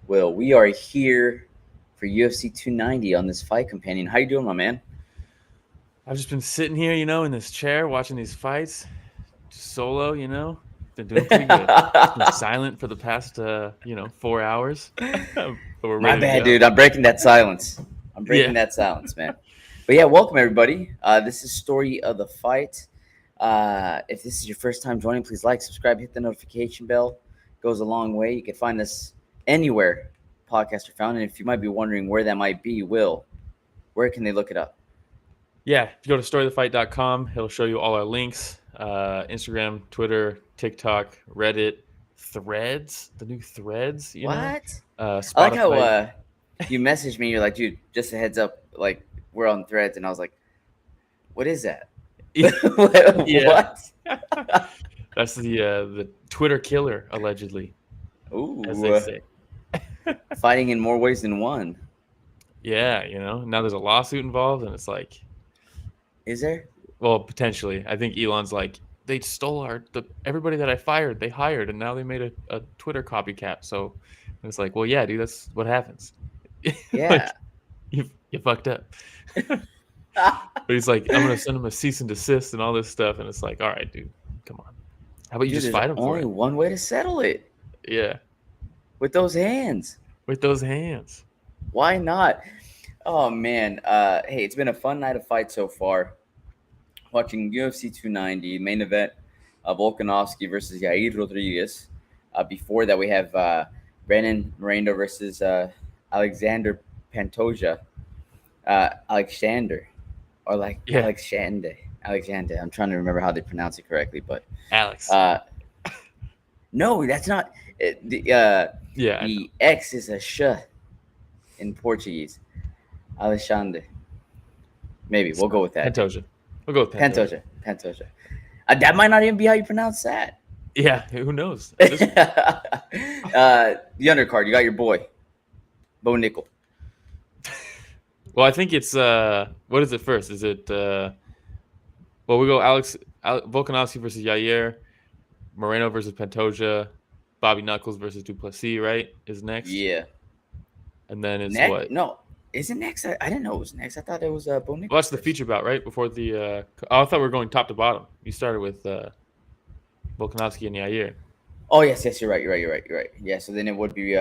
Will, we are here for UFC 290 on this Fight Companion. How you doing, my man? I've just been sitting here, in this chair watching these fights, just solo, Been doing pretty good. Been silent for the past, 4 hours. But we're My ready to bad, go. dude. I'm breaking that silence. Yeah. That silence, man. But yeah, welcome everybody. This is Story of the Fight. If this is your first time joining, please like, subscribe, hit the notification bell. Goes a long way. You can find us anywhere podcasts are found. And if you might be wondering where that might be, Will, where can they look it up? Yeah, if you go to storyofthefight.com, it'll show you all our links, Instagram, Twitter, TikTok, Reddit, Threads, the new Threads, What? know? I like how you messaged me. You're like, dude, just a heads up, like we're on Threads, and I was like, what is that? What? That's the Twitter killer, allegedly. Ooh, as they say. Fighting in more ways than one. Yeah, now there's a lawsuit involved, and it's like, is there? Well, potentially. I think Elon's like, they stole everybody that I fired, they hired, and now they made a Twitter copycat. So it's like, well, yeah, dude, that's what happens. Yeah. You fucked up. But he's like, I'm gonna send him a cease and desist and all this stuff, and it's like, all right, dude, come on. How about you just fight him for it? Only one way to settle it. Yeah. With those hands. Why not? Oh man. Hey, it's been a fun night of fights so far. Watching UFC 290 main event, Volkanovski versus Yair Rodriguez. Before that, we have Brandon Moreno versus Alexander Pantoja. Alexander. I'm trying to remember how they pronounce it correctly, but Alex. No, that's not. The X is a sh in Portuguese. Alexander. Maybe we'll go with that. Pantoja. We'll go with Pantoja. That might not even be how you pronounce that. Yeah, who knows? The undercard, you got your boy, Bo Nickal. Well, I think it's what is it first? Is it we go Volkanovski versus Yair, Moreno versus Pantoja, Bobby Knuckles versus Du Plessis, right? Is next. Yeah. And then it's what? No, is it next? I didn't know it was next. I thought it was Bo Nickal. Well, that's the feature bout, right? Before the I thought we were going top to bottom. You started with Volkanovski and Yair. Oh yes, you're right. Yeah, so then it would be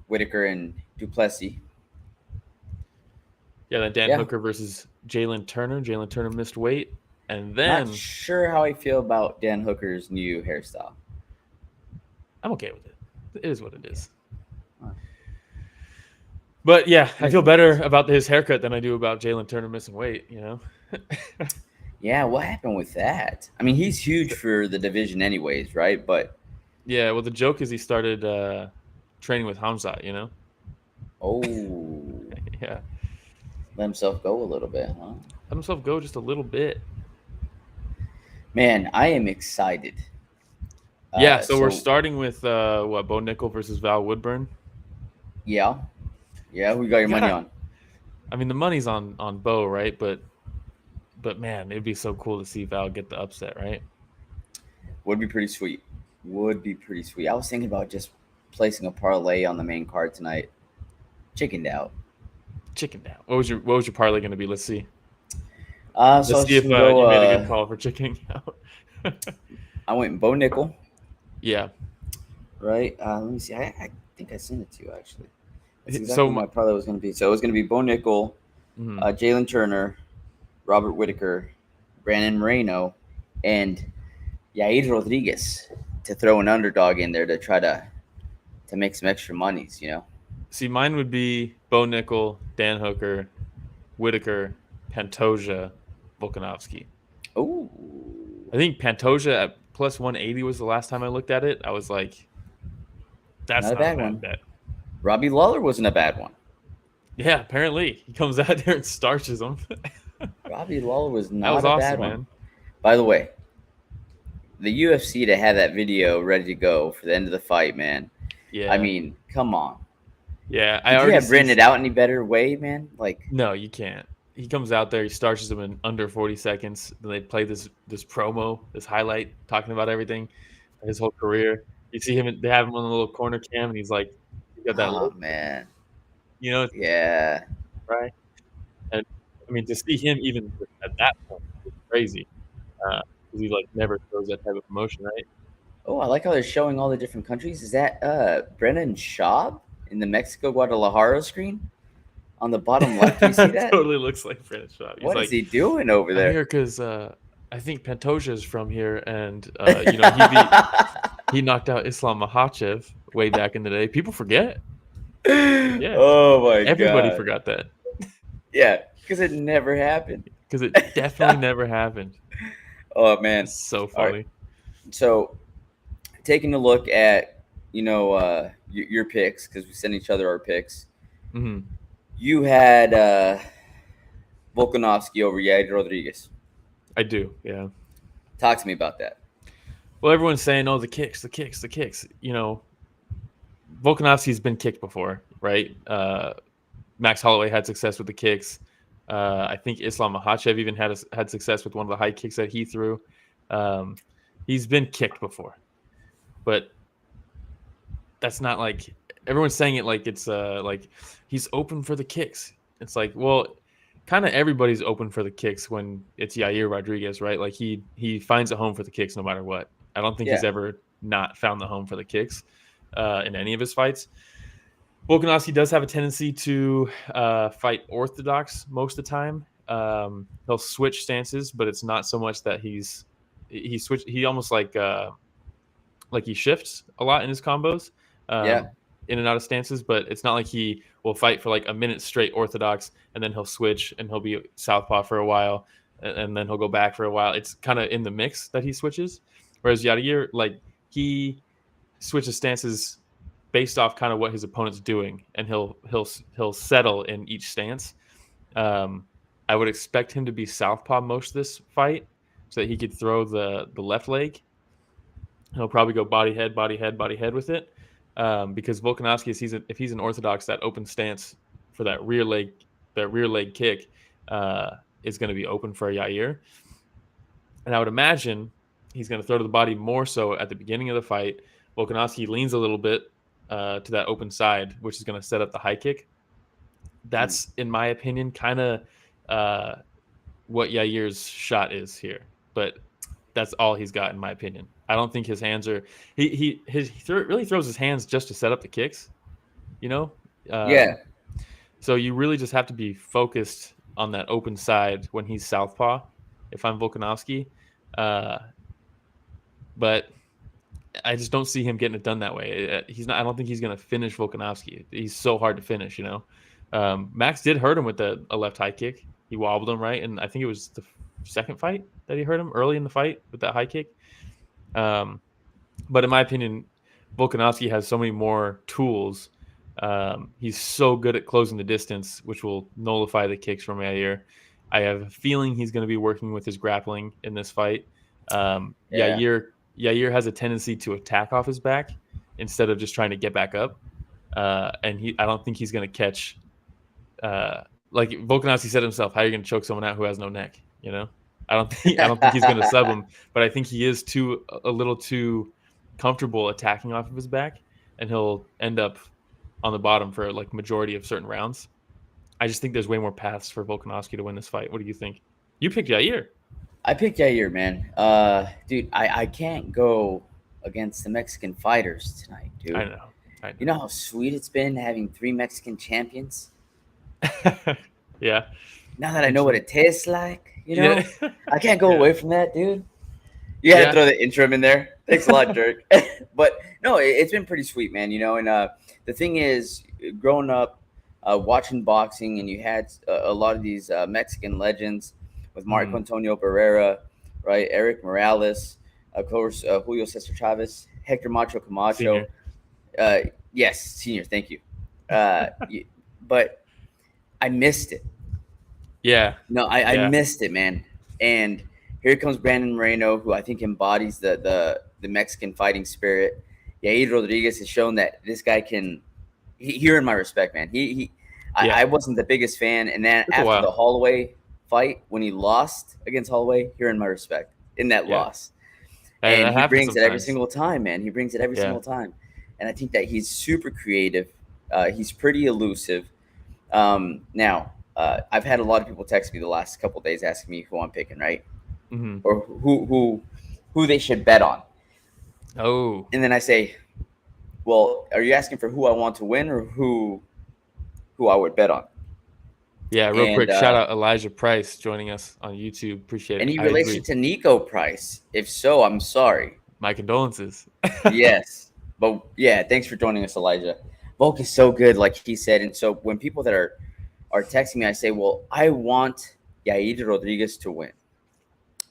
Whittaker and Du Plessis. Yeah, then Dan Hooker versus Jalin Turner. Jalin Turner missed weight. And then... Not sure how I feel about Dan Hooker's new hairstyle. I'm okay with it. It is what it is. But yeah, I feel better about his haircut than I do about Jalin Turner missing weight, Yeah, what happened with that? I mean, he's huge for the division anyways, right? But... Yeah, well, the joke is he started training with Hamzat, Oh. Yeah. Let himself go a little bit, huh? Let himself go just a little bit. Man, I am excited. Yeah, so we're starting with Bo Nickal versus Val Woodburn. Yeah, who got your money on? I mean, the money's on Bo, right? But man, it'd be so cool to see Val get the upset, right? Would be pretty sweet. I was thinking about just placing a parlay on the main card tonight. Chickened out. What was your parlay going to be? Let's see. Let's see if you made a good call for chickening out. I went Bo Nickal. Yeah. Right. Let me see. I think I sent it to you actually. That's exactly what my parlay was going to be. So it was going to be Bo Nickal, Jalin Turner, Robert Whittaker, Brandon Moreno, and Yair Rodriguez to throw an underdog in there to try to make some extra monies, See, mine would be Bo Nickal, Dan Hooker, Whittaker, Pantoja, Volkanovski. Oh, I think Pantoja at plus 180 was the last time I looked at it. I was like, that's not a bad one. bet. Robbie Lawler wasn't a bad one. Yeah, apparently he comes out there and starches them. Robbie Lawler was not that was a awesome, bad one. Man. By the way, the UFC to have that video ready to go for the end of the fight, man. Yeah. I mean, come on. Yeah, Could you have written it out any better way, man? Like, no, you can't. He comes out there, he starches them in under 40 seconds. Then they play this promo, this highlight, talking about everything, his whole career. You see him, they have him on the little corner cam, and he's like, "You got that look, man." You know? Yeah. Right. And I mean, to see him even at that point is crazy. Because he like never shows that type of emotion, right? Oh, I like how they're showing all the different countries. Is that Brennan Schaub in the Mexico Guadalajara screen? On the bottom left, do you see that? Totally looks like Brennan Schaub. What is he doing over there? Here, because I think Pantoja is from here, and he knocked out Islam Makhachev way back in the day. People forget. Yeah. Oh my god! Everybody forgot that. Yeah, because it never happened. Because it definitely never happened. Oh man, it's so funny. Right. So, taking a look at your picks, because we sent each other our picks. Mm-hmm. You had Volkanovski over Yair Rodriguez. I do, yeah. Talk to me about that. Well, everyone's saying, "Oh, the kicks." Volkanovski's been kicked before, right? Max Holloway had success with the kicks. I think Islam Makhachev even had success with one of the high kicks that he threw. He's been kicked before, but that's not like everyone's saying it like it's like he's open for the kicks. It's like, well, kind of everybody's open for the kicks when it's Yair Rodriguez, right? Like he finds a home for the kicks no matter what. I don't think he's ever not found the home for the kicks in any of his fights. Volkanovski does have a tendency to fight orthodox most of the time. He'll switch stances, but it's not so much that he almost like he shifts a lot in his combos. In and out of stances, but it's not like he will fight for like a minute straight orthodox and then he'll switch and he'll be southpaw for a while and then he'll go back for a while. It's kind of in the mix that he switches. Whereas Yair, like he switches stances based off kind of what his opponent's doing, and he'll settle in each stance. I would expect him to be southpaw most of this fight so that he could throw the left leg. He'll probably go body head with it. Because Volkanovski, if he's an orthodox, that open stance for that rear leg kick is going to be open for Yair. And I would imagine he's going to throw to the body more so at the beginning of the fight. Volkanovski leans a little bit to that open side, which is going to set up the high kick. That's, in my opinion, kind of what Yair's shot is here. But that's all he's got, in my opinion. I don't think his hands are. He really throws his hands just to set up the kicks, So you really just have to be focused on that open side when he's southpaw. If I'm Volkanovski, but I just don't see him getting it done that way. He's not. I don't think he's going to finish Volkanovski. He's so hard to finish. Max did hurt him with a left high kick. He wobbled him, right, and I think it was the second fight that he hurt him early in the fight with that high kick. But in my opinion, Volkanovski has so many more tools. He's so good at closing the distance, which will nullify the kicks from Yair. I have a feeling he's going to be working with his grappling in this fight. Yair has a tendency to attack off his back instead of just trying to get back up. And I don't think he's going to catch. Like Volkanovski said himself, how are you going to choke someone out who has no neck? I don't think he's going to sub him, but I think he is a little too comfortable attacking off of his back, and he'll end up on the bottom for like majority of certain rounds. I just think there's way more paths for Volkanovski to win this fight. What do you think? You picked Yair. I picked Yair, man. Dude, I can't go against the Mexican fighters tonight, dude. I know. You know how sweet it's been having 3 Mexican champions? Yeah. Now that I know what it tastes like, I can't go away from that, dude. You had to throw the interim in there. Thanks a lot, Dirk. But no, it's been pretty sweet, man. And the thing is, growing up, watching boxing, and you had a lot of these Mexican legends with Marco Antonio Barrera, right? Eric Morales, of course, Julio Cesar Chavez, Hector Macho Camacho. Senior. Yes, senior. Thank you. But I missed it. Yeah. No, I missed it, man. And here comes Brandon Moreno, who I think embodies the Mexican fighting spirit. Yair Rodriguez has shown that this guy can. He earned my respect, man. I wasn't the biggest fan, and then after the Holloway fight, when he lost against Holloway, he earned my respect in that loss. And he brings it every single time, man. He brings it every single time, and I think that he's super creative. He's pretty elusive. Now, I've had a lot of people text me the last couple of days asking me who I'm picking, right? Mm-hmm. Or who they should bet on. Oh. And then I say, well, are you asking for who I want to win or who I would bet on? Yeah, real quick, shout out Elijah Price joining us on YouTube. Appreciate it. Any relation to Nico Price? If so, I'm sorry. My condolences. Yes. But yeah, thanks for joining us, Elijah. Volk is so good, like he said. And so when people that are texting me, I say, well, I want Yair Rodriguez to win.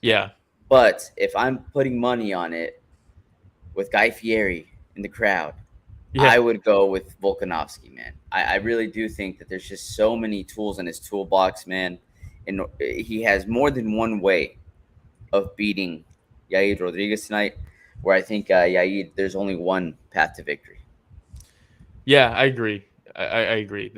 Yeah. But if I'm putting money on it with Guy Fieri in the crowd, I would go with Volkanovski, man. I really do think that there's just so many tools in his toolbox, man. And he has more than one way of beating Yair Rodriguez tonight, where I think Yair, there's only one path to victory. Yeah, I agree. I agree.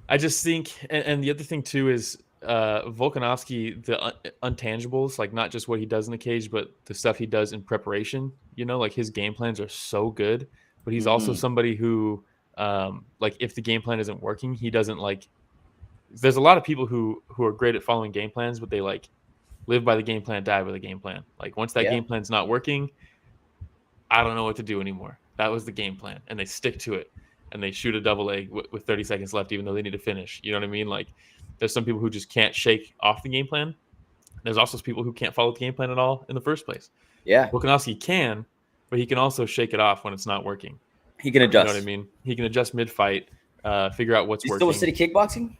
I just think, and the other thing too is Volkanovski, the untangibles, like not just what he does in the cage, but the stuff he does in preparation. Like his game plans are so good, but he's also somebody who, like if the game plan isn't working, he doesn't like. There's a lot of people who are great at following game plans, but they like live by the game plan, die by the game plan. Like once that game plan's not working, I don't know what to do anymore. That was the game plan, and they stick to it. And they shoot a double leg with 30 seconds left, even though they need to finish. You know what I mean? Like, there's some people who just can't shake off the game plan. There's also people who can't follow the game plan at all in the first place. Yeah. Volkanovski can, but he can also shake it off when it's not working. He can adjust. You know what I mean? He can adjust mid-fight, figure out what's working. Still with City Kickboxing?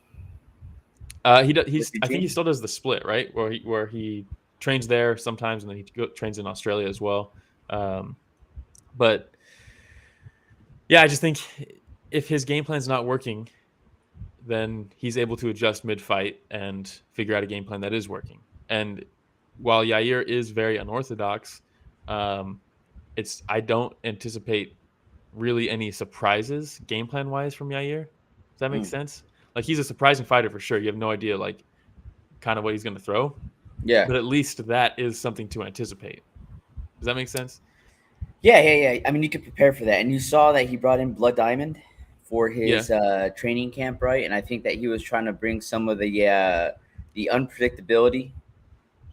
He does. I think he still does the split, right? Where he trains there sometimes, and then he trains in Australia as well. But yeah, I just think if his game plan's not working, then he's able to adjust mid-fight and figure out a game plan that is working. And while Yair is very unorthodox, I don't anticipate really any surprises game plan-wise from Yair. Does that make sense? Like, he's a surprising fighter for sure. You have no idea, like, kind of what he's going to throw. Yeah. But at least that is something to anticipate. Does that make sense? Yeah. I mean, you could prepare for that. And you saw that he brought in Blood Diamond for his training camp, right? And I think that he was trying to bring some of the unpredictability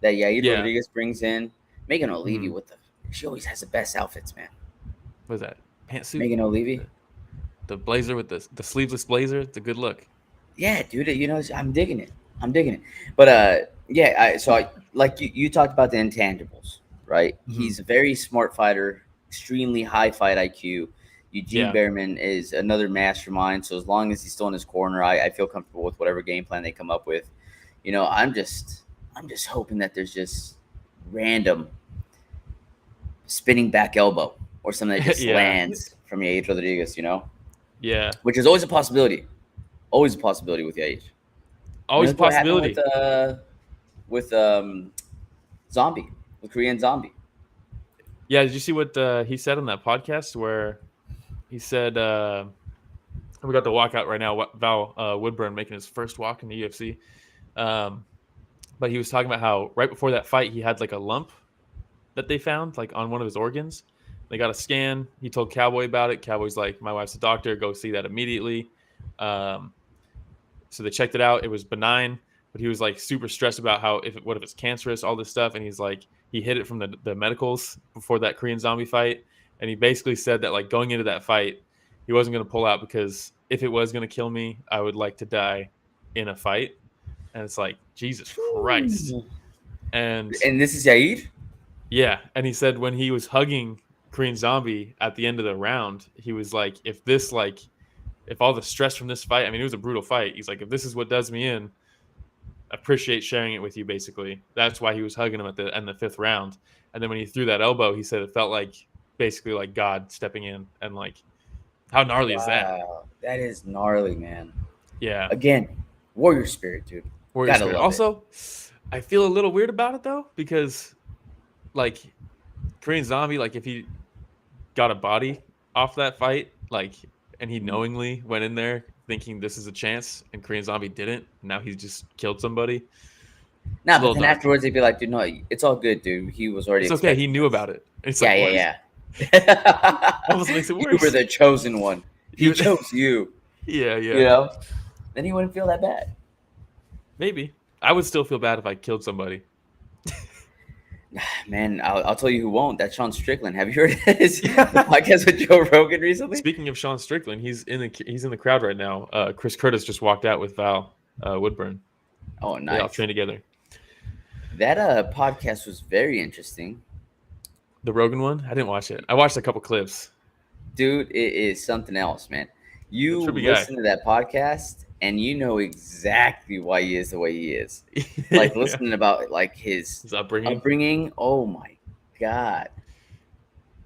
that Yair Rodriguez brings in. Megan O'Leary she always has the best outfits, man. What is that? Pantsuit? Megan O'Leary? The blazer with the sleeveless blazer. It's a good look. Yeah, dude. I'm digging it. But like you talked about the intangibles, right? Mm-hmm. He's a very smart fighter, extremely high fight IQ. Eugene Behrman is another mastermind. So as long as he's still in his corner, I feel comfortable with whatever game plan they come up with. I'm just hoping that there's just random spinning back elbow or something that just lands from Yair Rodriguez, Yeah. Which is always a possibility. Always a possibility with Yair. Always a possibility. With Zombie, with Korean Zombie. Yeah, did you see what he said on that podcast where he said we got the walkout right now, Val Woodburn making his first walk in the UFC. But he was talking about how right before that fight he had like a lump that they found like on one of his organs. They got a scan. He told Cowboy about it. Cowboy's like, my wife's a doctor. Go see that immediately. So they checked it out. It was benign, but he was like super stressed about what if it's cancerous, all this stuff. And he's like, he hid it from the medicals before that Korean Zombie fight. And he basically said that like going into that fight, he wasn't going to pull out because if it was going to kill me, I would like to die in a fight. And it's like, Jesus Christ. And this is Yair? Yeah. And he said when he was hugging Korean Zombie at the end of the round, he was like, if all the stress from this fight, I mean, it was a brutal fight. He's like, if this is what does me in, appreciate sharing it with you, basically. That's why he was hugging him at the end of the 5th round. And then when he threw that elbow, he said it felt like basically like God stepping in. And like, how gnarly is that? Wow, that is gnarly, man. Yeah. Again, warrior spirit, dude. Warrior Gotta spirit. love Also, I feel a little weird about it though, because like Korean Zombie, like if he got a body off that fight, like, and he knowingly went in there thinking this is a chance, and Korean Zombie didn't, and now he's just killed somebody. Nah, but then afterwards they'd be like, dude, no, it's all good, dude. He was already. It's okay. He knew about it. It's yeah, like, yeah. Almost makes it worse. You were the chosen one. He chose you. Yeah. You know, then he wouldn't feel that bad. Maybe I would still feel bad if I killed somebody. Man, I'll tell you who won't. That's Sean Strickland. Have you heard his podcast with Joe Rogan recently? Speaking of Sean Strickland, he's in the crowd right now. Chris Curtis just walked out with Val Woodburn. Oh, nice. They all train together. That podcast was very interesting. The Rogan one? I didn't watch it. I watched a couple clips. Dude, it is something else, man. You listen to that podcast and you know exactly why he is the way he is. Like listening about like his upbringing. Oh my God.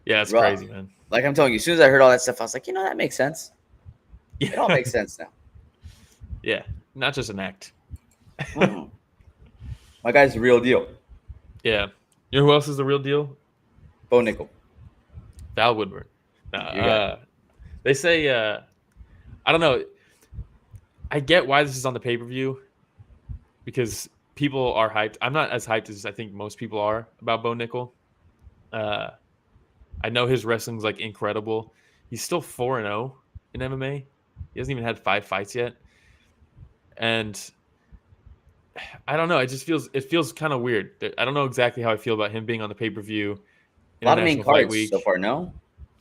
Yeah, it's crazy, man. Like I'm telling you, as soon as I heard all that stuff, I was like, you know, that makes sense. Yeah. It all makes sense now. Yeah, not just an act. My guy's the real deal. Yeah. You know who else is the real deal? Bo Nickal. Val Woodburn. They say, I don't know. I get why this is on the pay-per-view because people are hyped. I'm not as hyped as I think most people are about Bo Nickal. I know his wrestling's like incredible. He's still 4-0 in MMA. He hasn't even had 5 fights yet. And I don't know. It feels kind of weird. I don't know exactly how I feel about him being on the pay-per-view. A lot of main cards so far, no?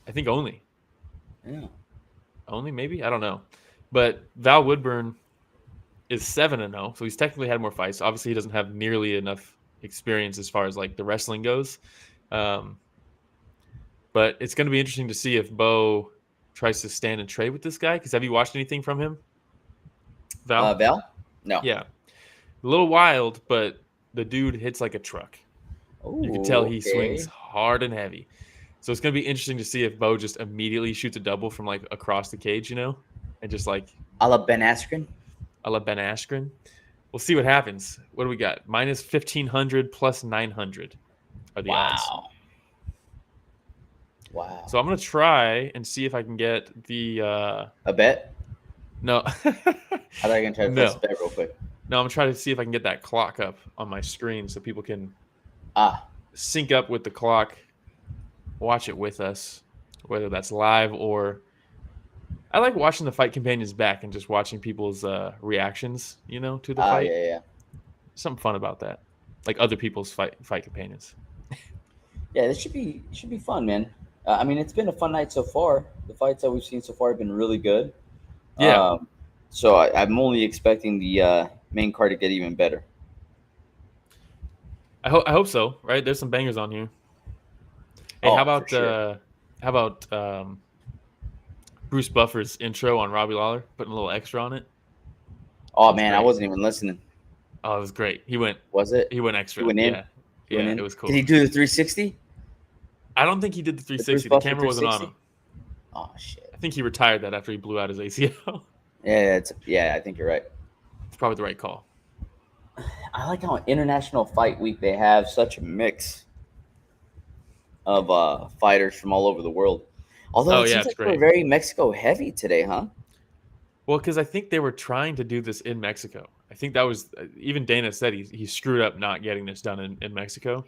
I think only. Yeah. Only, maybe? I don't know. But Val Woodburn is 7-0, so he's technically had more fights. Obviously, he doesn't have nearly enough experience as far as like the wrestling goes. But it's going to be interesting to see if Bo tries to stand and trade with this guy. Because have you watched anything from him? Val? Val? No. Yeah. A little wild, but the dude hits like a truck. Ooh, you can tell he swings hard and heavy. So it's going to be interesting to see if Bo just immediately shoots a double from like across the cage, you know, and just like a la Ben Askren. We'll see what happens. What do we got? Minus 1,500 plus 900 are the odds. Wow. So I'm going to try and see if I can get the a bet. No. I thought I can try to place a bet real quick. No, I'm going to try to see if I can get that clock up on my screen so people can sync up with the clock, watch it with us, whether that's live or I like watching the fight companions back and just watching people's reactions, you know, to the fight. Yeah. Something fun about that, like other people's fight companions. Yeah, this should be fun, man. I mean, it's been a fun night so far. The fights that we've seen so far have been really good. Yeah. So I'm only expecting the main card to get even better. I hope so. Right? There's some bangers on here. Hey, how about Bruce Buffer's intro on Robbie Lawler, putting a little extra on it? Oh man, great. I wasn't even listening. Oh, it was great. He went. Was it? He went extra. He went in. Yeah, it was cool. Did he do the 360? I don't think he did the 360. The camera wasn't on him. Oh shit! I think he retired that after he blew out his ACL. Yeah, I think you're right. It's probably the right call. I like how International Fight Week they have such a mix of fighters from all over the world. Although it seems like we're very Mexico heavy today, huh? Well, because I think they were trying to do this in Mexico. I think that was even Dana said he screwed up not getting this done in Mexico.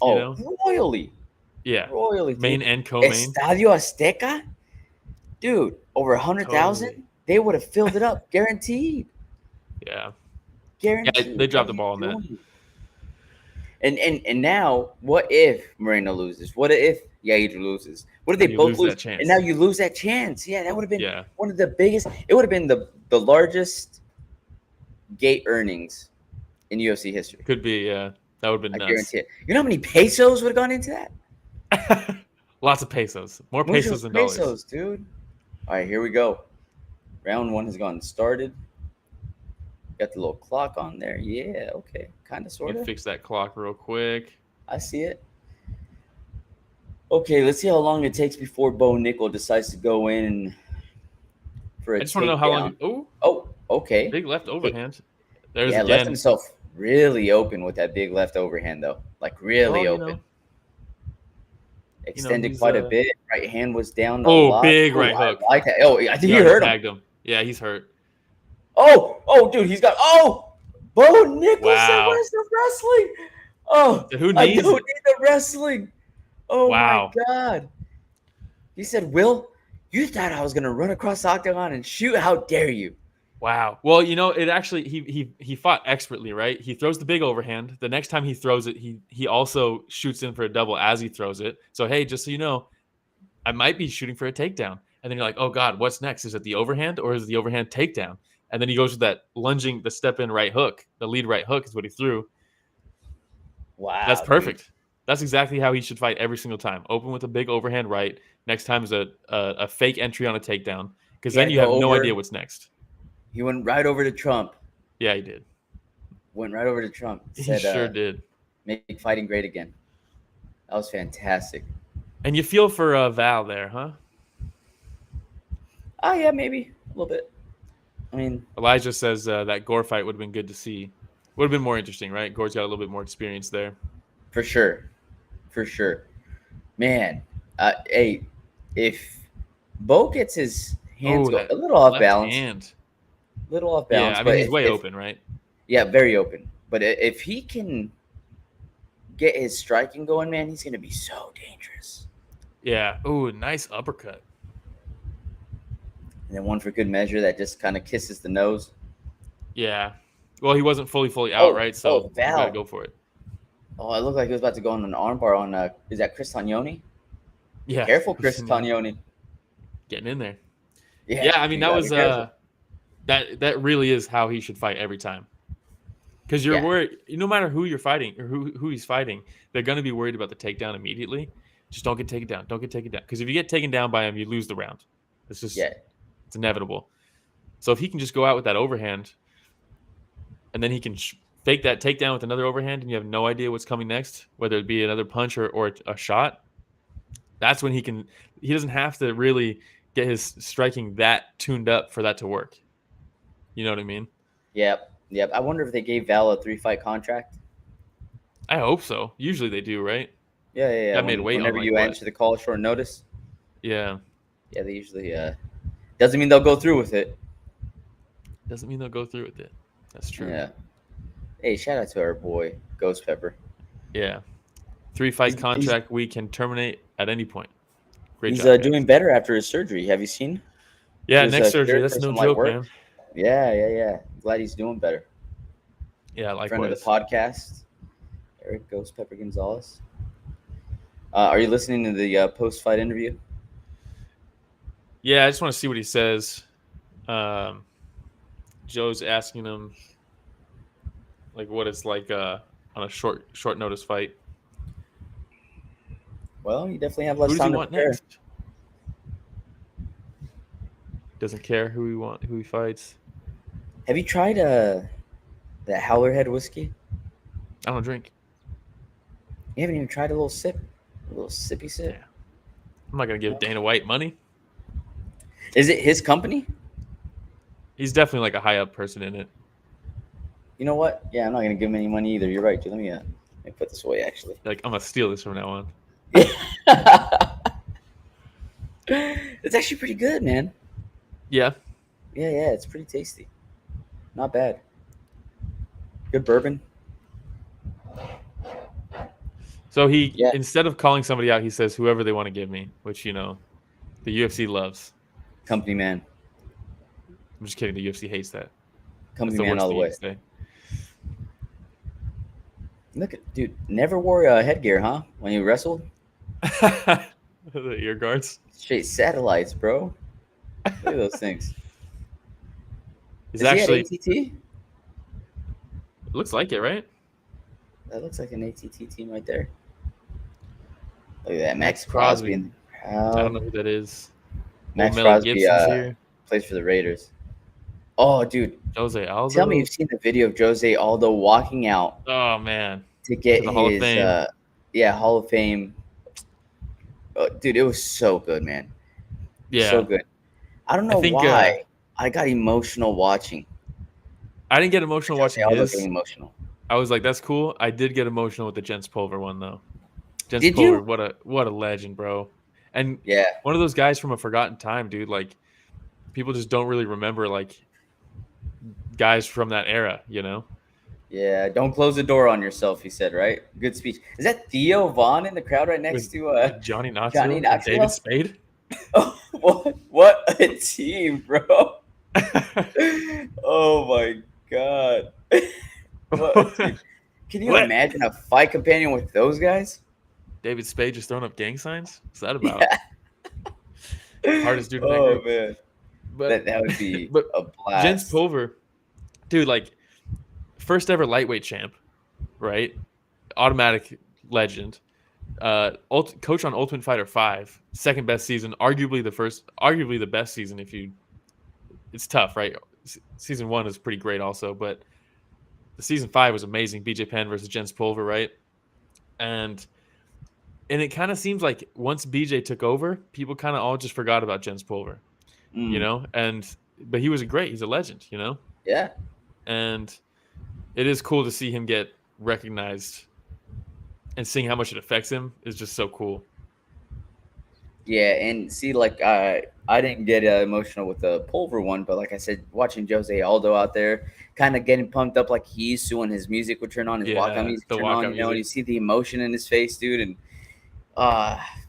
Oh, you know? Royally. Yeah. Royally. Main and co-main. Estadio Azteca? Dude, over 100,000? Totally. They would have filled it up. Guaranteed. Yeah. Guaranteed. Yeah, they dropped the ball on that. And now, what if Moreno loses? What if Yair loses? What if they both lose? And now you lose that chance. Yeah, that would have been one of the biggest. It would have been the largest gate earnings in UFC history. Could be, yeah. That would have been nuts. I guarantee it. You know how many pesos would have gone into that? Lots of pesos. More pesos than dollars. Dude. All right, here we go. Round 1 has started. Got the little clock on there. Yeah, okay. Kind of, sort Let me of. fix that clock real quick. I see it. Okay, let's see how long it takes before Bo Nickal decides to go in for a I just want to know how long. takedown. Oh, okay. Big left overhand. There's Yeah, left again. himself really open with that big left overhand, though. Like, really Well, open. Extended he's quite a bit. Right hand was down a Oh, lot. big Oh, right I hook. like that. Oh, I think He he already hurt him. tagged him. Yeah, he's hurt. Oh, dude, he's got. Oh, Bo Nickal said, Wow. "Where's the wrestling?" Oh, So who I needs don't it? need the wrestling. Oh Wow. my God. He said, "Will, you thought I was gonna run across the octagon and shoot? How dare you?" Wow. Well, it actually he fought expertly, right? He throws the big overhand. The next time he throws it, he also shoots in for a double as he throws it. So hey, just so you know, I might be shooting for a takedown. And then you're like, oh God, what's next? Is it the overhand or is it the overhand takedown? And then he goes with that lunging, the step in right hook. The lead right hook is what he threw. Wow, That's perfect. dude. That's exactly how he should fight every single time. Open with a big overhand right. Next time is a fake entry on a takedown. Because then you have no idea what's next. He went right over to Trump. Yeah, he did. Went right over to Trump. He sure did. Make fighting great again. That was fantastic. And you feel for Val there, huh? Oh, yeah, maybe. A little bit. I mean, Elijah says that Gore fight would have been good to see. Would have been more interesting, right? Gore's got a little bit more experience there. For sure. For sure. Man, hey, if Bo gets his hands a little off balance. Little off balance. Yeah, I mean, he's way open, right? Yeah, very open. But if he can get his striking going, man, he's going to be so dangerous. Yeah. Oh, nice uppercut. And then one for good measure that just kind of kisses the nose. Yeah. Well, he wasn't fully out, right? So you got to go for it. Oh, it looked like he was about to go on an armbar on, is that Chris Tognoni? Yeah. Careful, Chris Tognoni. Getting in there. Yeah, I mean, that was that really is how he should fight every time. Because you're worried, no matter who you're fighting or who he's fighting, they're going to be worried about the takedown immediately. Just don't get taken down. Don't get taken down. Because if you get taken down by him, you lose the round. It's just it's inevitable. So if he can just go out with that overhand, and then he can fake that takedown with another overhand, and you have no idea what's coming next, whether it be another punch or a shot, that's when he doesn't have to really get his striking that tuned up for that to work. You know what I mean? Yep. I wonder if they gave Val a 3-fight contract. I hope so. Usually they do, right? Yeah. That made weight whenever you answer the call short notice. Yeah. Yeah, they usually doesn't mean they'll go through with it. Doesn't mean they'll go through with it. That's true. Yeah. Hey, shout out to our boy Ghost Pepper. Yeah. 3-fight contract we can terminate at any point. Great job. He's doing better after his surgery. Have you seen? Yeah, neck surgery. That's no joke, man. Yeah. Glad he's doing better. Yeah, likewise. Friend of the podcast, Eric Ghost Pepper Gonzalez. Are you listening to the post-fight interview? Yeah, I just want to see what he says. Joe's asking him like what it's like on a short notice fight. Well, you definitely have less time to prepare. Next? Doesn't care who he fights. Have you tried that Howlerhead whiskey? I don't drink. You haven't even tried a little sip? A little sippy sip? Yeah. I'm not going to give Dana White money. Is it his company? He's definitely like a high up person in it. You know what? Yeah, I'm not going to give him any money either. You're right, dude. Let me put this away, actually. Like, I'm going to steal this from now on. It's actually pretty good, man. Yeah. Yeah, it's pretty tasty. Not bad. Good bourbon. So instead of calling somebody out, he says whoever they want to give me, which, the UFC loves. Company man. I'm just kidding. The UFC hates that. Company man all the way. Look at, dude, never wore a headgear, huh? When you wrestled? The ear guards. Straight satellites, bro. Look at those things. Is actually he at ATT? It looks like it, right? That looks like an ATT team right there. Look at that, Max Crosby. I don't know who that is. Max Crosby plays for the Raiders. Oh, dude. Jose Aldo. Tell me you've seen the video of Jose Aldo walking out. Oh man. To get the his Hall of Fame. Hall of Fame. Dude, it was so good, man. Yeah. So good. I don't know why I got emotional watching. I didn't get emotional watching his. Getting emotional. I was like, that's cool. I did get emotional with the Jens Pulver one though. Jens Did Pulver, you? what a legend, bro. And yeah, one of those guys from a forgotten time, dude. Like people just don't really remember like guys from that era, you know? Yeah, don't close the door on yourself, he said, right? Good speech. Is that Theo Vaughn in the crowd right next with Johnny Knoxville, Johnny Knoxville? David Spade? Oh, what a team, bro. Oh my god. What a team. Can you imagine a fight companion with those guys? David Spade just throwing up gang signs? What's that about? Hardest dude in that group. group. Man. But that would be a blast. Jens Pulver, dude, like first ever lightweight champ, right? Automatic legend. Coach on Ultimate Fighter 5, second best season, arguably the best season. It's tough, right? Season 1 is pretty great also, but the season 5 was amazing. BJ Penn versus Jens Pulver, right? And it kind of seems like once BJ took over, people kind of all just forgot about Jens Pulver, you know. But he was he's a legend, you know. Yeah. And it is cool to see him get recognized, and seeing how much it affects him is just so cool. Yeah, and see, like I didn't get emotional with the Pulver one, but like I said, watching Jose Aldo out there, kind of getting pumped up like he used to when his music would turn on, his walkout music turn on, you know, and you see the emotion in his face, dude, and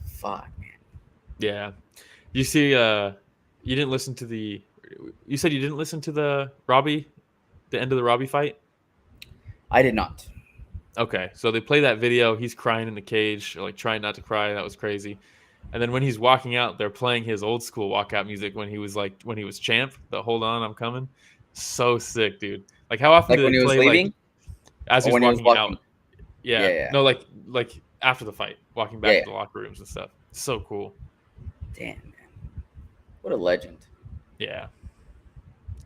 fuck, man. Yeah, you see, you didn't listen to you said you didn't listen to the end of the Robbie fight? I did not. Okay, so they play that video. He's crying in the cage, like trying not to cry. That was crazy. And then when he's walking out, they're playing his old school walkout music when he was champ. The "Hold On, I'm Coming," so sick, dude. Like how often do they play like as he's walking out? Yeah. No, like after the fight, walking back to the locker rooms and stuff. So cool. Damn, man, what a legend. Yeah.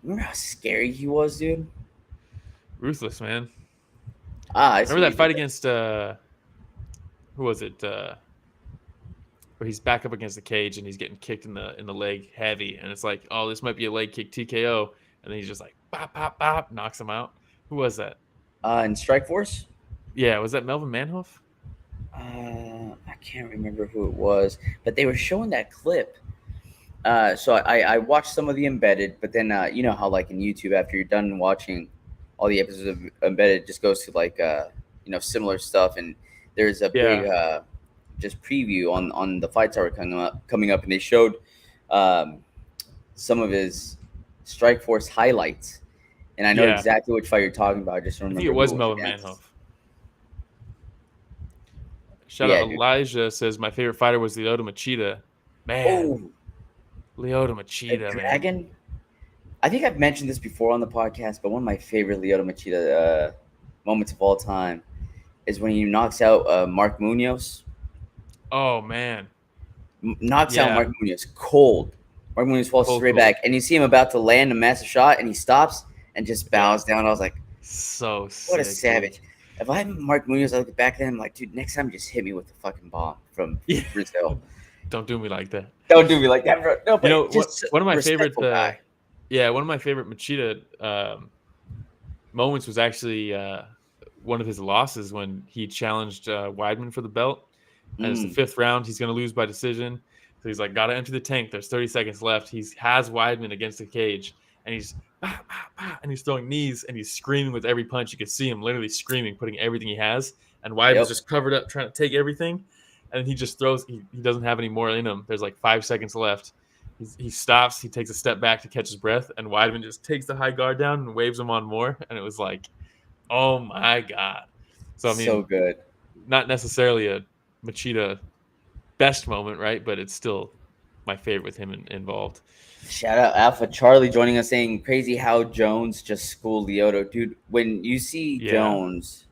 Remember how scary he was, dude? Ruthless, man. I remember that fight against who was it? Where he's back up against the cage and he's getting kicked in the leg heavy, and it's like, oh, this might be a leg kick TKO, and then he's just like bop bop bop, knocks him out. Who was that? In Strikeforce? Yeah, was that Melvin Manhoef? I can't remember who it was, but they were showing that clip. So I watched some of the embedded, but then you know how like in YouTube, after you're done watching all the episodes of embedded, just goes to like similar stuff, and there's a big just preview on the fights that were coming up, and they showed some of his Strikeforce highlights, and I know exactly which fight you're talking about. I just don't remember. I think it was Melvin Manhoef. Shout out Elijah says my favorite fighter was Lyoto Machida. Man, Lyoto Machida, Dragon. Man. I think I've mentioned this before on the podcast, but one of my favorite Lyoto Machida moments of all time is when he knocks out Mark Munoz. Oh man, knocks out Mark Munoz cold. Mark Munoz falls straight back, and you see him about to land a massive shot, and he stops and just bows down. I was like, so sick, what a savage. Dude. If I'm Mark Munoz, I look back at him like, dude, next time just hit me with the fucking bomb from Brazil. Don't do me like that. Don't do me like that, bro. No, but one of my favorite one of my favorite Machida moments was actually one of his losses when he challenged Weidman for the belt. And it's the 5th round. He's going to lose by decision. So he's like, got to enter the tank. There's 30 seconds left. He has Weidman against the cage. And he's and he's throwing knees. And he's screaming with every punch. You could see him literally screaming, putting everything he has. And Weidman's just covered up, trying to take everything. And he just throws. He doesn't have any more in him. There's like 5 seconds left. He stops. He takes a step back to catch his breath. And Weidman just takes the high guard down and waves him on more. And it was like, oh, my God. So, I mean, so good. Not necessarily a Machida best moment, right? But it's still my favorite with him involved. Shout out Alpha Charlie joining us, saying crazy how Jones just schooled Lyoto. Dude, when you see Jones,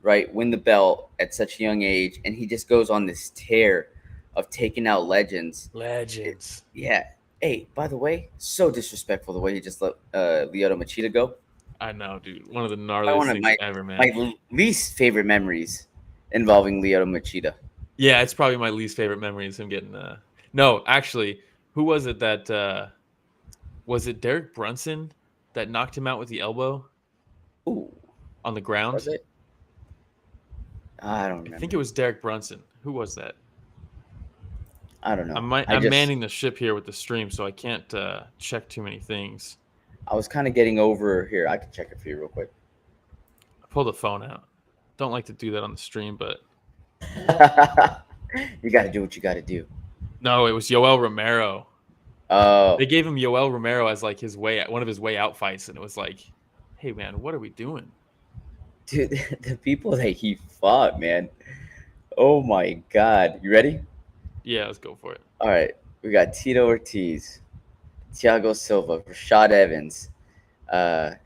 right, win the belt at such a young age, and he just goes on this tear of taking out legends. Hey, by the way, so disrespectful the way he just let Lyoto Machida go. I know, dude. One of the gnarliest things ever, man. My least favorite memories involving Lyoto Machida. Yeah, it's probably my least favorite memory is him getting. No, actually, who was it that? Was it Derek Brunson that knocked him out with the elbow? Ooh, on the ground. Was it? I don't remember. I think it was Derek Brunson. Who was that? I don't know. I'm manning the ship here with the stream, so I can't check too many things. I was kind of getting over here. I can check it for you real quick. I pulled the phone out. Don't like to do that on the stream, but you got to do what you got to do. No, it was Yoel Romero. Oh, they gave him Yoel Romero as like one of his way out fights, and it was like, hey man, what are we doing? Dude, the people that he fought, man. Oh my God. You ready? Yeah, let's go for it. All right. We got Tito Ortiz, Thiago Silva, Rashad Evans,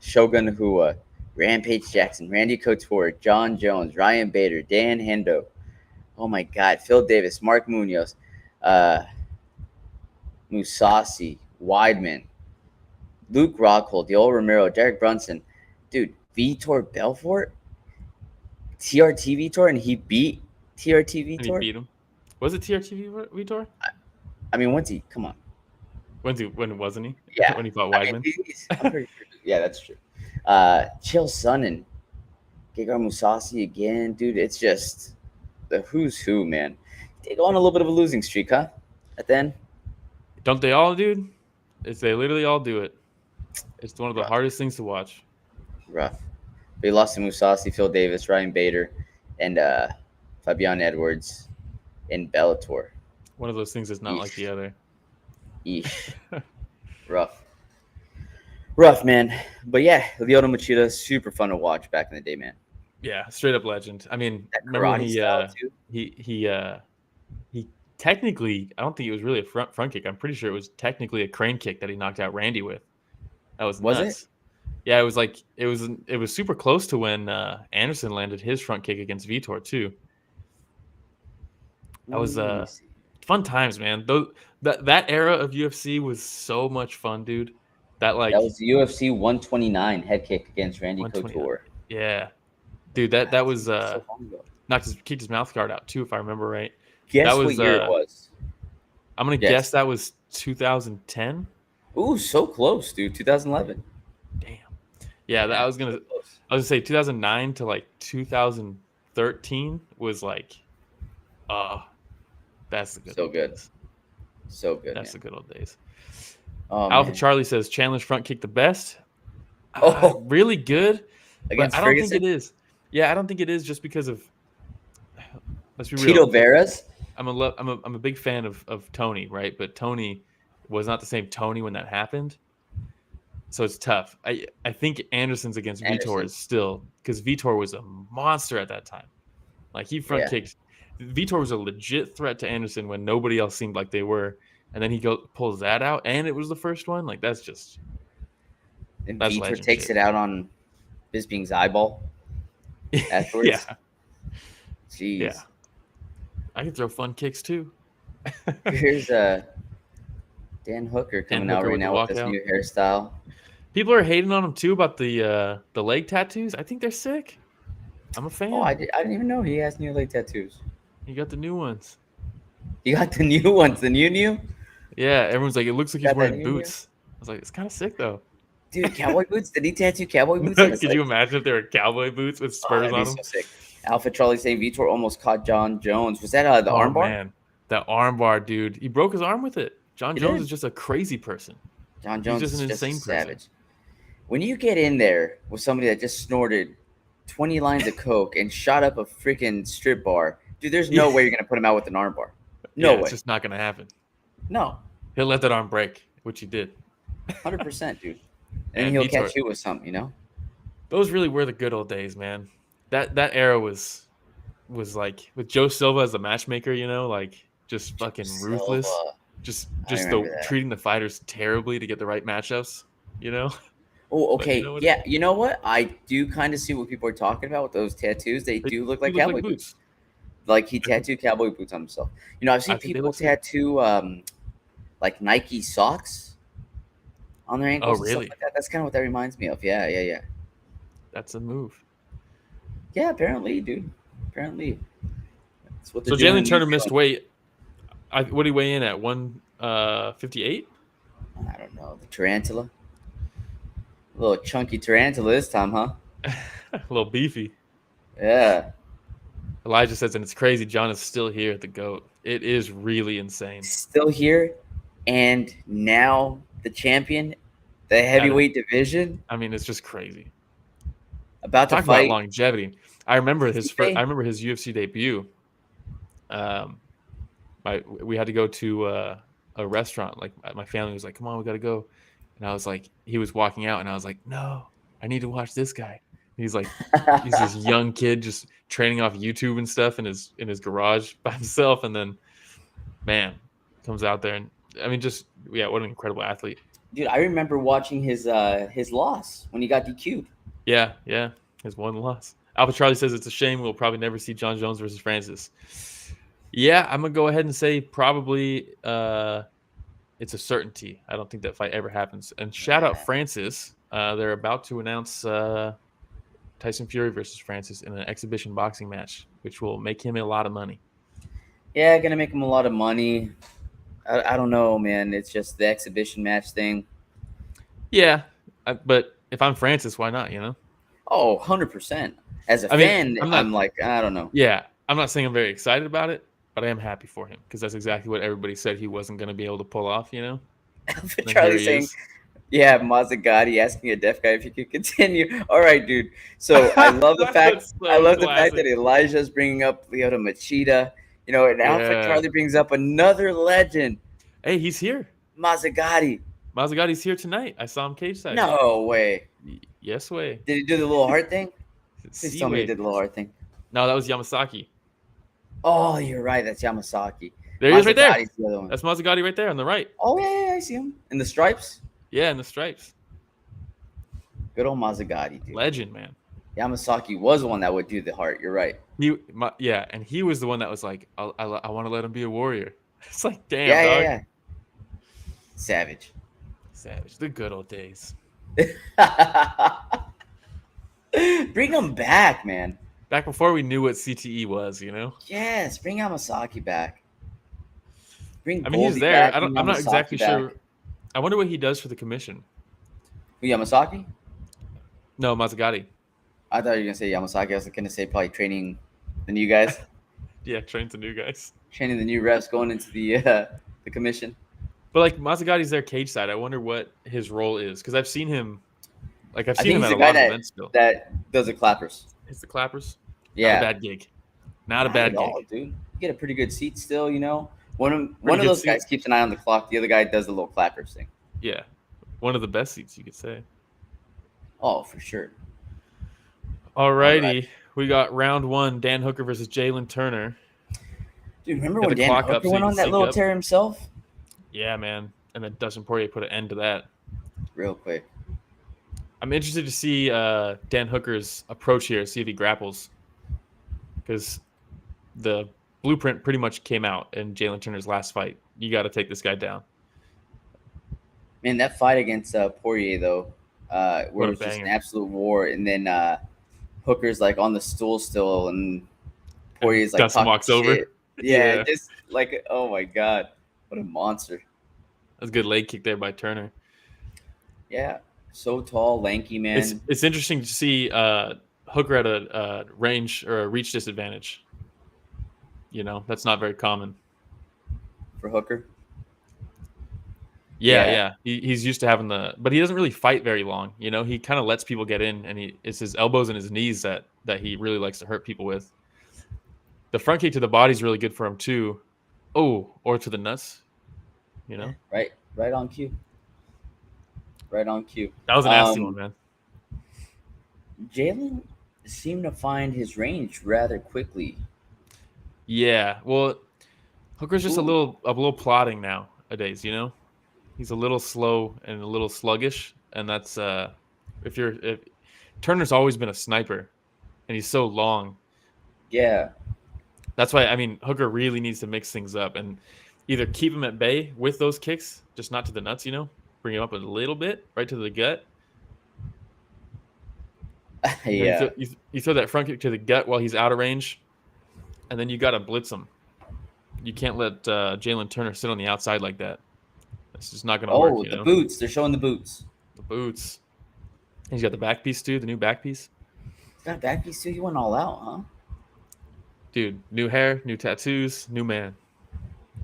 Shogun Hua, Rampage Jackson, Randy Couture, John Jones, Ryan Bader, Dan Hendo. Oh my God. Phil Davis, Mark Munoz, Musasi, Weidman, Luke Rockhold, Yoel Romero, Derek Brunson. Dude, Vitor Belfort? TRT Vitor, and he beat TRT Vitor? And he beat him. Was it TRT Vitor? I mean, when's he? Come on. When wasn't he? Yeah. When he fought Weidman? I'm pretty sure. Yeah, that's true. Chael Sonnen, Gegard Mousasi again. Dude, it's just the who's who, man. They go on a little bit of a losing streak, huh? At the end? Don't they all, dude? They literally all do it. It's one of the hardest things to watch. Rough. But he lost to Mousasi, Phil Davis, Ryan Bader, and Fabian Edwards in Bellator. One of those things is not like the other. Eesh. Rough, man. But yeah, Lyoto Machida, super fun to watch back in the day, man. Yeah, straight up legend. I mean, that remember when he technically, I don't think it was really a front kick. I'm pretty sure it was technically a crane kick that he knocked out Randy with. That was nuts. It? Yeah, it was like it was super close to when Anderson landed his front kick against Vitor too. That was fun times, man. That era of UFC was so much fun, dude. That was the UFC 129 head kick against Randy Couture. Yeah, dude, that was kicked his mouth guard out too, if I remember right. Guess what year it was? I'm gonna guess that was 2010. Ooh, so close, dude. 2011. Damn. Yeah, I was gonna say 2009 to like 2013 was like, that's the good. So good. Days. So good. That's the good old days. Oh, Alpha Charlie says Chandler's front kick the best. Really good. But I don't think it is. Yeah, I don't think it is just because of. Let's be real. Tito Veras. I'm a big fan of Tony, right? But Tony was not the same Tony when that happened. So it's tough. I think Anderson's against Vitor is still, because Vitor was a monster at that time. Like he front kicked. Vitor was a legit threat to Anderson when nobody else seemed like they were, and then he pulls that out, and it was the first one. Like that's just. And Vitor takes it out on Bisping's eyeball. Afterwards. Yeah. Jeez. Yeah. I can throw fun kicks too. Here's Dan Hooker coming out right now with this new hairstyle. People are hating on him too about the leg tattoos. I think they're sick. I'm a fan. Oh, I didn't even know he has new leg tattoos. He got the new ones. You got the new ones, the new? Yeah, everyone's like, it looks like he's wearing boots. I was like, it's kind of sick though. Dude, cowboy boots? Did he tattoo cowboy boots? Could you imagine if they were cowboy boots with spurs on them? So sick. Alpha Charlie saying Vitor almost caught John Jones. Was that the armbar? Man, that armbar, dude. He broke his arm with it. John Jones is just a crazy person. John Jones is just an insane savage. Person. When you get in there with somebody that just snorted 20 lines of coke and shot up a freaking strip bar, dude, there's no way you're going to put him out with an armbar. No way. It's just not going to happen. No. He'll let that arm break, which he did. 100%, dude. And he'll catch you with something, you know? Those really were the good old days, man. That era was like with Joe Silva as the matchmaker, you know, like just fucking ruthless. Just treating the fighters terribly to get the right matchups, you know? Oh, okay. You know what? I do kind of see what people are talking about with those tattoos. They do look like cowboy boots. Like he tattooed cowboy boots on himself. You know, I've seen people tattoo like Nike socks on their ankles and really? stuff like that. That's kind of what that reminds me of. Yeah. That's a move. Yeah, apparently, dude. Apparently. That's what they're So doing Jalin in Turner New missed Zealand. weight. What did he weigh in at? 158? I don't know. The tarantula. A little chunky tarantula this time, huh? A little beefy. Yeah. Elijah says, and it's crazy. John is still here at the GOAT. It is really insane. Still here, and now the champion, the heavyweight division, I mean, it's just crazy. about to Talk about fight. longevity. I remember his Stipe. I remember his UFC debut. We had to go to a restaurant. Like my family was like, "Come on, we got to go," and I was like, he was walking out, and I was like, "No, I need to watch this guy." And he's like, he's this young kid just training off YouTube and stuff in his garage by himself, and then, man, comes out there and I mean, what an incredible athlete. Dude, I remember watching his loss when he got DQ'd. Yeah, his one loss. Alpha Charlie says it's a shame we'll probably never see John Jones versus Francis. Yeah, I'm gonna go ahead and say probably it's a certainty. I don't think that fight ever happens. And shout out Francis. They're about to announce Tyson Fury versus Francis in an exhibition boxing match, which will make him a lot of money. Yeah, gonna make him a lot of money. I don't know, man. It's just the exhibition match thing. Yeah, but if I'm Francis, why not, you know? Oh, 100%. As a fan, I'm like, I don't know. Yeah, I'm not saying I'm very excited about it, but I am happy for him because that's exactly what everybody said he wasn't going to be able to pull off, you know? Charlie saying, yeah, Mazzagatti asking a deaf guy if he could continue. All right, dude. So I love the fact the fact that Elijah's bringing up Lyoto Machida, you know, and Alpha Charlie brings up another legend. Hey, he's here. Mazzagatti. Mazzagatti's here tonight. I saw him cage side. No way. Yes way. Did he do the little heart thing? Please tell me he did the little heart thing. No, that was Yamasaki. Oh, you're right. That's Yamasaki. There he is right there. The that's Mazzagatti right there on the right. Oh, yeah, I see him. In the stripes? Yeah, in the stripes. Good old Mazzagatti, dude. Legend, man. Yamasaki was the one that would do the heart. You're right. And he was the one that was like, I want to let him be a warrior. It's like, damn, dog. Yeah. Savage. The good old days. Bring him back, man. Back before we knew what CTE was, you know? Yes, bring Yamasaki back. He's there. I'm not exactly sure. I wonder what he does for the commission. Who, Yamasaki? No, Mazzagatti. I thought you were going to say Yamasaki. I was going to say probably training the new guys. Yeah, trains the new guys. Training the new refs going into the commission. But like Mazzagatti's there cage side. I wonder what his role is because I've seen him. Like I've seen him at a lot of events still. That does the clappers. It's the clappers. Yeah, not a bad gig. Not a bad gig, dude. You get a pretty good seat still. You know, one of those guys keeps an eye on the clock. The other guy does the little clappers thing. Yeah, one of the best seats you could say. Oh, for sure. Alrighty, we got round one: Dan Hooker versus Jalin Turner. Dude, remember when Dan Hooker went on that little tear himself? Yeah, man. And then Dustin Poirier put an end to that. Real quick. I'm interested to see Dan Hooker's approach here, see if he grapples. Because the blueprint pretty much came out in Jalin Turner's last fight. You got to take this guy down. Man, that fight against Poirier, though, where it was just an absolute war. And then Hooker's like on the stool still, and Poirier's like Dustin walks over. Yeah, just like, oh my God. What a monster. That's a good leg kick there by Turner. Yeah. So tall, lanky, man. It's interesting to see Hooker at a range or a reach disadvantage. You know, that's not very common. For Hooker? Yeah. He's used to having but he doesn't really fight very long. You know, he kind of lets people get in, and it's his elbows and his knees that he really likes to hurt people with. The front kick to the body is really good for him too. Oh, or to the nuts, you know? Right on cue. Right on cue. That was a nasty one, man. Jalin seemed to find his range rather quickly. Yeah, well, Hooker's just a little plodding nowadays, you know? He's a little slow and a little sluggish, and that's if Turner's always been a sniper, and he's so long. Yeah. That's why, I mean, Hooker really needs to mix things up, and either keep him at bay with those kicks, just not to the nuts, bring him up a little bit, right to the gut. Yeah. You throw that front kick to the gut while he's out of range, and then you got to blitz him. You can't let Jalin Turner sit on the outside like that. It's just not going to work. Oh, the boots. They're showing the boots. The boots. He's got the back piece, too, the new back piece. He's got a back piece, too? He went all out, huh? Dude, new hair, new tattoos, new man.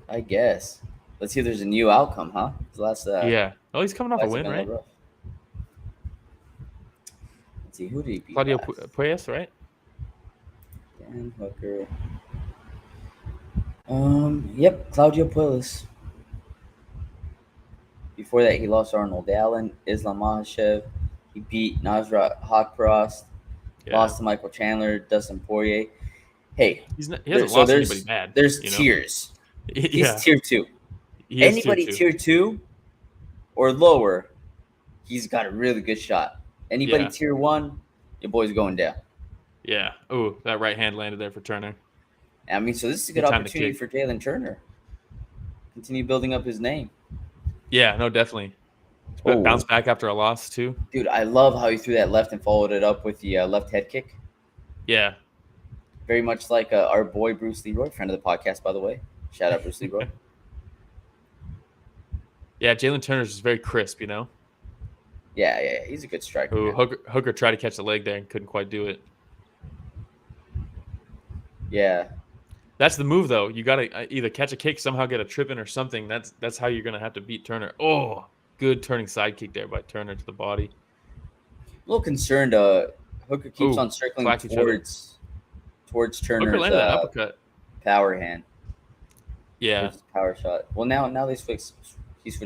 I guess. Let's see if there's a new outcome, huh? Yeah. Oh, he's coming off a win, right? Let's see, who did he beat? Claudio Puelles, right? Dan Hooker. Yep, Claudio Puelles. Before that, he lost Arnold Allen, Islam Makhachev. He beat Nasrat Haqparast. Yeah. Lost to Michael Chandler, Dustin Poirier. Hey, he hasn't lost anybody bad. There's tiers. He's tier 2. Anybody tier 2 or lower, he's got a really good shot. Anybody tier 1, your boy's going down. Yeah. Oh, that right hand landed there for Turner. I mean, so this is a good opportunity for Jalin Turner. Continue building up his name. Yeah, no, definitely. Bounce back after a loss, too. Dude, I love how he threw that left and followed it up with the left head kick. Yeah. Very much like our boy Bruce Leroy, friend of the podcast, by the way. Shout out Bruce Leroy. Yeah, Jalin Turner's just very crisp, Yeah, he's a good striker. Ooh, Hooker tried to catch the leg there and couldn't quite do it. Yeah. That's the move, though. You got to either catch a kick, somehow get a trip in or something. That's how you're going to have to beat Turner. Oh, good turning side kick there by Turner to the body. A little concerned. Hooker keeps on circling towards Turner's Hooker landed that uppercut. Power hand. Yeah. Power shot. Well, now he switched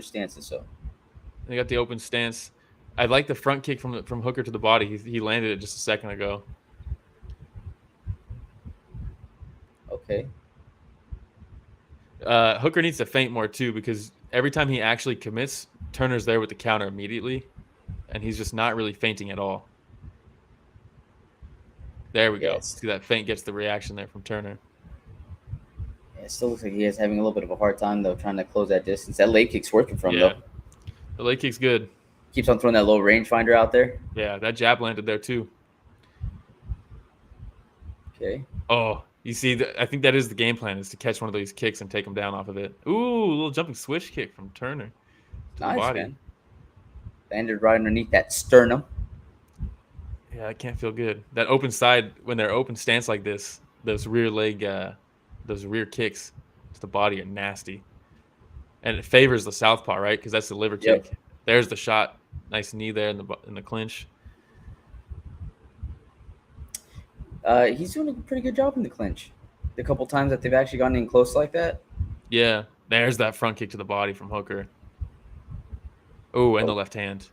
stances, so. They got the open stance. I like the front kick from Hooker to the body. He landed it just a second ago. Okay. Hooker needs to feint more too, because every time he actually commits, Turner's there with the counter immediately, and he's just not really feinting at all. There we go. See, that feint gets the reaction there from Turner. Yeah, it still looks like he is having a little bit of a hard time, though, trying to close that distance. That leg kick's working for him, though. The leg kick's good. Keeps on throwing that low rangefinder out there. Yeah, that jab landed there too. Okay. Oh, you see, I think that is the game plan, is to catch one of these kicks and take him down off of it. Ooh, a little jumping switch kick from Turner to the body. Man. Landed right underneath that sternum. Yeah, that can't feel good. That open side, when they're open stance like this, those rear leg, those rear kicks to the body are nasty. And it favors the southpaw, right? Because that's the liver kick. There's the shot. Nice knee there in the clinch. He's doing a pretty good job in the clinch. The couple times that they've actually gotten in close like that. Yeah, there's that front kick to the body from Hooker. Oh, and the left hand.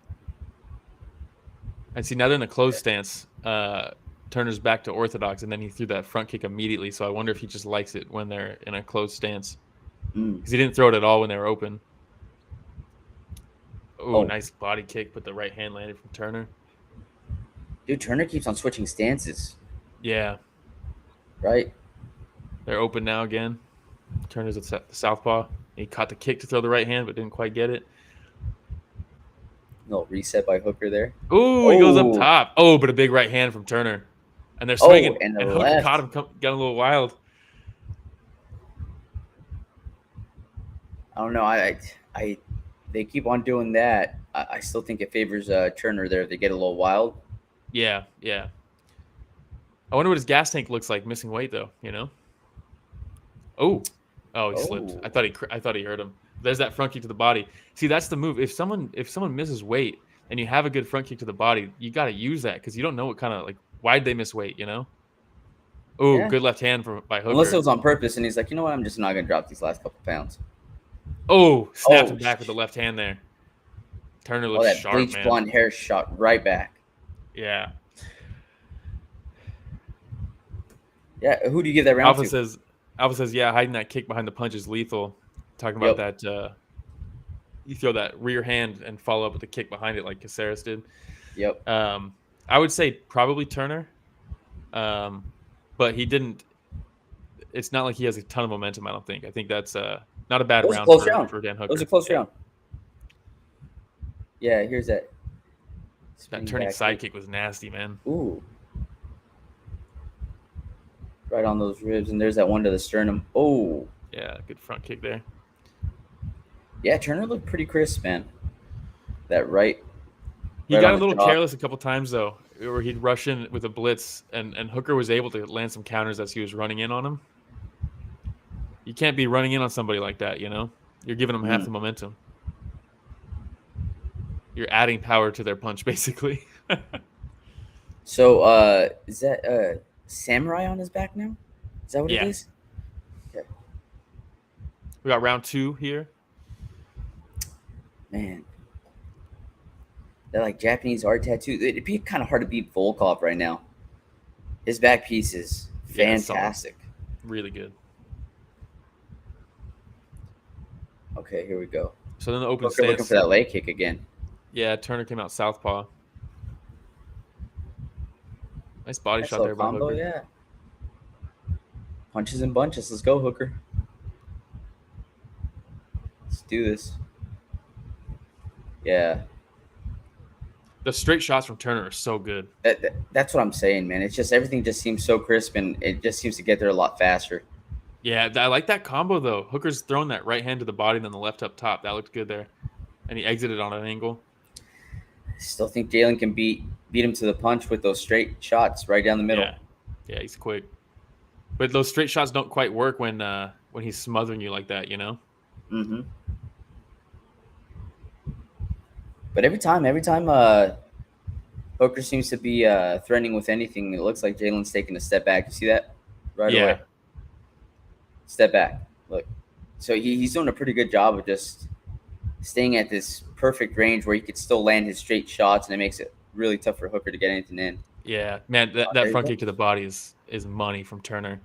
And see, now they're in the closed stance. Turner's back to orthodox, and then he threw that front kick immediately. So I wonder if he just likes it when they're in a closed stance. Because he didn't throw it at all when they were open. Oh, nice body kick, but the right hand landed from Turner. Dude, Turner keeps on switching stances. Yeah. Right? They're open now again. Turner's at the southpaw. He caught the kick to throw the right hand, but didn't quite get it. No reset by Hooker there. Ooh, he goes up top. Oh, but a big right hand from Turner. And they're swinging. And Hooker caught him, got a little wild. I don't know. They keep on doing that. I still think it favors Turner there. They get a little wild. Yeah. I wonder what his gas tank looks like missing weight, though. Oh, he slipped. I thought he hurt him. There's that front kick to the body. See, that's the move. If someone misses weight and you have a good front kick to the body, you got to use that, because you don't know what kind of why'd they miss weight, Oh, yeah. Good left hand by Hooker. Unless it was on purpose, and he's like, you know what, I'm just not gonna drop these last couple pounds. Oh, snapped him back with the left hand there. Turner looks that sharp, bleach blonde hair shot right back. Yeah. Yeah, who do you give that round to? Alpha says, yeah, hiding that kick behind the punch is lethal. Talking about that, you throw that rear hand and follow up with a kick behind it like Caceres did. Yep. I would say probably Turner, but he didn't. It's not like he has a ton of momentum, I don't think. I think that's Not a bad It was a round close round. for Dan Hooker. It was a close round. Yeah, here's that. That turning sidekick was nasty, man. Ooh. Right on those ribs, and there's that one to the sternum. Oh. Yeah, good front kick there. Yeah, Turner looked pretty crisp, man. That right. He got a little careless a couple times, though, where he'd rush in with a blitz, and Hooker was able to land some counters as he was running in on him. You can't be running in on somebody like that, you know? You're giving them half the momentum. You're adding power to their punch, basically. So, is that Samurai on his back now? Is that what it is? Okay. We got round 2 here. Man. They're like Japanese art tattoo. It'd be kind of hard to beat Volkov right now. His back piece is fantastic. Really good. Okay, here we go. So then the open stance. Looking for that leg kick again. Yeah, Turner came out southpaw. Nice body shot there by Hooker. Yeah. Punches and bunches. Let's go, Hooker. Let's do this. Yeah. The straight shots from Turner are so good. That's what I'm saying, man. It's just everything just seems so crisp, and it just seems to get there a lot faster. Yeah, I like that combo, though. Hooker's throwing that right hand to the body and then the left up top. That looked good there. And he exited on an angle. I still think Jalin can beat him to the punch with those straight shots right down the middle. Yeah, he's quick. But those straight shots don't quite work when he's smothering you like that, you know? Mm-hmm. But every time Hooker seems to be threatening with anything, it looks like Jalen's taking a step back. You see that? Right away. Step back. Look. So he's doing a pretty good job of just staying at this perfect range where he could still land his straight shots, and it makes it really tough for Hooker to get anything in. Yeah, man, that front kick to the body is money from Turner.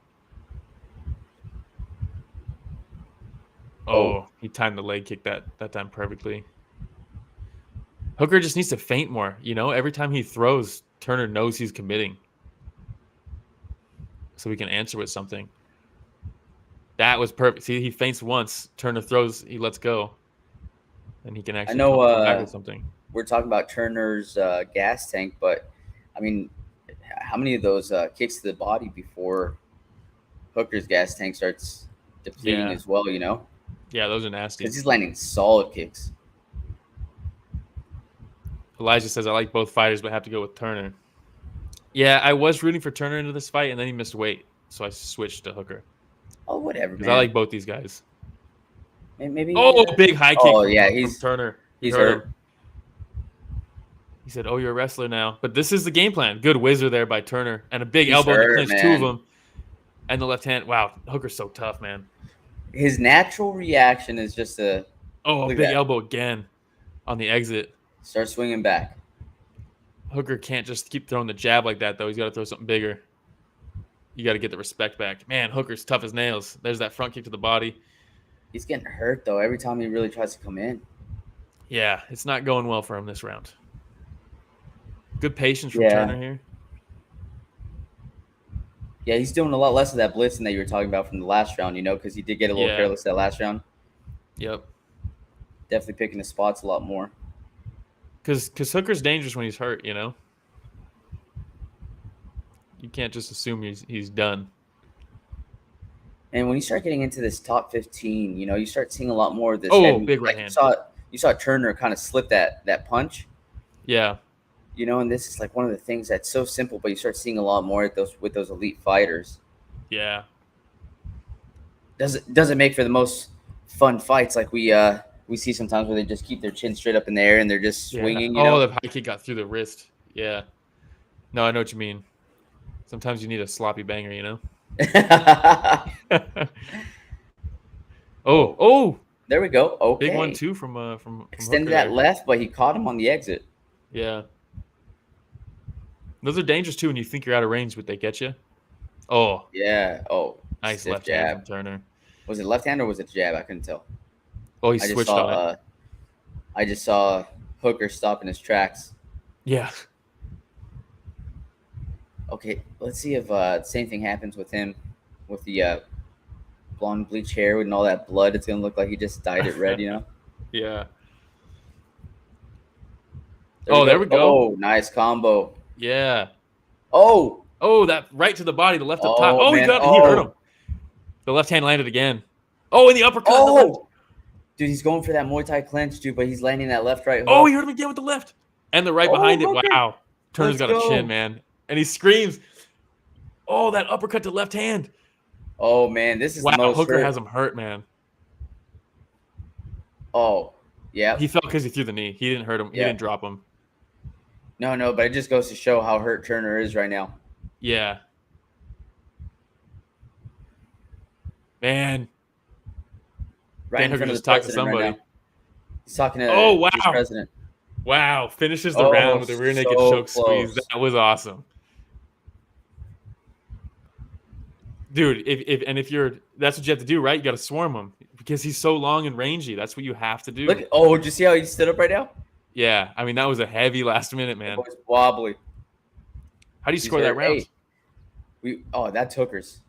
Oh, he timed the leg kick that time perfectly. Hooker just needs to feint more, you know? Every time he throws, Turner knows he's committing. So he can answer with something. That was perfect. See, he feints once. Turner throws, he lets go. And he can actually come back with something. We're talking about Turner's gas tank, but, I mean, how many of those kicks to the body before Hooker's gas tank starts depleting as well, you know? Yeah, those are nasty. Because he's landing solid kicks. Elijah says, I like both fighters, but have to go with Turner. Yeah, I was rooting for Turner into this fight, and then he missed weight. So I switched to Hooker. Oh, whatever, man. I like both these guys. Maybe. Big high kick from Turner. He's hurt. He said, you're a wrestler now. But this is the game plan. Good whizzer there by Turner. And a big elbow to clinch two of them. And the left hand. Wow, Hooker's so tough, man. His natural reaction is just a big elbow again on the exit. Start swinging back. Hooker can't just keep throwing the jab like that, though. He's got to throw something bigger. You got to get the respect back. Man, Hooker's tough as nails. There's that front kick to the body. He's getting hurt, though, every time he really tries to come in. Yeah, it's not going well for him this round. Good patience from Turner here. Yeah, he's doing a lot less of that blitzing that you were talking about from the last round, you know, because he did get a little careless that last round. Yep. Definitely picking his spots a lot more. Because Hooker's dangerous when he's hurt, you know? You can't just assume he's done. And when you start getting into this top 15, you know, you start seeing a lot more of this. Big right hand. You saw Turner kind of slip that punch. Yeah. You know, and this is like one of the things that's so simple, but you start seeing a lot more with those elite fighters. Yeah. Doesn't make for the most fun fights like we see sometimes where they just keep their chin straight up in the air and they're just swinging. You know? The high kick got through the wrist. Yeah. No, I know what you mean. Sometimes you need a sloppy banger, you know? There we go. Okay. Big 1-2 from extended Hooker that there. left, but he caught him on the exit. Yeah. Those are dangerous too when you think you're out of range, but they get you. Oh. Yeah. Oh. Nice left hand from Turner. Was it left hand or was it jab? I couldn't tell. Oh, he switched on it. I just saw Hooker stop in his tracks. Yeah. Okay, let's see if the same thing happens with him with the blonde bleach hair with all that blood. It's gonna look like he just dyed it red, Yeah. There we go. Oh, nice combo. Yeah. Oh, that right to the body, the left up top. Oh, He hurt him. The left hand landed again. Oh, and the uppercut. Oh, dude, he's going for that Muay Thai clinch, dude, but he's landing that left right hook. Oh, he hurt him again with the left. And the right behind it. Hooker. Wow. Turner's got a chin, man. And he screams. Oh, that uppercut to left hand. Oh, man, this is the most Hooker has him hurt, man. Oh, yeah. He fell because he threw the knee. He didn't hurt him. Yeah. He didn't drop him. No, but it just goes to show how hurt Turner is right now. Yeah. Man. Right in front of the president right now. He's talking to his president. Wow. Finishes the round with a rear naked choke squeeze. That was awesome. Dude, that's what you have to do, right? You got to swarm him because he's so long and rangy. That's what you have to do. Look, did you see how he stood up right now? Yeah, I mean that was a heavy last minute, man. It was wobbly. How do you score that round? That's Hooker's.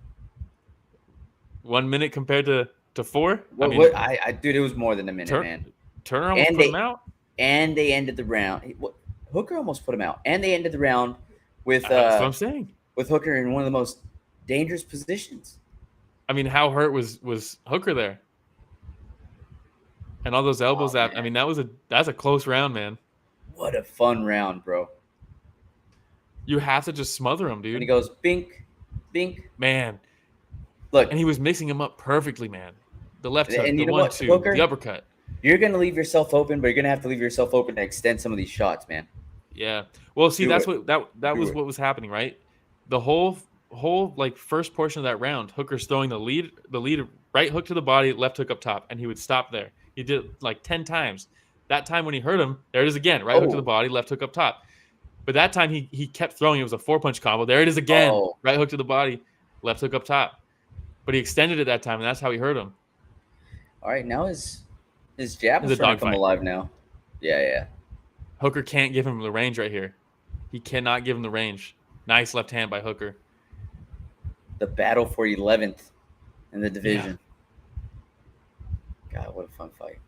1 minute compared to 4? Dude, it was more than a minute, man. Turner almost put him out. And they ended the round. Hooker almost put him out. And they ended the round with that's what I'm saying. With Hooker in one of the most dangerous positions. I mean, how hurt was Hooker there? And all those elbows I mean, that's a close round, man. What a fun round, bro. You have to just smother him, dude. And he goes bink, bink. Man. Look. And he was mixing him up perfectly, man. The left hook, and the 1-2, Hooker, the uppercut. You're going to leave yourself open, but you're going to have to leave yourself open to extend some of these shots, man. Yeah. Well, see, that was what was happening, right? The whole like first portion of that round, Hooker's throwing the lead right hook to the body, left hook up top, and he would stop there. He did it like 10 times. That time when he hurt him, there it is again. Right hook to the body, left hook up top. But that time he kept throwing. It was a 4-punch combo. There it is again. Right hook to the body, left hook up top. But he extended it that time, and that's how he hurt him. All right, now his jab is trying to come alive now. Yeah. Hooker can't give him the range right here. He cannot give him the range. Nice left hand by Hooker. The battle for 11th in the division. God, what a fun fight.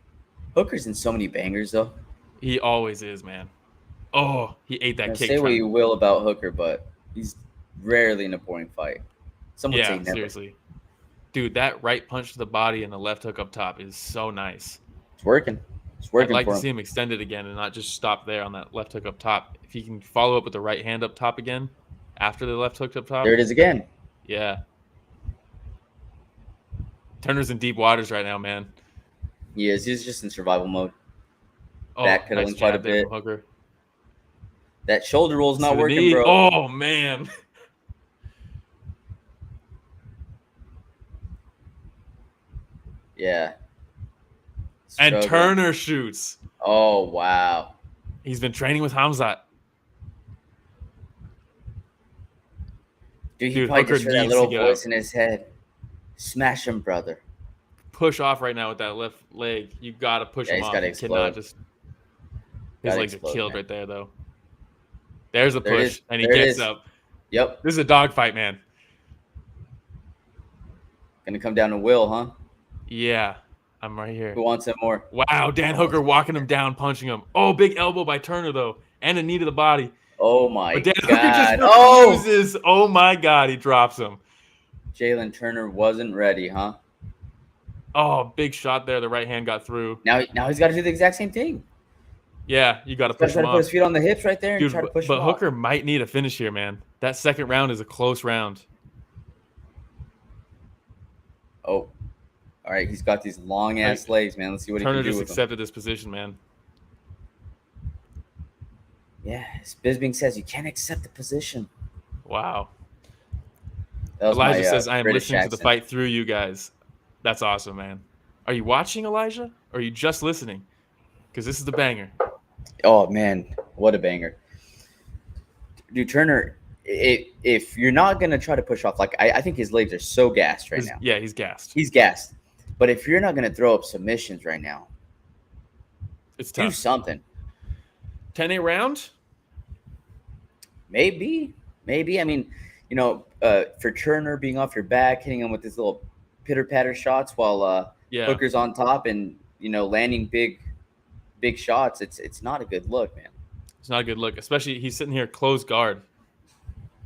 Hooker's in so many bangers, though. He always is, man. Oh, he ate that kick. Say what you will about Hooker, but he's rarely in a boring fight. Some would say never. Seriously. Dude, that right punch to the body and the left hook up top is so nice. It's working. I'd like to see him extend it again and not just stop there on that left hook up top. If he can follow up with the right hand up top again after the left hook up top. There it is again. Yeah. Turner's in deep waters right now, man. He is. He's just in survival mode. Backpedaling nice quite a bit. Hooker. That shoulder roll's not working, bro. Oh, man. Yeah. And Turner shoots. Oh, wow. He's been training with Hamzat. Dude, he probably just heard that little voice in his head. Smash him, brother. Push off right now with that left leg. You got to push him off. He cannot just... His legs are killed right there, though. There's a push, and he gets up. Yep. This is a dogfight, man. Gonna come down to Will, huh? Yeah. I'm right here. Who wants it more? Wow, Dan Hooker walking him down, punching him. Oh, big elbow by Turner, though. And a knee to the body. Oh, my God. Dan Hooker just refuses. Oh, my God. He drops him. Jalin Turner wasn't ready, huh? Oh, big shot there. The right hand got through. Now he's got to do the exact same thing. Yeah, you got to push him off. Put his feet on the hips right there and try to push him off. But Hooker might need a finish here, man. That second round is a close round. Oh. All right, he's got these long-ass legs, man. Let's see what he can do with them. Turner just accepted this position, man. Yeah, as Bisping says, you can't accept the position. Wow. Elijah says, I am listening to the fight through you guys. That's awesome, man. Are you watching, Elijah? Or are you just listening? Because this is the banger. Oh, man. What a banger. Dude, Turner, if you're not going to try to push off, like I think his legs are so gassed right now. Yeah, he's gassed. He's gassed. But if you're not going to throw up submissions right now, it's tough. Do something. 10-8 round? Maybe. I mean, for Turner being off your back, hitting him with this little pitter-patter shots while Hooker's on top and, landing big shots. It's not a good look, man. It's not a good look, especially he's sitting here closed guard.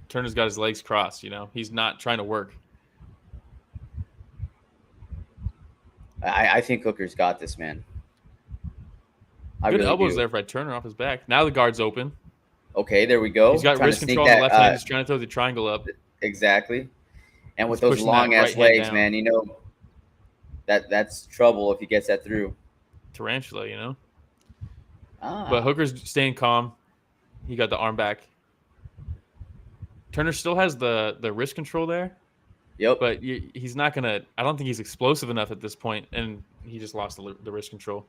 Turner's got his legs crossed, He's not trying to work. I think Hooker's got this, man. Good elbows there by Turner off his back. Now the guard's open. Okay, there we go. He's got wrist control on the left hand. He's trying to throw the triangle up. Exactly. And with those long-ass legs, man, that's trouble if he gets that through. Tarantula, But Hooker's staying calm. He got the arm back. Turner still has the wrist control there. Yep. But he's not going to – I don't think he's explosive enough at this point, and he just lost the wrist control.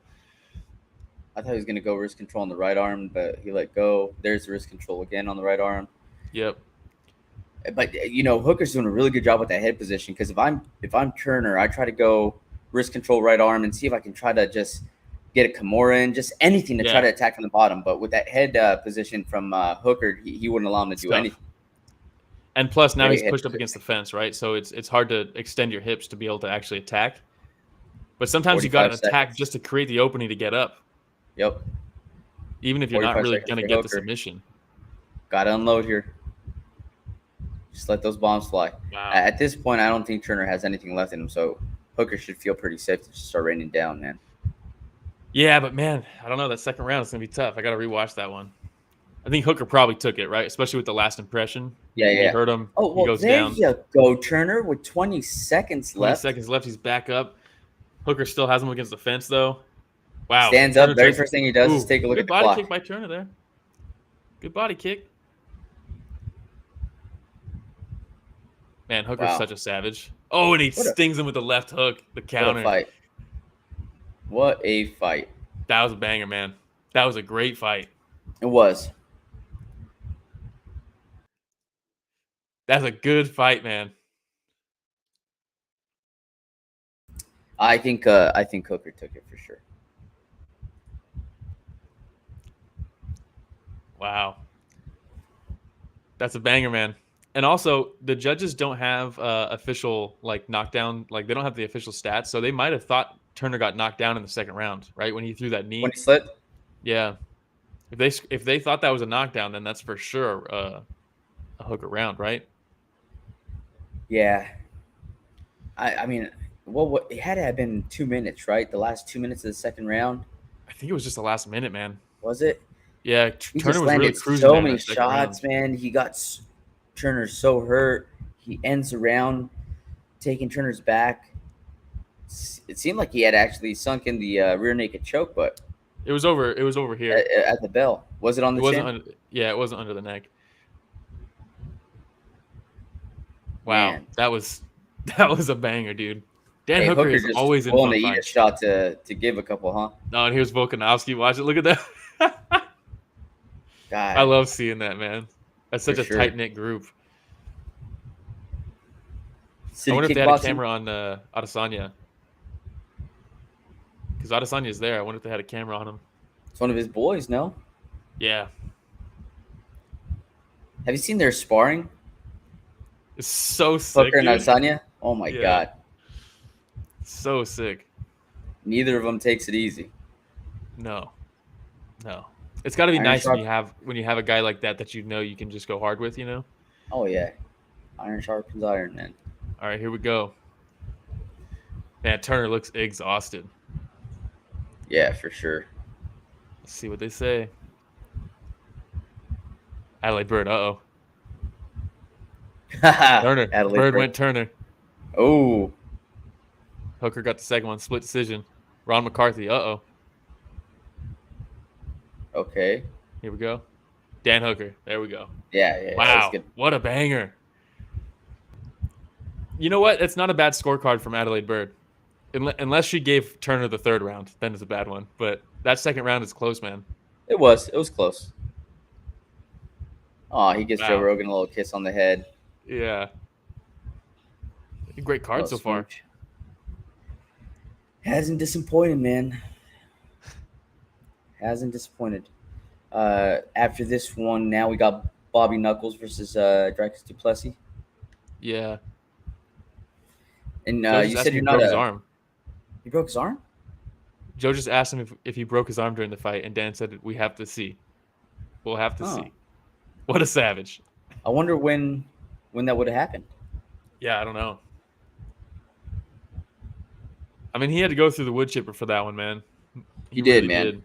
I thought he was going to go wrist control on the right arm, but he let go. There's the wrist control again on the right arm. Yep. But, Hooker's doing a really good job with that head position because if I'm Turner, I try to go wrist control right arm and see if I can try to just get a Kimura in, just anything to try to attack from the bottom. But with that head position from Hooker, he wouldn't allow him to do anything. And plus, now he's pushed up against the fence, right? So it's hard to extend your hips to be able to actually attack. But sometimes you got to attack just to create the opening to get up. Yep. Even if you're not really going to get the submission. Got to unload here. Just let those bombs fly. Wow. At this point, I don't think Turner has anything left in him, so Hooker should feel pretty safe to just start raining down, man. Yeah, but, man, I don't know. That second round is going to be tough. I got to rewatch that one. I think Hooker probably took it, right? Especially with the last impression. Yeah. He hurt him. Oh, well, he goes there down. you go, Turner, with 20 seconds left. 20 seconds left. He's back up. Hooker still has him against the fence, though. Wow. Stands up. Very first thing he does is take a look at the clock. Good body kick by Turner there. Good body kick. Man, Hooker's such a savage. Oh, and he stings him with the left hook, the counter. What a fight. That was a banger, man. That was a great fight. It was. That's a good fight, man. I think Hooker took it for sure. Wow. That's a banger, man. And also, the judges don't have official knockdown, they don't have the official stats, so they might have thought Turner got knocked down in the second round, right? When he threw that knee. When he slid? Yeah. If they thought that was a knockdown, then that's for sure a Hooker round, right? Yeah. I mean, what it had to have been 2 minutes, right? The last 2 minutes of the second round. I think it was just the last minute, man. Was it? Yeah, Turner was really cruising. So many shots, man. He got Turner so hurt. He ends around taking Turner's back. It seemed like he had actually sunk in the rear naked choke, but it was over. It was over here at the bell. Was it on the chin? It wasn't under the neck. Wow, man. That was a banger, dude. Hooker is always in fun fights. A shot to give a couple, huh? No, and here's Volkanovski. Watch it. Look at that. God, I love seeing that, man. That's such a tight-knit group. I wonder if they had a camera on Adesanya. Because Adesanya's there. I wonder if they had a camera on him. It's one of his boys, no? Yeah. Have you seen their sparring? It's so sick. Hooker and Adesanya? Oh, my God. So sick. Neither of them takes it easy. No. It's got to be nice when you have a guy like that you can just go hard with, Oh, yeah. Iron sharpens iron, man. All right, here we go. Man, Turner looks exhausted. Yeah, for sure. Let's see what they say. Adelaide Bird, uh-oh. Turner. Bird went Turner. Oh. Hooker got the second one, split decision. Ron McCarthy, uh-oh. Okay. Here we go. Dan Hooker. There we go. Yeah. Wow. What a banger. You know what? It's not a bad scorecard from Adelaide Bird. Unless she gave Turner the third round, then it's a bad one. But that second round is close, man. It was close. Oh, he gives Joe Rogan a little kiss on the head. Yeah. Great card so far. Hasn't disappointed, man. Hasn't disappointed. After this one, now we got Bobby Knuckles versus Dricus Du Plessis. Yeah. And Joe you said you're not broke his arm. He broke his arm? Joe just asked him if he broke his arm during the fight, and Dan said, "We have to see. We'll have to see." What a savage! I wonder when that would have happened. Yeah, I don't know. I mean, he had to go through the wood chipper for that one, man. He did, really man. Did.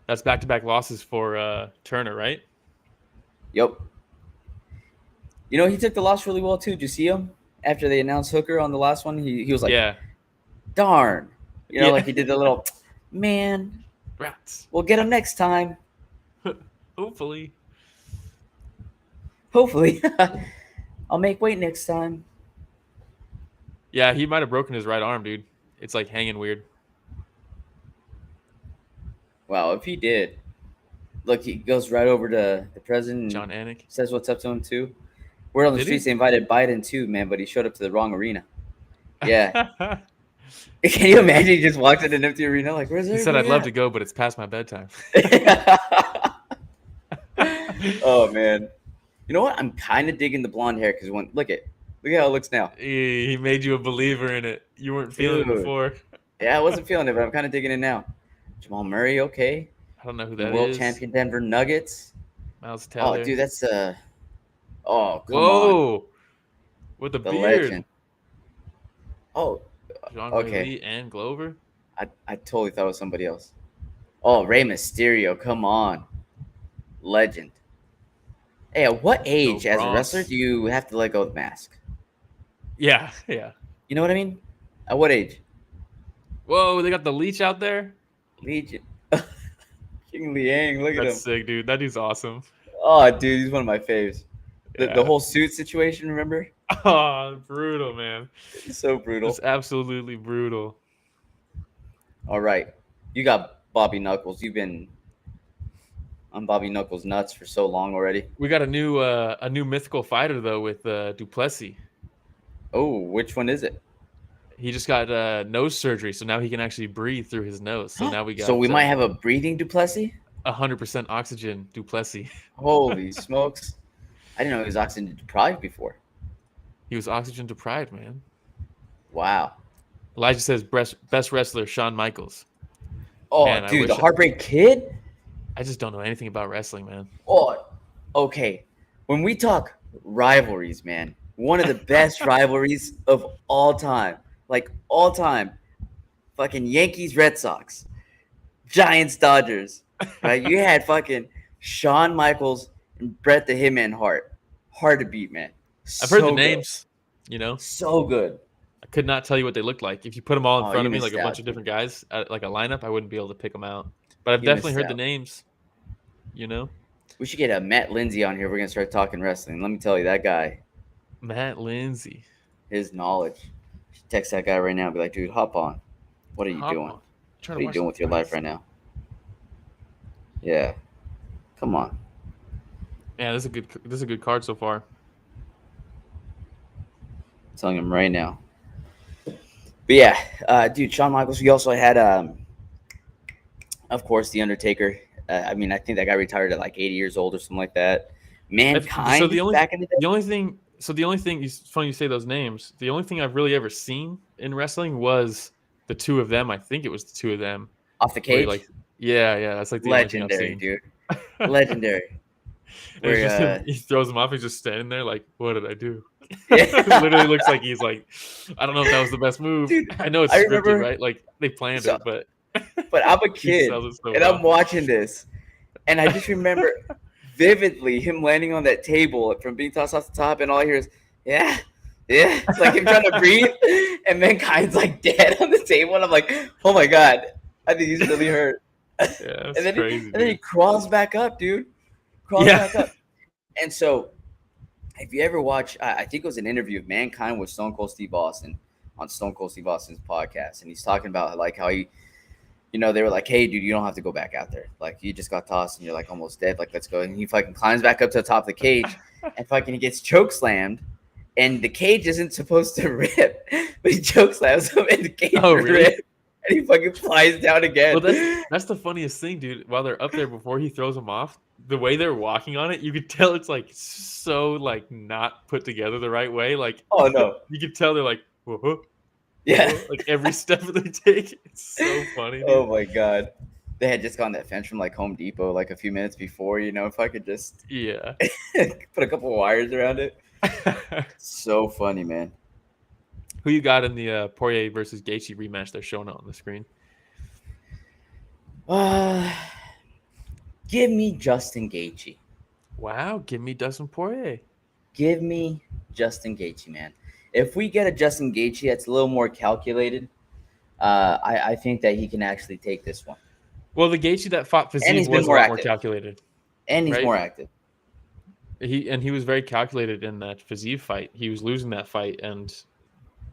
That's back-to-back losses for Turner, right? Yep. You know, he took the loss really well, too. Did you see him? After they announced Hooker on the last one, he was like, yeah. Darn. You know, like he did the little, man, rats. We'll get him next time. Hopefully. I'll make weight next time. Yeah, he might have broken his right arm, dude. It's like hanging weird. Wow, if he did. Look, he goes right over to the president. John Anik. Says what's up to him, too. Word on the streets, they invited Biden, too, man, but he showed up to the wrong arena. Yeah. Can you imagine he just walked in an empty arena? Like, where's everybody? He said, I'd love to go, but it's past my bedtime. Oh, man. You know what? I'm kind of digging the blonde hair because look at how it looks now. He made you a believer in it. You weren't feeling it before. Yeah, I wasn't feeling it, but I'm kind of digging it now. Jamal Murray, okay. I don't know who that is. World champion Denver Nuggets. Miles Teller. Oh, dude, that's oh, come on. With the beard. Legend. Oh, okay. Lee and Glover. I totally thought it was somebody else. Oh, Rey Mysterio, come on. Legend. Hey, at what age as a wrestler do you have to let go of the mask? Yeah. You know what I mean? At what age? Whoa, they got the Leech out there? Legion. King Liang, look at him. That's sick, dude. That dude's awesome. Oh, dude, he's one of my faves. The whole suit situation, remember? Oh, brutal, man. It's so brutal. It's absolutely brutal. All right. You got Bobby Knuckles. You've been on Bobby Knuckles' nuts for so long already. We got a new mythical fighter, though, with Du Plessis. Oh, which one is it? He just got nose surgery, so now he can actually breathe through his nose. So now we got. So we might have a breathing Du Plessis? 100% oxygen Du Plessis. Holy smokes. I didn't know he was oxygen deprived before. He was oxygen deprived, man. Wow. Elijah says best wrestler, Shawn Michaels. Oh, man, dude, the Heartbreak Kid? I just don't know anything about wrestling, man. Oh, okay. When we talk rivalries, man, one of the best rivalries of all time. Like, all time. Fucking Yankees, Red Sox. Giants, Dodgers. Right? You had fucking Shawn Michaels and Bret the Hitman Hart. Hard to beat, man. I've heard the names, you know. So good. I could not tell you what they looked like. If you put them all in front of me, like a bunch of different guys, like a lineup, I wouldn't be able to pick them out. But I've definitely heard the names, you know. We should get a Matt Lindsay on here. We're going to start talking wrestling. Let me tell you, that guy. Matt Lindsay. His knowledge. Text that guy right now and be like, dude, hop on. What are you doing? What are you doing with your life right now? Yeah. Come on. Yeah, this is a good card so far. I'm telling him right now. But yeah, dude, Shawn Michaels. We also had, of course, The Undertaker. I mean, I think that guy retired at like 80 years old or something like that. Mankind. So back in the day. The only thing, it's funny you say those names. The only thing I've really ever seen in wrestling was the two of them. I think it was the two of them. Off the cage? Yeah. That's like the legendary, only thing I've seen. Dude. Legendary. Where, he throws him off. He's just standing there like, what did I do? It literally looks like he's like, I don't know if that was the best move. Dude, I know it's scripted, right? Like they planned it, but I'm a kid and I'm watching this, and I just remember vividly him landing on that table from being tossed off the top, and all I hear is, yeah. It's like him trying to breathe, and Mankind's like dead on the table, and I'm like, oh my God, I think he's really hurt. Yeah, and then crazy. And then he crawls back up, dude. Back up. And so, if you ever watch, I think it was an interview of Mankind with Stone Cold Steve Austin on Stone Cold Steve Austin's podcast, and he's talking about like how he, you know, they were like, hey, dude, you don't have to go back out there. Like, you just got tossed and you're like almost dead. Like, let's go. And he fucking climbs back up to the top of the cage and fucking he gets choke slammed. And the cage isn't supposed to rip, but he choke slams him and the cage rips. And he fucking flies down again. Well, that's the funniest thing, dude. While they're up there before he throws him off, the way they're walking on it, you could tell it's like so like not put together the right way. Like, oh no, you could tell they're like, whoa, yeah, like every step that they take. It's so funny, dude. Oh my god, they had just gotten that fence from like Home Depot like a few minutes before. If I could just put a couple of wires around it. So funny, man. Who you got in the Poirier versus Gaethje rematch they're showing on the screen? Give me Justin Gaethje. Wow, give me Dustin Poirier. Give me Justin Gaethje, man. If we get a Justin Gaethje that's a little more calculated, I think that he can actually take this one. Well, the Gaethje that fought Fiziev was a lot more calculated. And he's more active. He was very calculated in that Fiziev fight. He was losing that fight and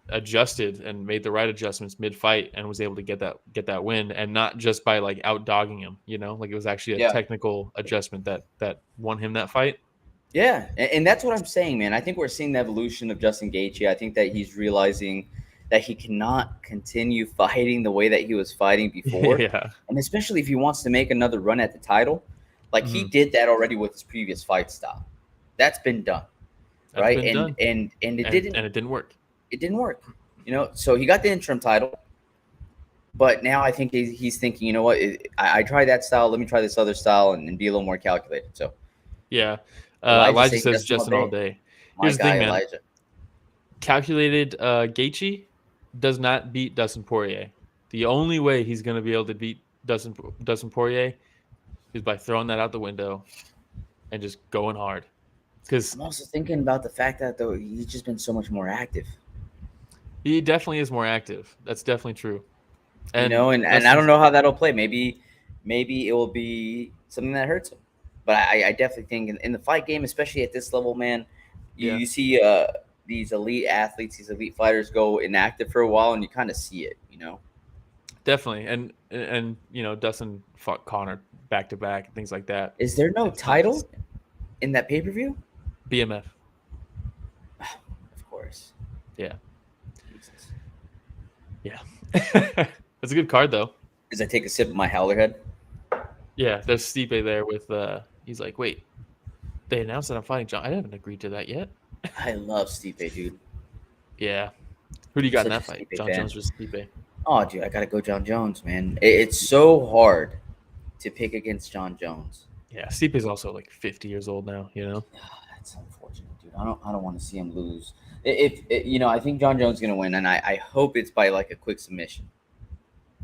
adjusted and made the right adjustments mid-fight and was able to get that win, and not just by like out dogging him. Like it was actually a technical adjustment that won him that fight. Yeah, and that's what I'm saying, man. I think we're seeing the evolution of Justin Gaethje. I think that he's realizing that he cannot continue fighting the way that he was fighting before. Yeah. And especially if he wants to make another run at the title. Like he did that already with his previous fight style. That's been done. Right? And it didn't work. It didn't work. So he got the interim title. But now I think he's thinking, you know what? I tried that style. Let me try this other style and be a little more calculated. So yeah. Elijah says Justin all day. Here's the thing, man. Elijah. Calculated Gaethje does not beat Dustin Poirier. The only way he's going to be able to beat Dustin Poirier is by throwing that out the window and just going hard. Because I'm also thinking about the fact that though he's just been so much more active. He definitely is more active. That's definitely true. And and I don't know how that'll play. Maybe it will be something that hurts him. But I definitely think in the fight game, especially at this level, man, you see these elite athletes, these elite fighters go inactive for a while, and you kind of see it, Definitely, and Dustin fought Conor back to back and things like that. Is there no title in that pay-per-view? BMF. Of course. Yeah. Jesus. Yeah. That's a good card, though. As I take a sip of my Howler Head. Yeah, there's Stipe there with. He's like, wait, they announced that I'm fighting John. I haven't agreed to that yet. I love Stipe, dude. Yeah. Who do you got in that fight? John Jones versus Stipe. Oh, dude, I gotta go John Jones, man. It's so hard to pick against John Jones. Yeah, Stipe's also like 50 years old now. That's unfortunate, dude. I don't want to see him lose. I think John Jones is gonna win, and I hope it's by like a quick submission.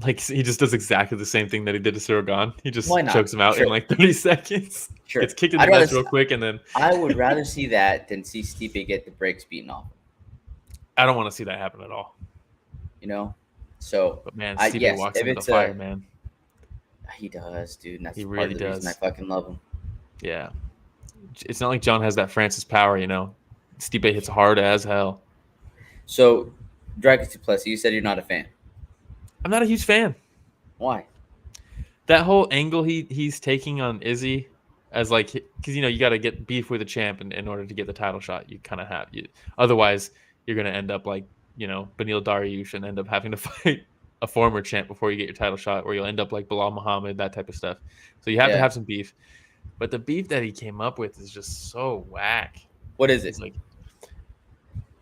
Like he just does exactly the same thing that he did to Cyril Gane. He just chokes him out in like 30 seconds. Sure. Gets kicked in the nuts real quick, and then I would rather see that than see Stipe get the brakes beaten off. I don't want to see that happen at all. So but man, Stipe walks into the fire, man. He does, dude. And that's he really does. Reason I fucking love him. Yeah. It's not like John has that Francis power, Stipe hits hard as hell. So, Dricus Du Plessis, you said you're not a fan. I'm not a huge fan. Why? That whole angle he's taking on Izzy as like, because you got to get beef with the champ in order to get the title shot. You kind of have otherwise you're going to end up like Beneil Dariush and end up having to fight a former champ before you get your title shot, or you'll end up like Bilal Muhammad, that type of stuff. So you have to have some beef. But the beef that he came up with is just so whack. What is it? It's like,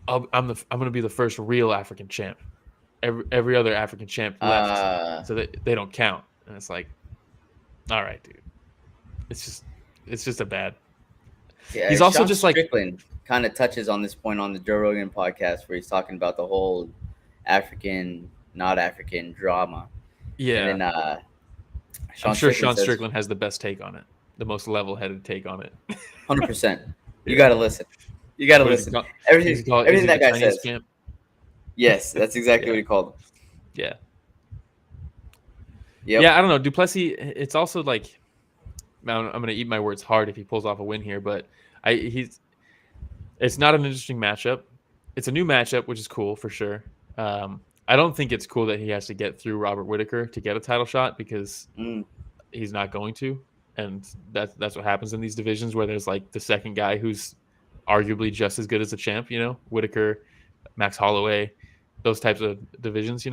I'm going to be the first real African champ. Every other African champ left, so they don't count. And it's like, all right, dude. It's just a bad. Yeah, he's also Sean just Strickland kind of touches on this point on the Joe Rogan podcast where he's talking about the whole African, not African drama. Yeah. And then, I'm sure Sean Strickland has the best take on it, the most level-headed take on it. 100%. You got to listen. You got to listen. Everything that guy says. Champ? Yes, that's exactly what he called him. Yeah. Yep. Yeah, I don't know. Du Plessis, it's also like, I'm going to eat my words hard if he pulls off a win here, but it's not an interesting matchup. It's a new matchup, which is cool for sure. I don't think it's cool that he has to get through Robert Whittaker to get a title shot because he's not going to. And that's what happens in these divisions where there's like the second guy who's arguably just as good as the champ, Whittaker, Max Holloway, those types of divisions,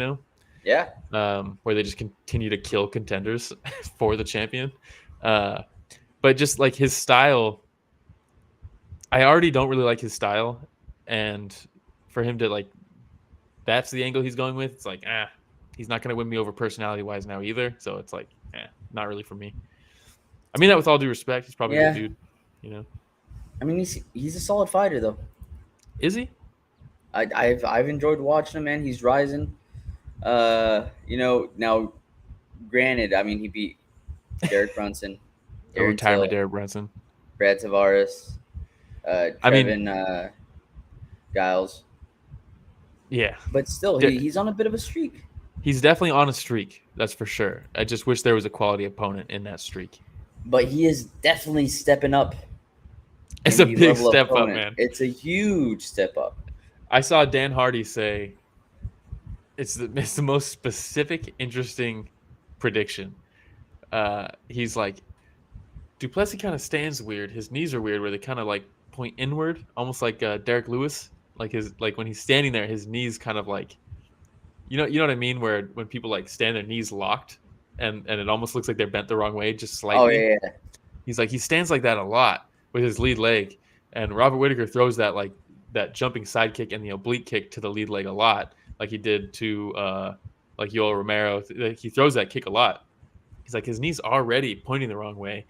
Yeah. Where they just continue to kill contenders for the champion. But But just like his style, I already don't really like his style, and for him to like, that's the angle he's going with. It's like, he's not going to win me over personality wise now either. So it's like, not really for me. I mean that with all due respect. He's probably a good dude, you know. I mean, he's a solid fighter though. Is he? I've enjoyed watching him, man. He's rising. You know, now, granted, I mean, he beat Derek Brunson, retirement Derek Brunson, Brad Tavares, Trevin Giles. Yeah, but still, he's on a bit of a streak. He's definitely on a streak, that's for sure. I just wish there was a quality opponent in that streak. But he is definitely stepping up. It's a big step up, man. It's a huge step up. I saw Dan Hardy say it's the most specific, interesting prediction. He's like, Du Plessis kind of stands weird. His knees are weird, where they kind of like point inward, almost like Derek Lewis. Like when he's standing there, his knees kind of like, you know what I mean? Where when people like stand their knees locked, and it almost looks like they're bent the wrong way, just slightly. Oh yeah. He's like, he stands like that a lot with his lead leg, and Robert Whittaker throws that jumping side kick and the oblique kick to the lead leg a lot, like he did to like Yoel Romero. He throws that kick a lot. He's like, his knees already pointing the wrong way.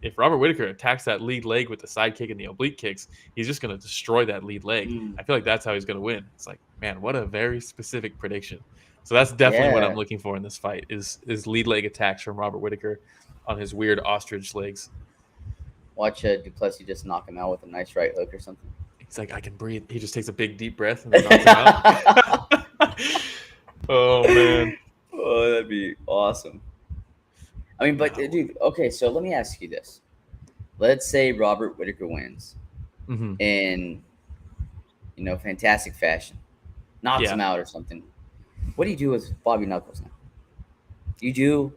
If Robert Whittaker attacks that lead leg with the side kick and the oblique kicks, he's just going to destroy that lead leg. I feel like that's how he's going to win. It's like, man, what a very specific prediction. So that's definitely what I'm looking for in this fight is lead leg attacks from Robert Whittaker on his weird ostrich legs. Watch Du Plessis just knock him out with a nice right hook or something. He's like, I can breathe. He just takes a big deep breath and then knocks him out. Oh, man. Oh, that'd be awesome. I mean, but dude, okay, so let me ask you this. Let's say Robert Whittaker wins in, fantastic fashion. Knocks him out or something. What do you do with Bobby Knuckles now? You do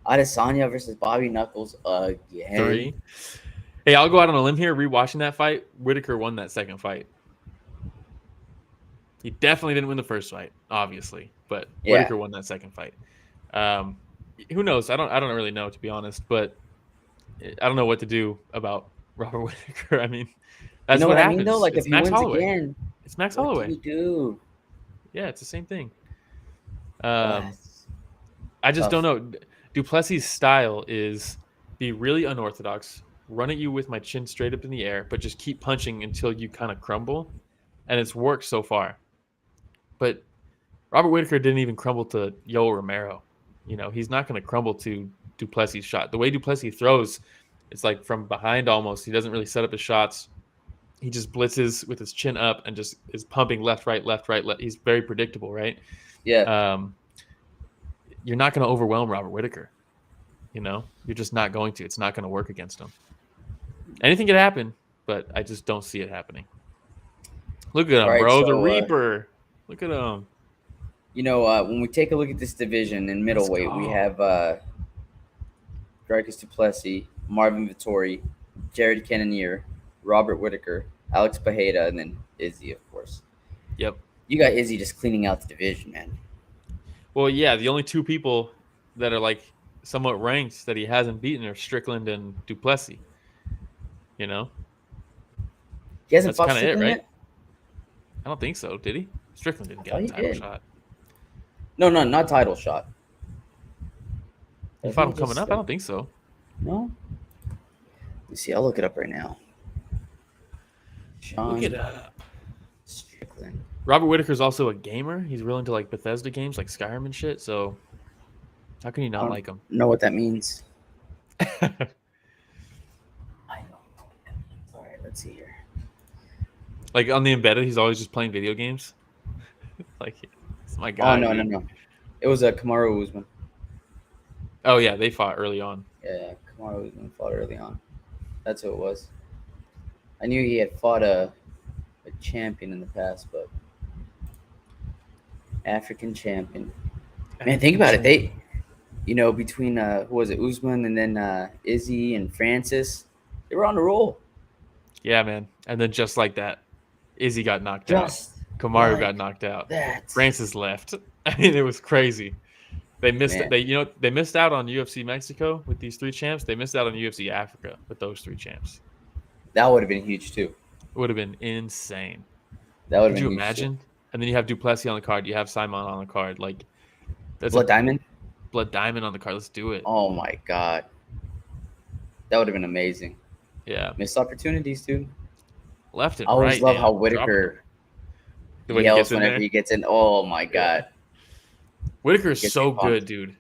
Adesanya versus Bobby Knuckles again? 3. Hey, I'll go out on a limb here. Rewatching that fight, Whittaker won that second fight. He definitely didn't win the first fight, obviously, but Whittaker won that second fight. Who knows? I don't really know, to be honest, but I don't know what to do about Robert Whittaker. I mean, that's what happens. I mean, though? Like, if he wins again, it's Max Holloway. What do you do? Yeah, it's the same thing. I just don't know. Du Plessis' style is be really unorthodox, run at you with my chin straight up in the air, but just keep punching until you kind of crumble, and it's worked so far. But Robert Whittaker didn't even crumble to Yoel Romero. He's not going to crumble to Du Plessis' shot. The way Du Plessis throws, it's like from behind almost. He doesn't really set up his shots. He just blitzes with his chin up and just is pumping left, right, left, right. He's very predictable, right? Yeah. You're not going to overwhelm Robert Whittaker. You're just not going to. It's not going to work against him. Anything could happen, but I just don't see it happening. Look at him, bro. The Reaper. Look at him. When we take a look at this division in middleweight, we have Dricus Du Plessis, Marvin Vettori, Jared Cannonier, Robert Whittaker, Alex Bejeda, and then Izzy, of course. Yep. You got Izzy just cleaning out the division, man. Well, yeah, the only two people that are like somewhat ranked that he hasn't beaten are Strickland and Du Plessis. He hasn't fought Strickland right? yet? I don't think so. Did he? Strickland didn't get a title shot. No, not title shot. You fought him coming up? I don't think so. No? Let's see. I'll look it up right now. Look it up. Strickland. Robert Whittaker's also a gamer. He's really into like Bethesda games, like Skyrim and shit. So how can you not like him? Know what that means? I don't know what that means. All right, let's see here. Like on the embedded, he's always just playing video games. Like, it's my guy. Oh no. It was a Kamaru Usman. Oh yeah, they fought early on. Yeah, Kamaru Usman fought early on. That's who it was. I knew he had fought a champion in the past, but African champion. Man, think about it. They, between who was it, Usman and then Izzy and Francis, they were on the roll. Yeah, man. And then just like that, Izzy got knocked out. Kamaru got knocked out. Francis left. I mean, it was crazy. They missed it. They missed out on UFC Mexico with these 3 champs. They missed out on UFC Africa with those 3 champs. That would have been huge too. It would have been insane. That would have Could been you huge imagine? too. And then you have Du Plessis on the card. You have Simon on the card. Like that's Blood Diamond. Blood Diamond on the card. Let's do it. Oh my god, that would have been amazing. Yeah, missed opportunities, dude. Left and I always right. love how Whittaker yells whenever he gets in. Oh my god, Whittaker is so good, dude.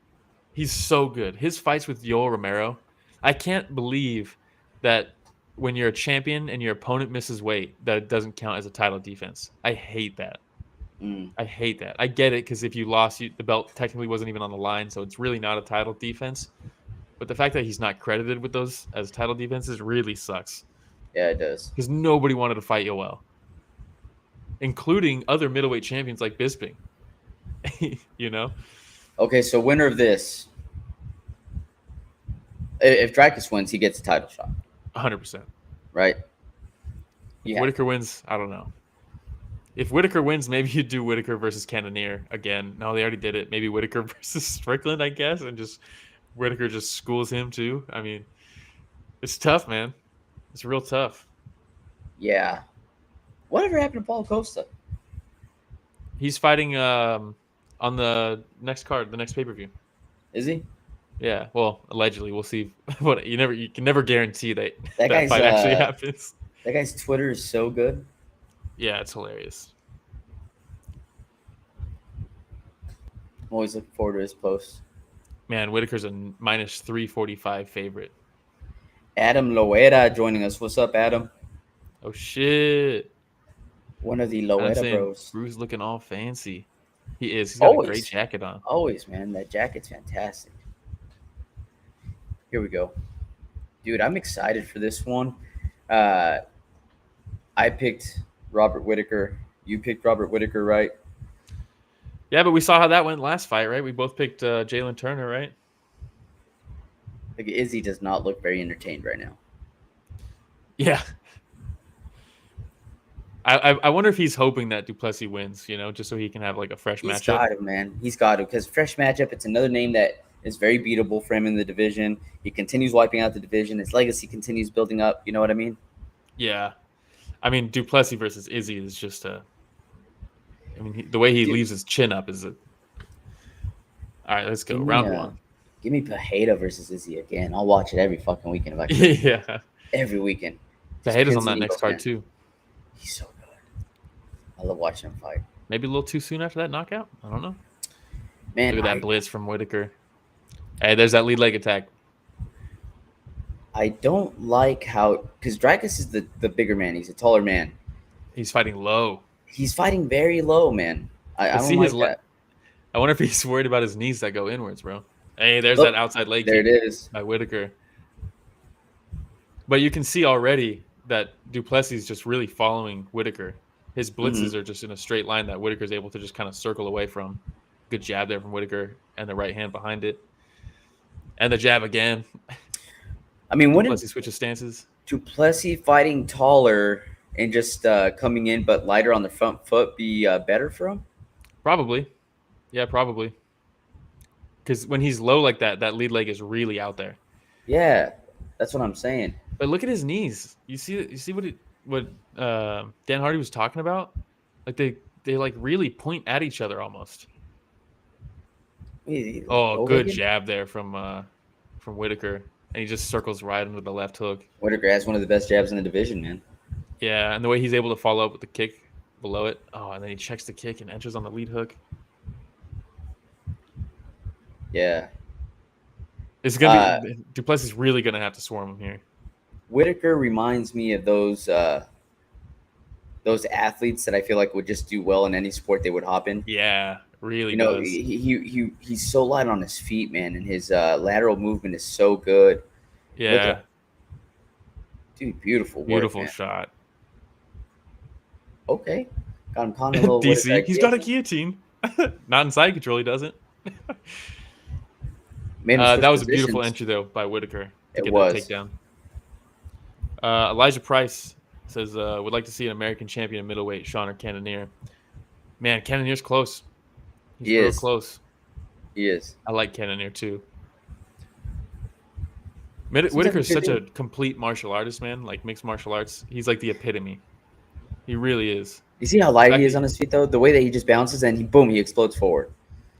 He's so good. His fights with Yoel Romero, I can't believe that when you're a champion and your opponent misses weight, that it doesn't count as a title defense. I hate that. I hate that. I get it because if you lost, the belt technically wasn't even on the line, so it's really not a title defense. But the fact that he's not credited with those as title defenses really sucks. Yeah, it does. Because nobody wanted to fight Yoel, including other middleweight champions like Bisping. You know? Okay, so winner of this, if Dricus wins, he gets a title shot. 100%. Right? If Whittaker wins, I don't know. If Whittaker wins, maybe you do Whittaker versus Cannonier again. No, they already did it. Maybe Whittaker versus Strickland, I guess, and just Whittaker just schools him too. I mean, it's tough, man. It's real tough. Yeah. Whatever happened to Paulo Costa? He's fighting on the next card, the next pay-per-view. Is he? Yeah. Well, allegedly, we'll see. What you can never guarantee that guy's, fight actually happens. That guy's Twitter is so good. Yeah, it's hilarious. I'm always looking forward to his posts. Man, Whittaker's a minus 345 favorite. Adam Loera joining us. What's up, Adam? Oh, shit. One of the Loera bros. Bruce looking all fancy. He is. He's got a great jacket on. Always, man. That jacket's fantastic. Here we go. Dude, I'm excited for this one. I picked Robert Whittaker. You picked Robert Whittaker, right? Yeah, but we saw how that went last fight, right? We both picked Jalin Turner, right? Like Izzy does not look very entertained right now. Yeah. I wonder if he's hoping that Du Plessis wins, just so he can have like a fresh matchup. He's got it, man. He's got it. Because fresh matchup, it's another name that is very beatable for him in the division. He continues wiping out the division. His legacy continues building up. You know what I mean? Yeah. I mean, Du Plessis versus Izzy is just the way he leaves his chin up is a... All right, let's go. Round 1. Give me Pereira versus Izzy again. I'll watch it every fucking weekend if I can. Yeah. Every weekend. Pereira's on that next card, too. He's so good. I love watching him fight. Maybe a little too soon after that knockout? I don't know. Man, look at that blitz from Whittaker. Hey, there's that lead leg attack. I don't like how... Because Dricus is the bigger man. He's a taller man. He's fighting low. He's fighting very low, man. I don't like that. I wonder if he's worried about his knees that go inwards, bro. Hey, there's that outside leg kick. There it is. By Whittaker. But you can see already that Du Plessis is just really following Whittaker. His blitzes are just in a straight line that Whittaker's able to just kind of circle away from. Good jab there from Whittaker and the right hand behind it. And the jab again. I mean, Du Plessis switches stances. Du Plessis fighting taller and just coming in but lighter on the front foot be better for him? Probably. Yeah, probably. Because when he's low like that, that lead leg is really out there. Yeah, that's what I'm saying. But look at his knees. You see what Dan Hardy was talking about? Like they like really point at each other almost. Good jab there from Whittaker, and he just circles right into the left hook. Whittaker has one of the best jabs in the division, man. Yeah, and the way he's able to follow up with the kick below it. Oh, and then he checks the kick and enters on the lead hook. Yeah. It's gonna be Du Plessis is really gonna have to swarm him here. Whittaker reminds me of those athletes that I feel like would just do well in any sport they would hop in. Yeah, really. Does. He's so light on his feet, man, and his lateral movement is so good. Yeah. Dude, beautiful work, beautiful man. Shot. Okay. Got him caught in a little DC, he's got a guillotine. Not in side control, he doesn't. That was a beautiful entry, though, by Whittaker. It was. That takedown. Elijah Price says, would like to see an American champion in middleweight, Sean or Cannonier. Man, Cannonier's close. He's real close. He is. I like Cannonier too. Seems Whittaker like is such a complete martial artist, man. Like mixed martial arts, he's like the epitome. He really is. You see how light he is on his feet, though? The way that he just bounces and he explodes forward.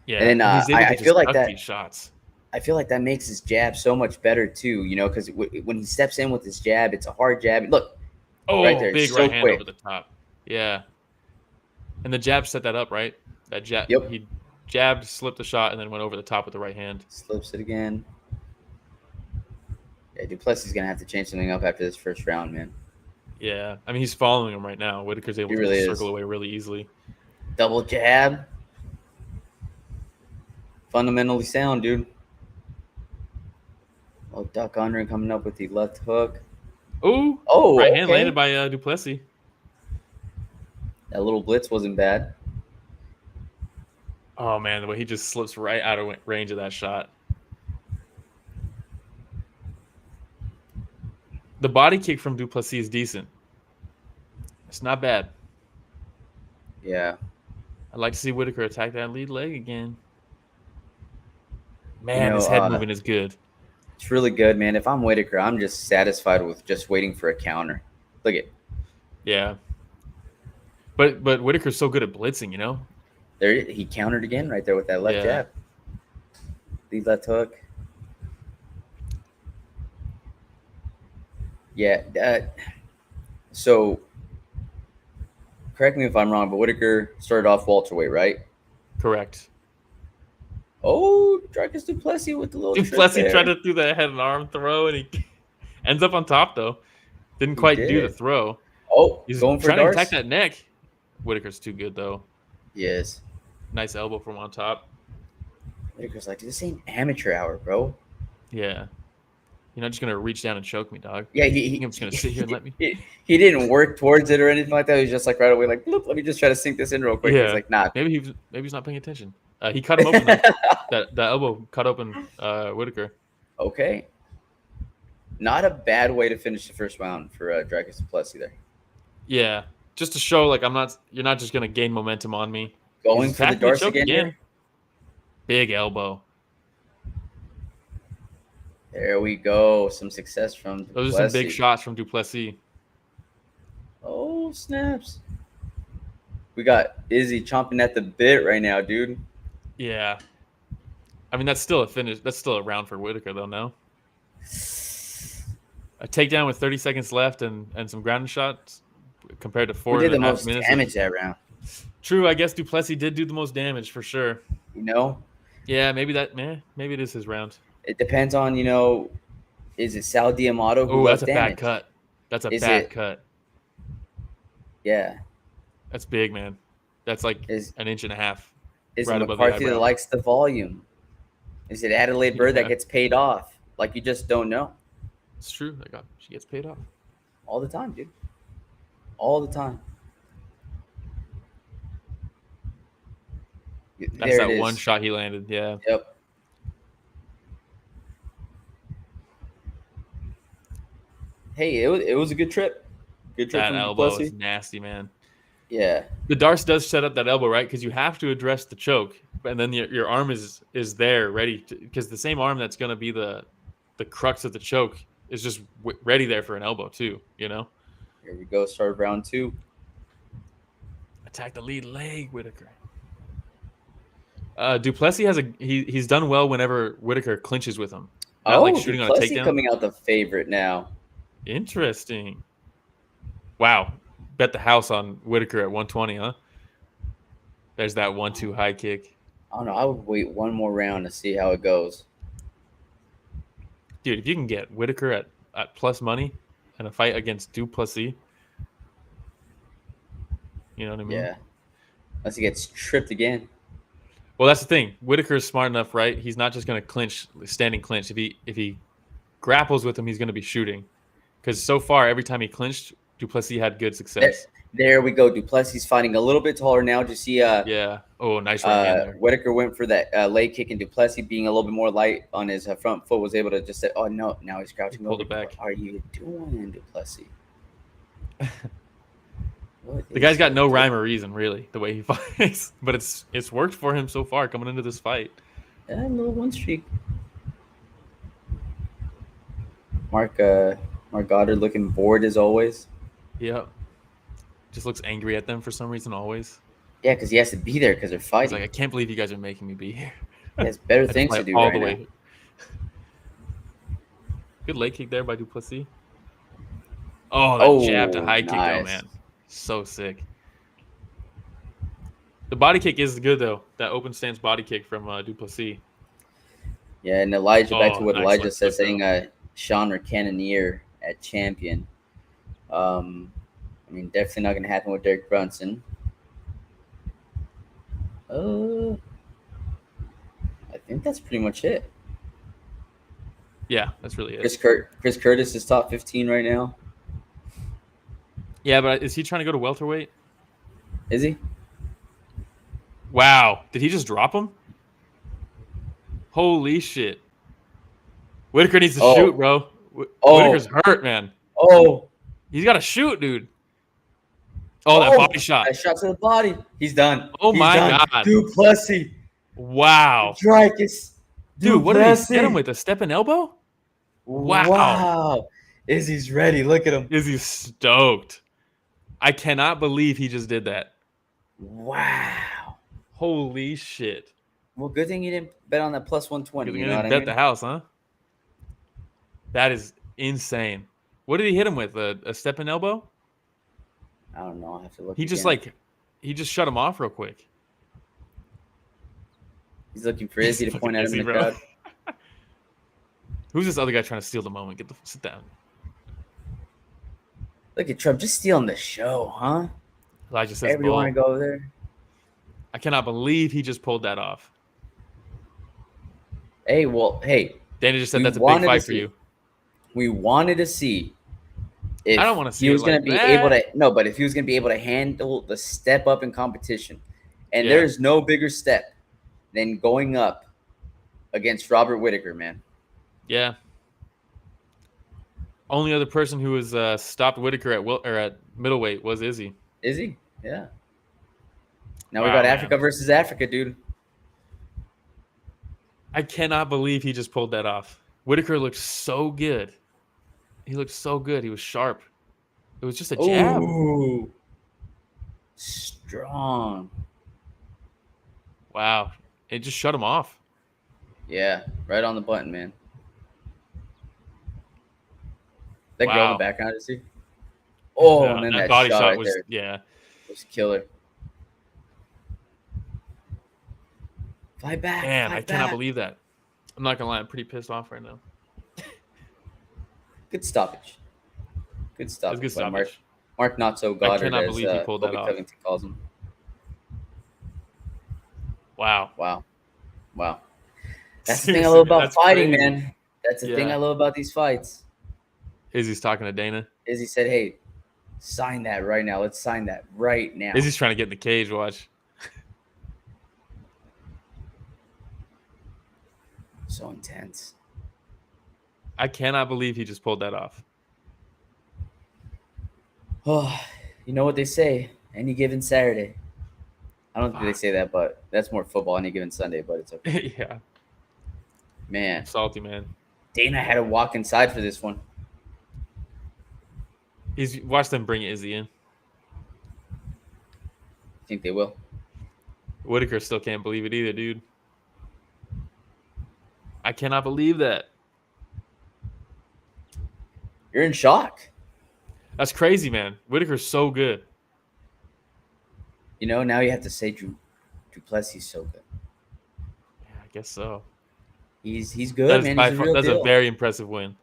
Yeah, and then he's able to I just feel like duck that. these shots. I feel like that makes his jab so much better too. Because when he steps in with his jab, it's a hard jab. Look, right there, Big so right hand quick. over the top. Yeah, and the jab set that up, right? That jab. Yep. He jabbed, slipped the shot, and then went over the top with the right hand. Slips it again. Yeah, Du Plessis is gonna have to change something up after this first round, man. Yeah, I mean he's following him right now. Whittaker's able to circle away really easily. Double jab. Fundamentally sound, dude. Oh, duck under and coming up with the left hook. Oh, right hand landed by Du Plessis. That little blitz wasn't bad. Oh man, the way he just slips right out of range of that shot. The body kick from Du Plessis is decent. It's not bad. Yeah. I'd like to see Whittaker attack that lead leg again. Man, his head moving is good. It's really good, man. If I'm Whittaker, I'm just satisfied with just waiting for a counter. Look at. Yeah. But Whittaker's so good at blitzing, you know? There he countered again right there with that left jab. The left hook. Yeah. So, correct me if I'm wrong, but Whittaker started off welterweight, right? Correct. Oh, Dricus Du Plessis with the little Du Plessis tried to do that head and arm throw, and he ends up on top, though. Didn't quite do the throw. Oh, he's going for trying darts? to attack that neck. Whittaker's too good, though. Yes. Nice elbow from on top. Whittaker's like, this ain't amateur hour, bro. Yeah. You're not just going to reach down and choke me, dog. Yeah, I'm just going to sit here and let me. He didn't work towards it or anything like that. He was just like right away, like, look, let me just try to sink this in real quick. Yeah. He's like, nah. Maybe he's not paying attention. He cut him open. that elbow cut open Whittaker. Okay. Not a bad way to finish the first round for Dricus Du Plessis there. Yeah. Just to show, like, you're not just going to gain momentum on me. Going for the darts again. Big elbow. There we go. Some success from Du Plessis. Those are some big shots from Du Plessis. Oh, snaps. We got Izzy chomping at the bit right now, dude. Yeah. I mean, that's still a finish. That's still a round for Whittaker, though, no? A takedown with 30 seconds left and some ground shots compared to 4 minutes. Who did the most damage that round? True. I guess Du Plessis did do the most damage for sure. You know? Yeah, maybe it is his round. It depends on, is it Sal D'Amato who that's a damage? bad cut. That's a bad cut. Yeah. That's big, man. That's like an inch and a half. Is it McCarthy that likes the volume? Is it Adelaide Bird that gets paid off? Like, you just don't know. It's true. She gets paid off. All the time, dude. All the time. That's that one shot he landed. Yeah. Yep. Hey, it was a good trip. Good trip. That elbow is nasty, man. Yeah. The darts does set up that elbow, right? Because you have to address the choke, and then your arm is there ready. Because the same arm that's going to be the crux of the choke is just ready there for an elbow too. You know. Here we go. Start round 2. Attack the lead leg, Whittaker. Du Plessis he's done well whenever Whittaker clinches with him. Not like shooting on a takedown. Coming out the favorite now. Interesting. Wow. Bet the house on Whittaker at 120, huh? There's that 1-2 high kick. I don't know. I would wait one more round to see how it goes. Dude, if you can get Whittaker at plus money in a fight against Du Plessis, you know what I mean? Yeah. Unless he gets tripped again. Well, that's the thing. Whittaker is smart enough, right? He's not just going to clinch, standing clinch. If he grapples with him, he's going to be shooting. Because so far, every time he clinched, Du Plessis had good success. There we go. Du Plessis fighting a little bit taller now. Just see. Yeah. Oh, nice right hand there. Whittaker went for that leg kick, and Du Plessis, being a little bit more light on his front foot, was able to just say, "Oh no!" Now he's crouching over. Pulled it back. What are you doing, Du Plessis? The guy's got no rhyme or reason, really, the way he fights. But it's worked for him so far coming into this fight. Yeah, a little win streak. Mark Goddard looking bored as always. Yep. Just looks angry at them for some reason always. Yeah, because he has to be there because they're fighting. He's like, I can't believe you guys are making me be here. He has better things to do all right the now. way. Good leg kick there by Du Plessis. Oh, that jab to high kick, though, man. So sick. The body kick is good, though. That open stance body kick from Du Plessis. Yeah, and Elijah, back to what Elijah said, saying Sean or Cannonier at champion. I mean, definitely not going to happen with Derek Brunson. I think that's pretty much it. Yeah, that's really it. Chris Curtis is top 15 right now. Yeah, but is he trying to go to welterweight? Is he? Wow. Did he just drop him? Holy shit. Whittaker needs to shoot, bro. Whittaker's hurt, man. He's got to shoot, dude. That body shot. That shot to the body. He's done. My God. Du Plessis. Wow. Dricus. Dude, what did he hit him with? A step and elbow? Wow. Izzy's ready. Look at him. Izzy's stoked. I cannot believe he just did that. Wow. Holy shit. Well, good thing you didn't bet on that plus 120. You didn't bet the house, huh? That is insane. What did he hit him with? A step and elbow? I don't know. I have to look. He just shut him off real quick. He's looking for Izzy to point at him in the crowd. Who's this other guy trying to steal the moment? Sit down. Look at Trump just stealing the show, huh? Elijah says, everybody want to go over there. I cannot believe he just pulled that off. Hey. Danny just said that's a big fight for you. We wanted to see if I don't want to see he was going to be able to. No, but if he was going to be able to handle the step up in competition, and there's no bigger step than going up against Robert Whittaker, man. Yeah. Only other person who was stopped Whittaker at middleweight was Izzy. Izzy, yeah. Now we got Africa versus Africa, dude. I cannot believe he just pulled that off. Whittaker looked so good. He looked so good. He was sharp. It was just a jab. Ooh. Strong. Wow. It just shut him off. Yeah, right on the button, man. That girl in the background, is he? And then that body shot was there. Was killer. Fight back. Man, I cannot believe that. I'm not gonna lie, I'm pretty pissed off right now. Good stoppage. Good stoppage. Good stoppage. Mark not so Goddard. I cannot believe he pulled that off. Covington calls him. Wow. That's the thing I love about fighting, man. That's the thing I love about these fights. Izzy's talking to Dana. Izzy said, hey, sign that right now. Let's sign that right now. Izzy's trying to get in the cage, watch. So intense. I cannot believe he just pulled that off. Oh, you know what they say? Any given Saturday. I don't think they say that, but that's more football. Any given Sunday, but it's okay. Yeah. Man. Salty, man. Dana had to walk inside for this one. Watch them bring Izzy in. Think they will? Whittaker still can't believe it either, dude. I cannot believe that. You're in shock. That's crazy, man. Whittaker's so good. You know, now you have to say Du Plessis so good. Yeah, I guess so. He's good, man. That's a very impressive win.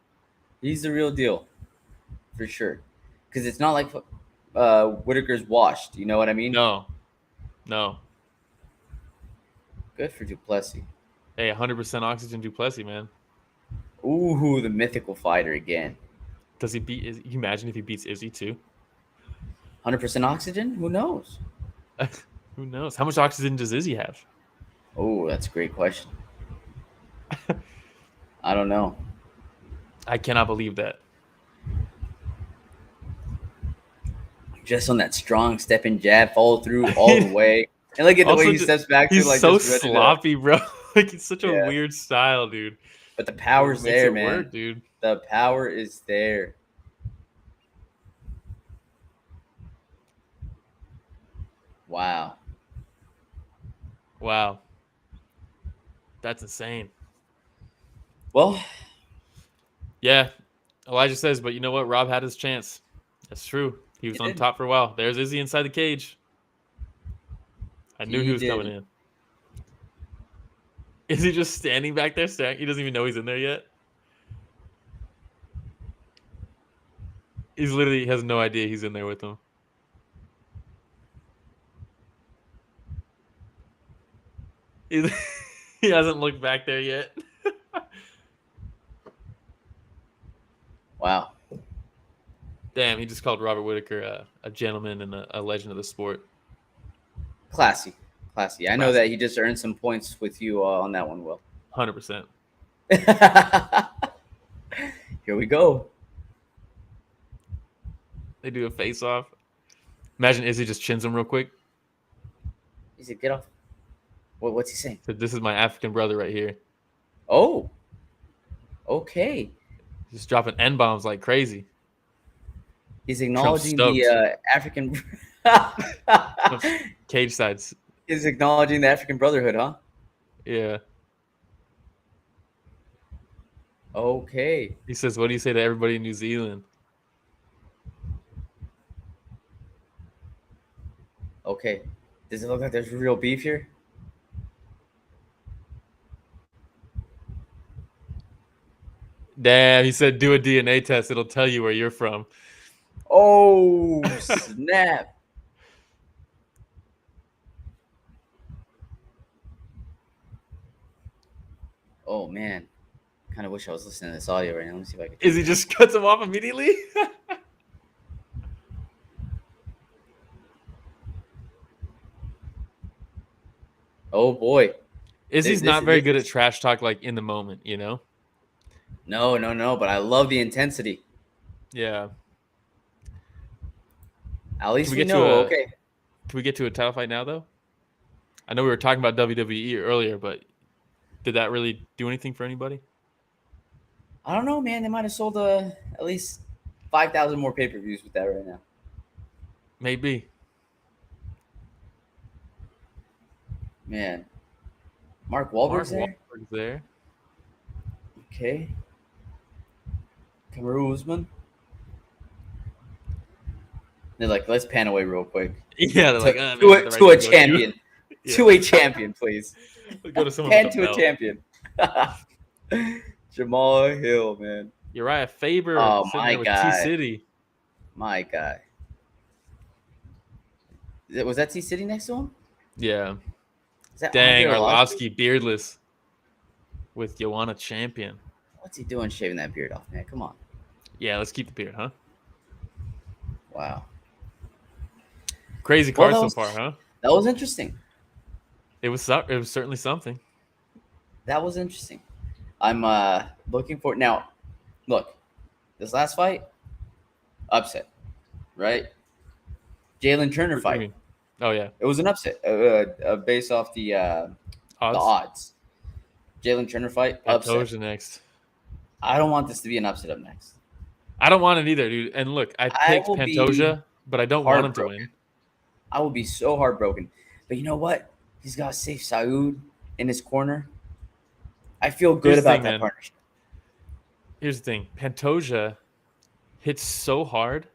He's the real deal, for sure. Because it's not like Whittaker's washed. You know what I mean? No. Good for Du Plessis. Hey, 100% oxygen Du Plessis, man. Ooh, the mythical fighter again. Does he beat Izzy? Can you imagine if he beats Izzy too? 100% oxygen? Who knows? Who knows? How much oxygen does Izzy have? Oh, that's a great question. I don't know. I cannot believe that. Just on that strong step and jab, follow through all the way. And look at the way he steps back. He's so sloppy, bro. Like, it's such a weird style, dude. But the power's there, man. Work, dude. The power is there. Wow. That's insane. Well, yeah. Elijah says, but you know what? Rob had his chance. That's true. He was on top for a while. There's Izzy inside the cage. I knew he was coming in. Is he just standing back there staring? He doesn't even know he's in there yet. He's literally has no idea he's in there with him. He hasn't looked back there yet. Wow. Damn, he just called Robert Whittaker a gentleman and a legend of the sport. Classy. I know that he just earned some points with you on that one, Will. 100%. Here we go. They do a face-off. Imagine Izzy just chins him real quick. He said, get off. What's he saying? So this is my African brother right here. Oh. Okay. Just dropping N-bombs like crazy. He's acknowledging the African... Cage sides. He's acknowledging the African Brotherhood, huh? Yeah. Okay. He says, what do you say to everybody in New Zealand? Okay. Does it look like there's real beef here? Damn, he said do a DNA test. It'll tell you where you're from. Oh, snap. Oh, man. Kind of wish I was listening to this audio right now. Let me see if I can. Is he just cuts him off immediately? Oh, boy. Izzy's not very good at trash talk, like, in the moment, you know? No. But I love the intensity. Yeah. At least we know. Okay. Can we get to a title fight now, though? I know we were talking about WWE earlier, but did that really do anything for anybody? I don't know, man. They might have sold at least 5,000 more pay-per-views with that right now. Maybe. Man. Mark Wahlberg's there. Okay. Kamaru Usman. They're like, let's pan away real quick. Yeah, they're like, to a champion. Yeah. To a champion, please. Go to someone pan to a champion. Jamal Hill, man. Uriah Faber. Oh, my guy. T-City. My guy. Was that T-City next to him? Yeah. Dang, Arlovsky beardless with Joanna Champion. What's he doing shaving that beard off, man? Come on. Yeah, let's keep the beard, huh? Wow. Crazy card so far, huh? That was interesting. It was certainly something. That was interesting. I'm looking for now. Look, this last fight, upset, right? Jalin Turner fight. Oh yeah, it was an upset based off the odds. Jalin Turner fight, upset. Next. I don't want this to be an upset up next. I don't want it either, dude. And look, I picked Pantoja, but I don't want him to win. I will be so heartbroken. But you know what? He's got Saif Saud in his corner. I feel good about that partnership. Here's the thing. Pantoja hits so hard,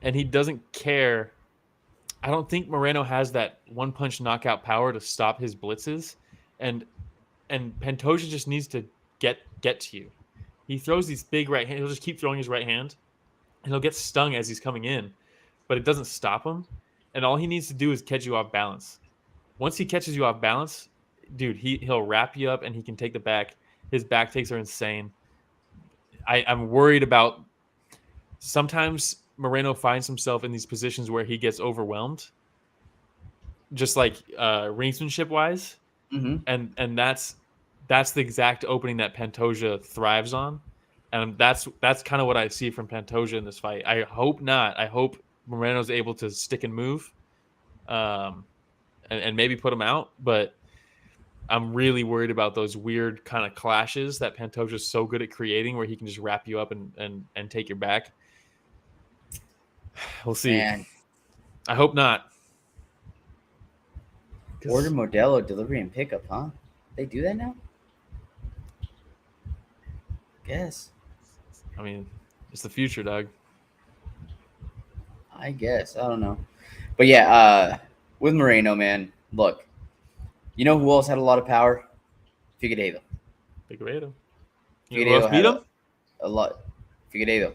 and he doesn't care. I don't think Moreno has that one-punch knockout power to stop his blitzes. And Pantoja just needs to get to you. He throws these big right hands. He'll just keep throwing his right hand, and he'll get stung as he's coming in. But it doesn't stop him. And all he needs to do is catch you off balance. Once he catches you off balance, dude, he'll wrap you up and he can take the back. His back takes are insane. I'm worried about sometimes Moreno finds himself in these positions where he gets overwhelmed, just like ringsmanship-wise. Mm-hmm. And that's the exact opening that Pantoja thrives on. And that's kind of what I see from Pantoja in this fight. I hope not. I hope Moreno's able to stick and move and maybe put him out. But I'm really worried about those weird kind of clashes that Pantoja's so good at creating, where he can just wrap you up and take your back. We'll see. Man. I hope not. Order Modelo delivery and pickup, huh? They do that now? Guess. I mean, it's the future, dog. I guess. I don't know. But yeah, with Moreno, man, look. You know who else had a lot of power? Figueiredo. Figueiredo Who else beat him? A lot. Figueiredo.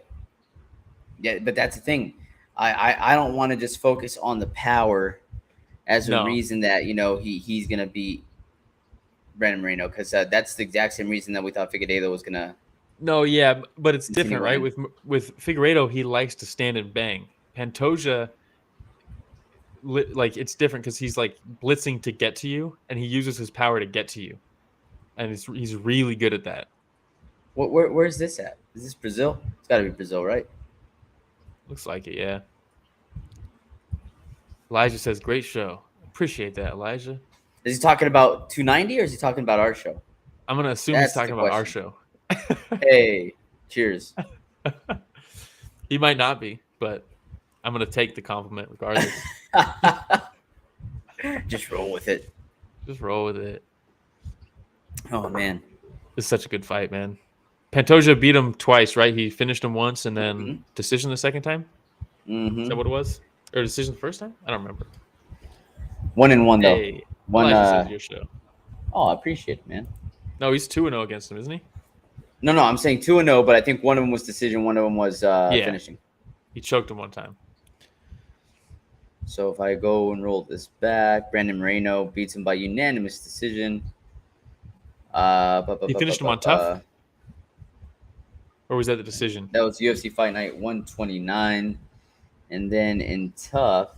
Yeah, but that's the thing. I don't want to just focus on the power as a reason that, you know, he's going to beat Brandon Moreno, because that's the exact same reason that we thought Figueiredo was going to. No, yeah, but it's different, right? With Figueiredo, he likes to stand and bang. Pantoja, like, it's different because he's like blitzing to get to you, and he uses his power to get to you, and he's really good at that. Where's this at? Is this Brazil? It's got to be Brazil, right? Looks like it, yeah. Elijah says, "Great show." Appreciate that, Elijah. Is he talking about 290 or is he talking about our show? I'm gonna assume he's talking about our show. Hey, cheers. He might not be, but I'm gonna take the compliment regardless. Just roll with it. Just roll with it. Oh man, this is such a good fight, man. Pantoja beat him twice, right? He finished him once and then decision the second time. Is that what it was? Or decision the first time? I don't remember. 1-1 though. Hey, one. Your show. Oh, I appreciate it, man. No, he's 2-0 against him, isn't he? No, I'm saying 2-0, but I think one of them was decision, one of them was finishing. He choked him one time. So if I go and roll this back, Brandon Moreno beats him by unanimous decision. He finished him on tough? Or was that the decision? That was UFC Fight Night 129. And then in tough,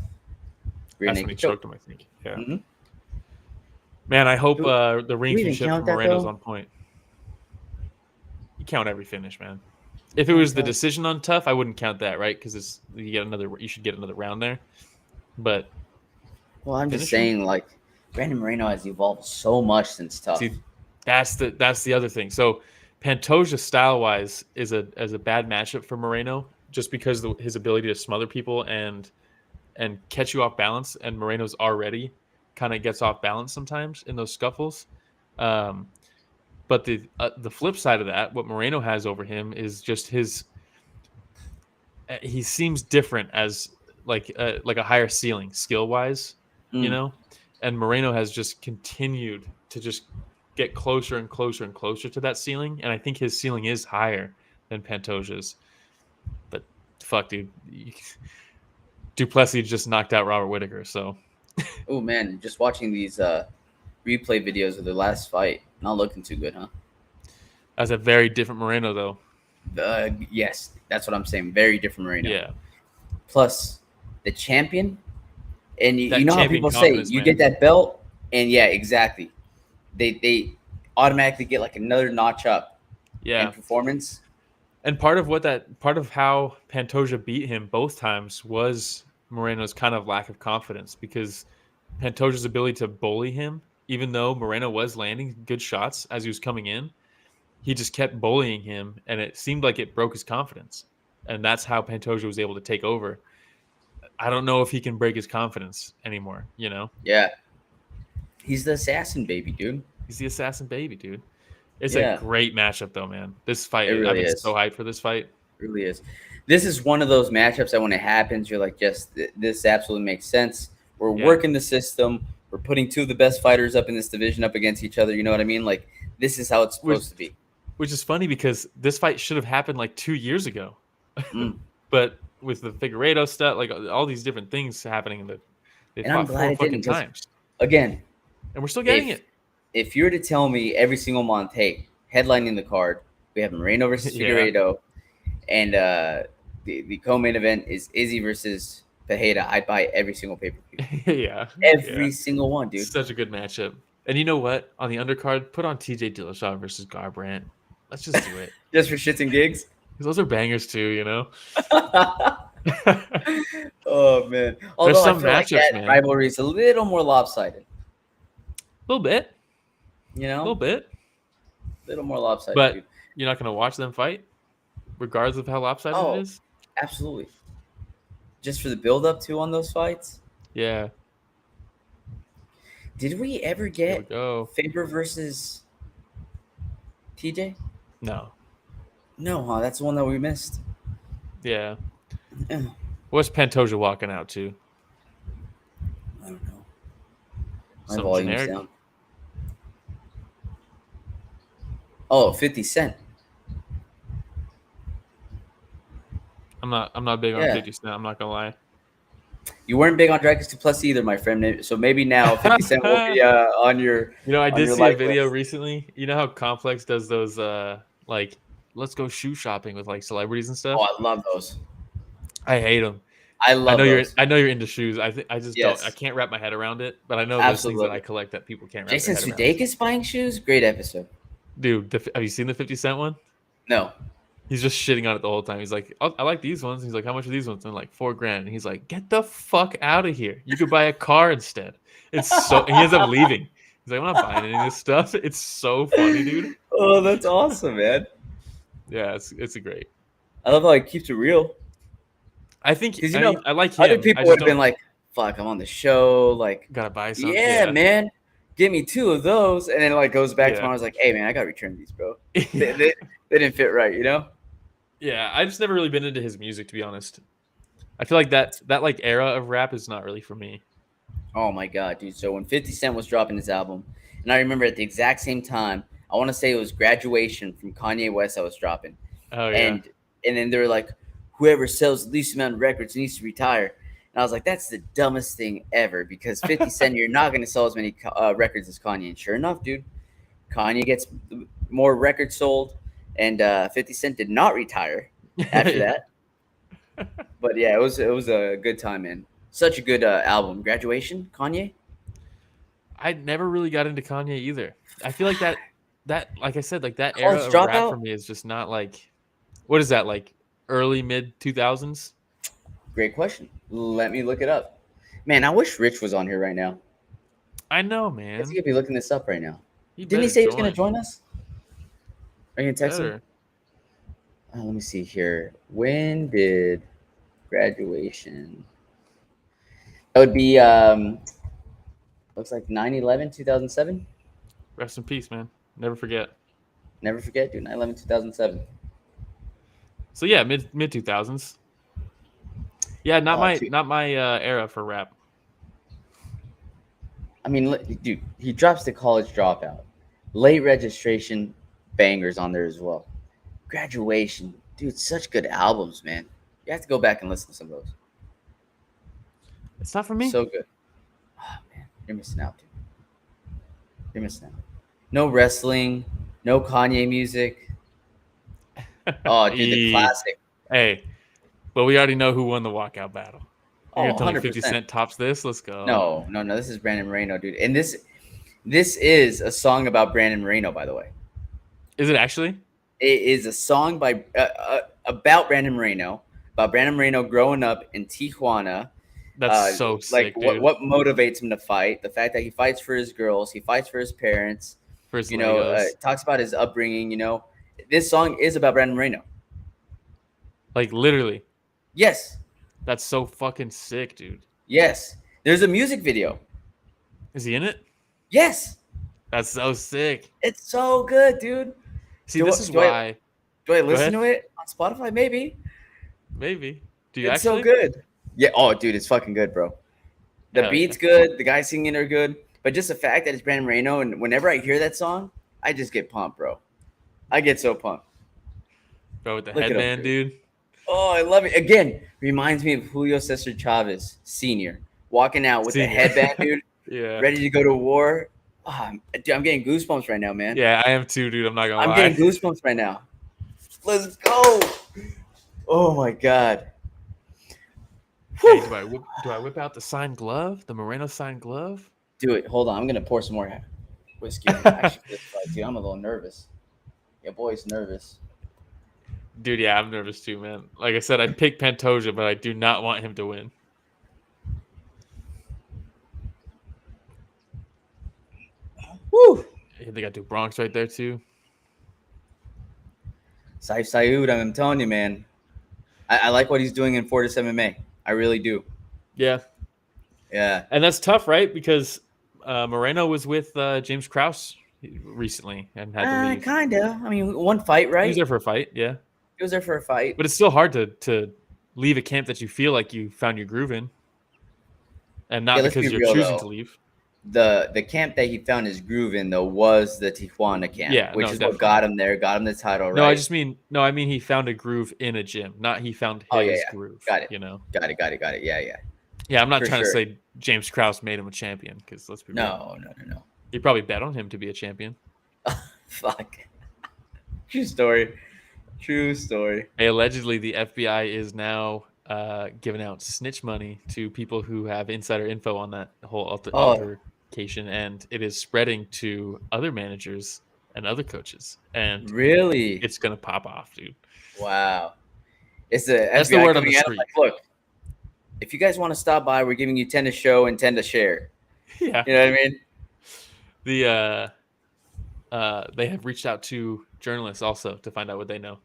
that's when he choked him, I think. Yeah. Mm-hmm. Man, I hope the ranksmanship from Moreno's on point. You count every finish, man. If it was the decision on tough, I wouldn't count that, right? Because you should get another round there. But I'm just saying, like, Brandon Moreno has evolved so much since tough. See, that's the other thing. So Pantoja style-wise is a bad matchup for Moreno, just because his ability to smother people and catch you off balance, and Moreno's already kind of gets off balance sometimes in those scuffles. But the flip side of that, what Moreno has over him is just he seems different as like a higher ceiling skill-wise, you know? And Moreno has just continued to just get closer and closer and closer to that ceiling, and I think his ceiling is higher than Pantoja's. But fuck, dude, Du Plessis just knocked out Robert Whittaker. So, oh man, just watching these replay videos of the last fight, not looking too good, huh? That's a very different Moreno, though. Yes, that's what I'm saying. Very different Moreno. Yeah. Plus, the champion, and you know how people say you get that belt, and yeah, exactly. They automatically get like another notch up. Yeah. In performance. And part of how Pantoja beat him both times was Moreno's kind of lack of confidence, because Pantoja's ability to bully him, even though Moreno was landing good shots as he was coming in, he just kept bullying him, and it seemed like it broke his confidence. And that's how Pantoja was able to take over. I don't know if he can break his confidence anymore, you know? Yeah. He's the assassin baby, dude. He's the assassin baby, dude. It's a great matchup, though, man. This fight, I've been so hyped for this fight. It really is. This is one of those matchups that when it happens, you're like, yes, this absolutely makes sense. We're working the system. We're putting two of the best fighters up in this division up against each other. You know what I mean? Like, this is how it's supposed to be. Which is funny, because this fight should have happened like 2 years ago. But with the Figueiredo stuff, like all these different things happening, they fought 4 fucking times. Again. And we're still getting it. If you were to tell me every single month, hey, headlining the card, we have Moreno versus Figueiredo, and the co-main event is Izzy versus Pereira, I'd buy every single pay-per-view. Yeah. Every single one, dude. Such a good matchup. And you know what? On the undercard, put on TJ Dillashaw versus Garbrandt. Let's just do it. Just for shits and gigs? Because those are bangers too, you know? Oh, man. Although there's some I feel matchups, like that man. rivalry is a little more lopsided. A little bit. You know, a little bit, a little more lopsided, but dude. you're not gonna watch them fight, regardless of how lopsided it Oh, is. absolutely. Just for the build up too on those fights. Yeah. Did we ever Here we get go. Faber versus TJ? No. No, huh? That's the one that we missed. Yeah. What's Pantoja walking out to? I don't know. My Some volume's generic. down. Oh, 50 Cent. I'm not big on 50 Cent. I'm not gonna lie. You weren't big on Dricus Du Plessis either, my friend. So maybe now 50 Cent will be on your. I on did your see a like video list. recently. You know how Complex does those like let's go shoe shopping with like celebrities and stuff. Oh, I love those. I hate them. I love those. I know you're into shoes. I just don't. I Yes, can't wrap my head around it. But I know there's things that I absolutely. collect that people can't wrap their Jason head around. Sudeikis buying shoes? Great episode. Dude, have you seen the 50 Cent one? No. He's just shitting on it the whole time. He's like, oh, I like these ones. He's like, how much are these ones? And like $4,000. And he's like, get the fuck out of here. You could buy a car instead. It's so. And he ends up leaving. He's like, I'm not buying any of this stuff. It's so funny, dude. Oh, that's awesome, man. Yeah, it's a great. I love how he keeps it real. I think Because I like him. other people would have been like, "Fuck, I'm on the show. Like, gotta buy something. Yeah, man, give me 2 of those." And then like goes back to tomorrow. Like, "Hey, man, I gotta return these, bro. They didn't fit right, you know." Yeah, I just never really been into his music, to be honest. I feel like that like era of rap is not really for me. Oh my god, dude! So when 50 Cent was dropping his album, and I remember at the exact same time, I want to say it was Graduation from Kanye West I was dropping. Oh yeah. And then they were like, whoever sells the least amount of records needs to retire. And I was like, that's the dumbest thing ever, because 50 Cent, you're not going to sell as many records as Kanye. And sure enough, dude, Kanye gets more records sold, and 50 Cent did not retire after that. But yeah, it was a good time, man. Such a good album. Graduation, Kanye. I never really got into Kanye either. I feel like that like I said, like that College era of Dropout? rap for me is just not like, what is that, like early mid 2000s? Great question. Let me look it up. Man, I wish Rich was on here right now. I know, man. He could be looking this up right now. Didn't he say he was going to join us? Are you going to text him? Let me see here. When did Graduation? That would be, looks like 9/11, 2007. Rest in peace, man. Never forget. Never forget, dude. 9/11, 2007. So yeah, mid 2000s. Yeah, not my era for rap. I mean, dude, he drops the College Dropout, Late Registration, bangers on there as well. Graduation, dude, such good albums, man. You have to go back and listen to some of those. It's not for me. So good. Oh man, you're missing out, dude. You're missing out. No wrestling, no Kanye music. Oh, dude, the classic. Hey, but we already know who won the walkout battle. You're gonna tell me 50 100%. Cent tops this? Let's go. No. This is Brandon Moreno, dude. And this is a song about Brandon Moreno, by the way. Is it actually? It is a song by about Brandon Moreno, growing up in Tijuana. That's so sick, like dude. what motivates him to fight? The fact that he fights for his girls, he fights for his parents. For his Legos. Talks about his upbringing. This song is about Brandon Moreno. Like literally. Yes. That's so fucking sick, dude. Yes. There's a music video. Is he in it? Yes. That's so sick. It's so good, dude. See, this is why. Do I listen to it on Spotify? Maybe. Do you It's actually? so good. Yeah. Oh, dude, it's fucking good, bro. The beat's good. The guys singing are good. But just the fact that it's Brandon Moreno, and whenever I hear that song, I just get pumped, bro. I get so pumped. Bro, with the headband, dude. Oh, I love it. Again, reminds me of Julio Cesar Chavez, Sr., walking out with the headband, dude. Yeah. Ready to go to war. Oh, dude, I'm getting goosebumps right now, man. Yeah, I am too, dude. I'm not gonna lie. I'm getting goosebumps right now. Let's go. Oh my god. Hey, do I whip out the signed glove? The Moreno signed glove? Do it. Hold on. I'm gonna pour some more whiskey. Actually, dude, I'm a little nervous. Your boy's nervous. Dude, yeah, I'm nervous too, man. Like I said, I'd pick Pantoja, but I do not want him to win. Woo! They got Duke Bronx right there too. Saif Saud, I'm telling you, man. I like what he's doing in Fortis MMA. I really do. Yeah. Yeah. And that's tough, right? Because Moreno was with James Krause recently and had to leave. Kind of. I mean, one fight, right? He was there for a fight, yeah. He was there for a fight. But it's still hard to leave a camp that you feel like you found your groove in. And not because you're choosing to leave. The camp that he found his groove in, though, was the Tijuana camp, which is definitely what got him there, got him the title, right? I mean he found a groove in a gym, not he found his groove. Got it. You know? Got it. Yeah. Yeah, I'm not trying to say James Krause made him a champion, because let's be real. No. He probably bet on him to be a champion. Fuck. True story. Hey, allegedly, the FBI is now giving out snitch money to people who have insider info on that whole altercation, and it is spreading to other managers and other coaches. And really, it's gonna pop off, dude. Wow. It's the That's FBI the word on the coming out street. like, look, if you guys want to stop by, we're giving you 10 to show and 10 to share. Yeah. You know what I mean? They have reached out to journalists also to find out what they know.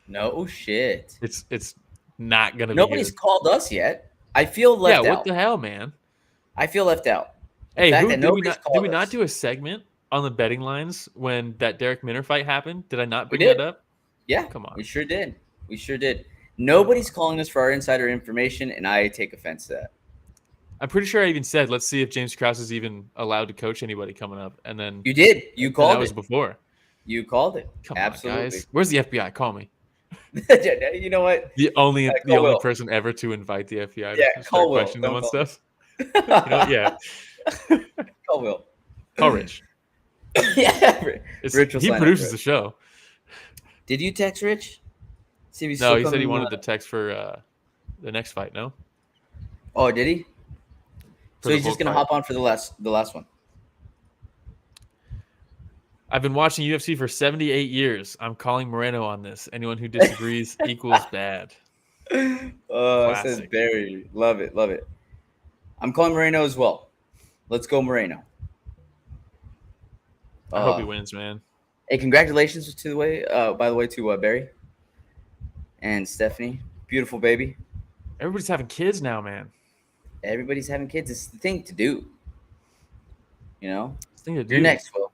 No shit. It's not gonna be Nobody's good. Called us yet. I feel left out. Yeah, what the hell, man? I feel left out. Hey, did we not do a segment on the betting lines when that Derek Minner fight happened? Did I not bring that up? Yeah. Come on. We sure did. Nobody's calling us for our insider information, and I take offense to that. I'm pretty sure I even said, let's see if James Krause is even allowed to coach anybody coming up. And then you did. You called it. That was before. You called it. Come Absolutely. on, guys. Where's the FBI? Call me. You know what? The only person ever to invite the FBI to start questioning them on stuff. You know, yeah. Call Will. Call Rich. Yeah. Rich he produces the show. Did you text Rich? No, he said he wanted the text for the next fight. No. Oh, did he? So he's just gonna hop on for the last one. I've been watching UFC for 78 years. I'm calling Moreno on this. Anyone who disagrees equals bad. Says Barry. Love it. I'm calling Moreno as well. Let's go, Moreno. I hope he wins, man. Hey, congratulations by the way, to Barry and Stephanie. Beautiful baby. Everybody's having kids now, man. Everybody's having kids. It's the thing to do. You know? It's the thing to do. You're next, Will.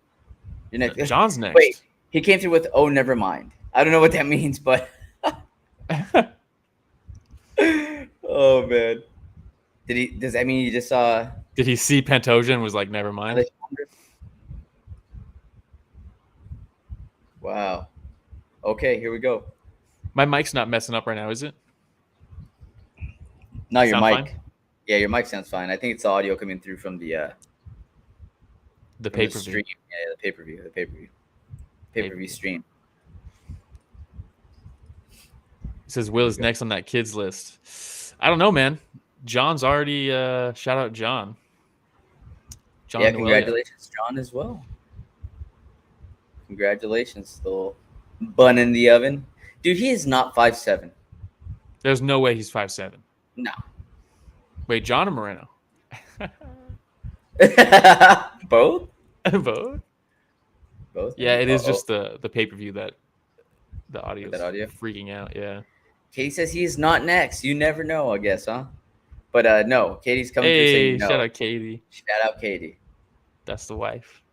You're next. John's next. Wait, he came through with, oh, never mind. I don't know what that means, but. Oh, man. Does that mean he just saw. Did he see Pantoja and was like, never mind? Wow. Okay, here we go. My mic's not messing up right now, is it? No, your mic. Fine? Yeah, your mic sounds fine. I think it's the audio coming through from the pay-per-view. Stream. Yeah, the pay-per-view stream. It says Will is next on that kids list. I don't know, man. John's already shout out John. Yeah, congratulations, John, as well. Congratulations, little bun in the oven. Dude, he is not 5'7". There's no way he's 5'7". No. Wait, John or Moreno? Both? Both? Yeah, it is just the pay-per-view that the audio is freaking out, yeah. Katie says he is not next. You never know, I guess, huh? But no, Katie's coming through saying no. Shout out Katie. Shout out Katie. That's the wife.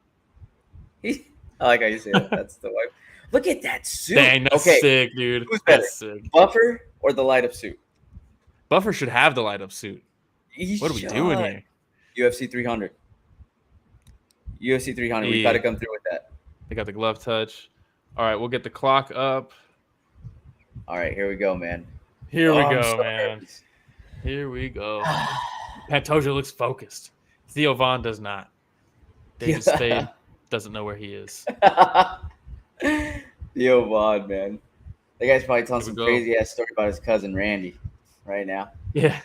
I like how you say that. That's the wife. Look at that suit. Dang, that's sick, dude. Who's better, sick. Buffer or the light-up suit? Buffer should have the light-up suit. What are we doing here? UFC 300. UFC 300. We got to come through with that. They got the glove touch. All right, we'll get the clock up. All right, here we go, man. Here we go, man. Here we go. Pantoja looks focused. Theo Vaughn does not. David Spade doesn't know where he is. Theo Vaughn, man. That guy's probably telling some crazy-ass story about his cousin Randy right now. Yeah.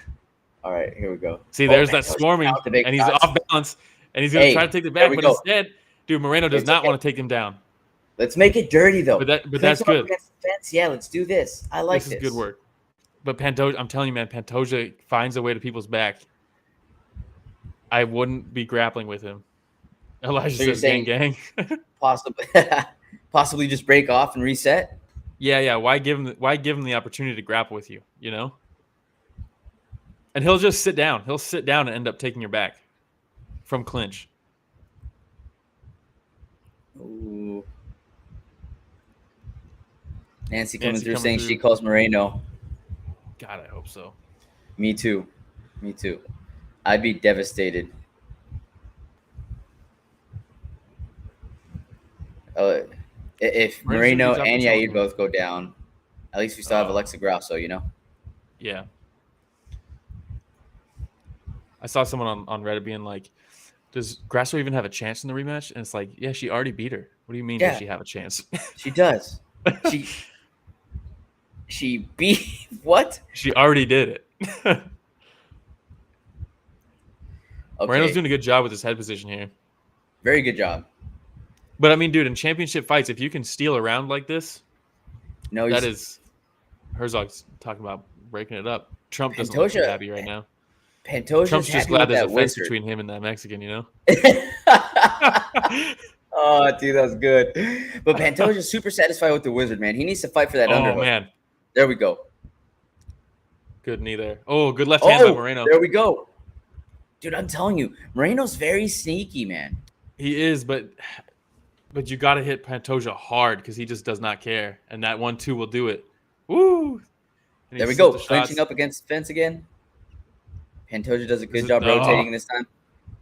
All right, here we go. See, there's that swarming, and he's off balance, and he's going to try to take the back, but instead, dude, Moreno does not want to take him down. Let's make it dirty, though. But that's good. Yeah, let's do this. I like this. This is good work. But Pantoja, I'm telling you, man, Pantoja finds a way to people's back. I wouldn't be grappling with him Elijah So you're says gang saying gang. possibly just break off and reset? Yeah. Why give him the opportunity to grapple with you, you know? And he'll just sit down. He'll sit down and end up taking your back from clinch. Ooh. Nancy coming through saying she calls Moreno. God, I hope so. Me too. I'd be devastated. If Moreno and Yair both go down, at least we still have Alexa Grasso, you know? Yeah. I saw someone on Reddit being like, does Grasso even have a chance in the rematch? And it's like, yeah, she already beat her. What do you mean, does she have a chance? She does. She beat what? She already did it. Okay. Moreno's doing a good job with his head position here. Very good job. But I mean, dude, in championship fights, if you can steal a round like this, that is Herzog's talking about breaking it up. Trump doesn't look too happy right now. Trump's just glad there's a fence between him and that Mexican, you know? Oh, dude, that was good. But Pantoja's super satisfied with the wizard, man. He needs to fight for that underhook. Oh, man. There we go. Good knee there. Oh, good left hand by Moreno. There we go. Dude, I'm telling you, Moreno's very sneaky, man. He is, but you got to hit Pantoja hard because he just does not care. And that 1-2 will do it. Woo! There we go. Clinching up against the fence again. Pantoja does a good job rotating this time.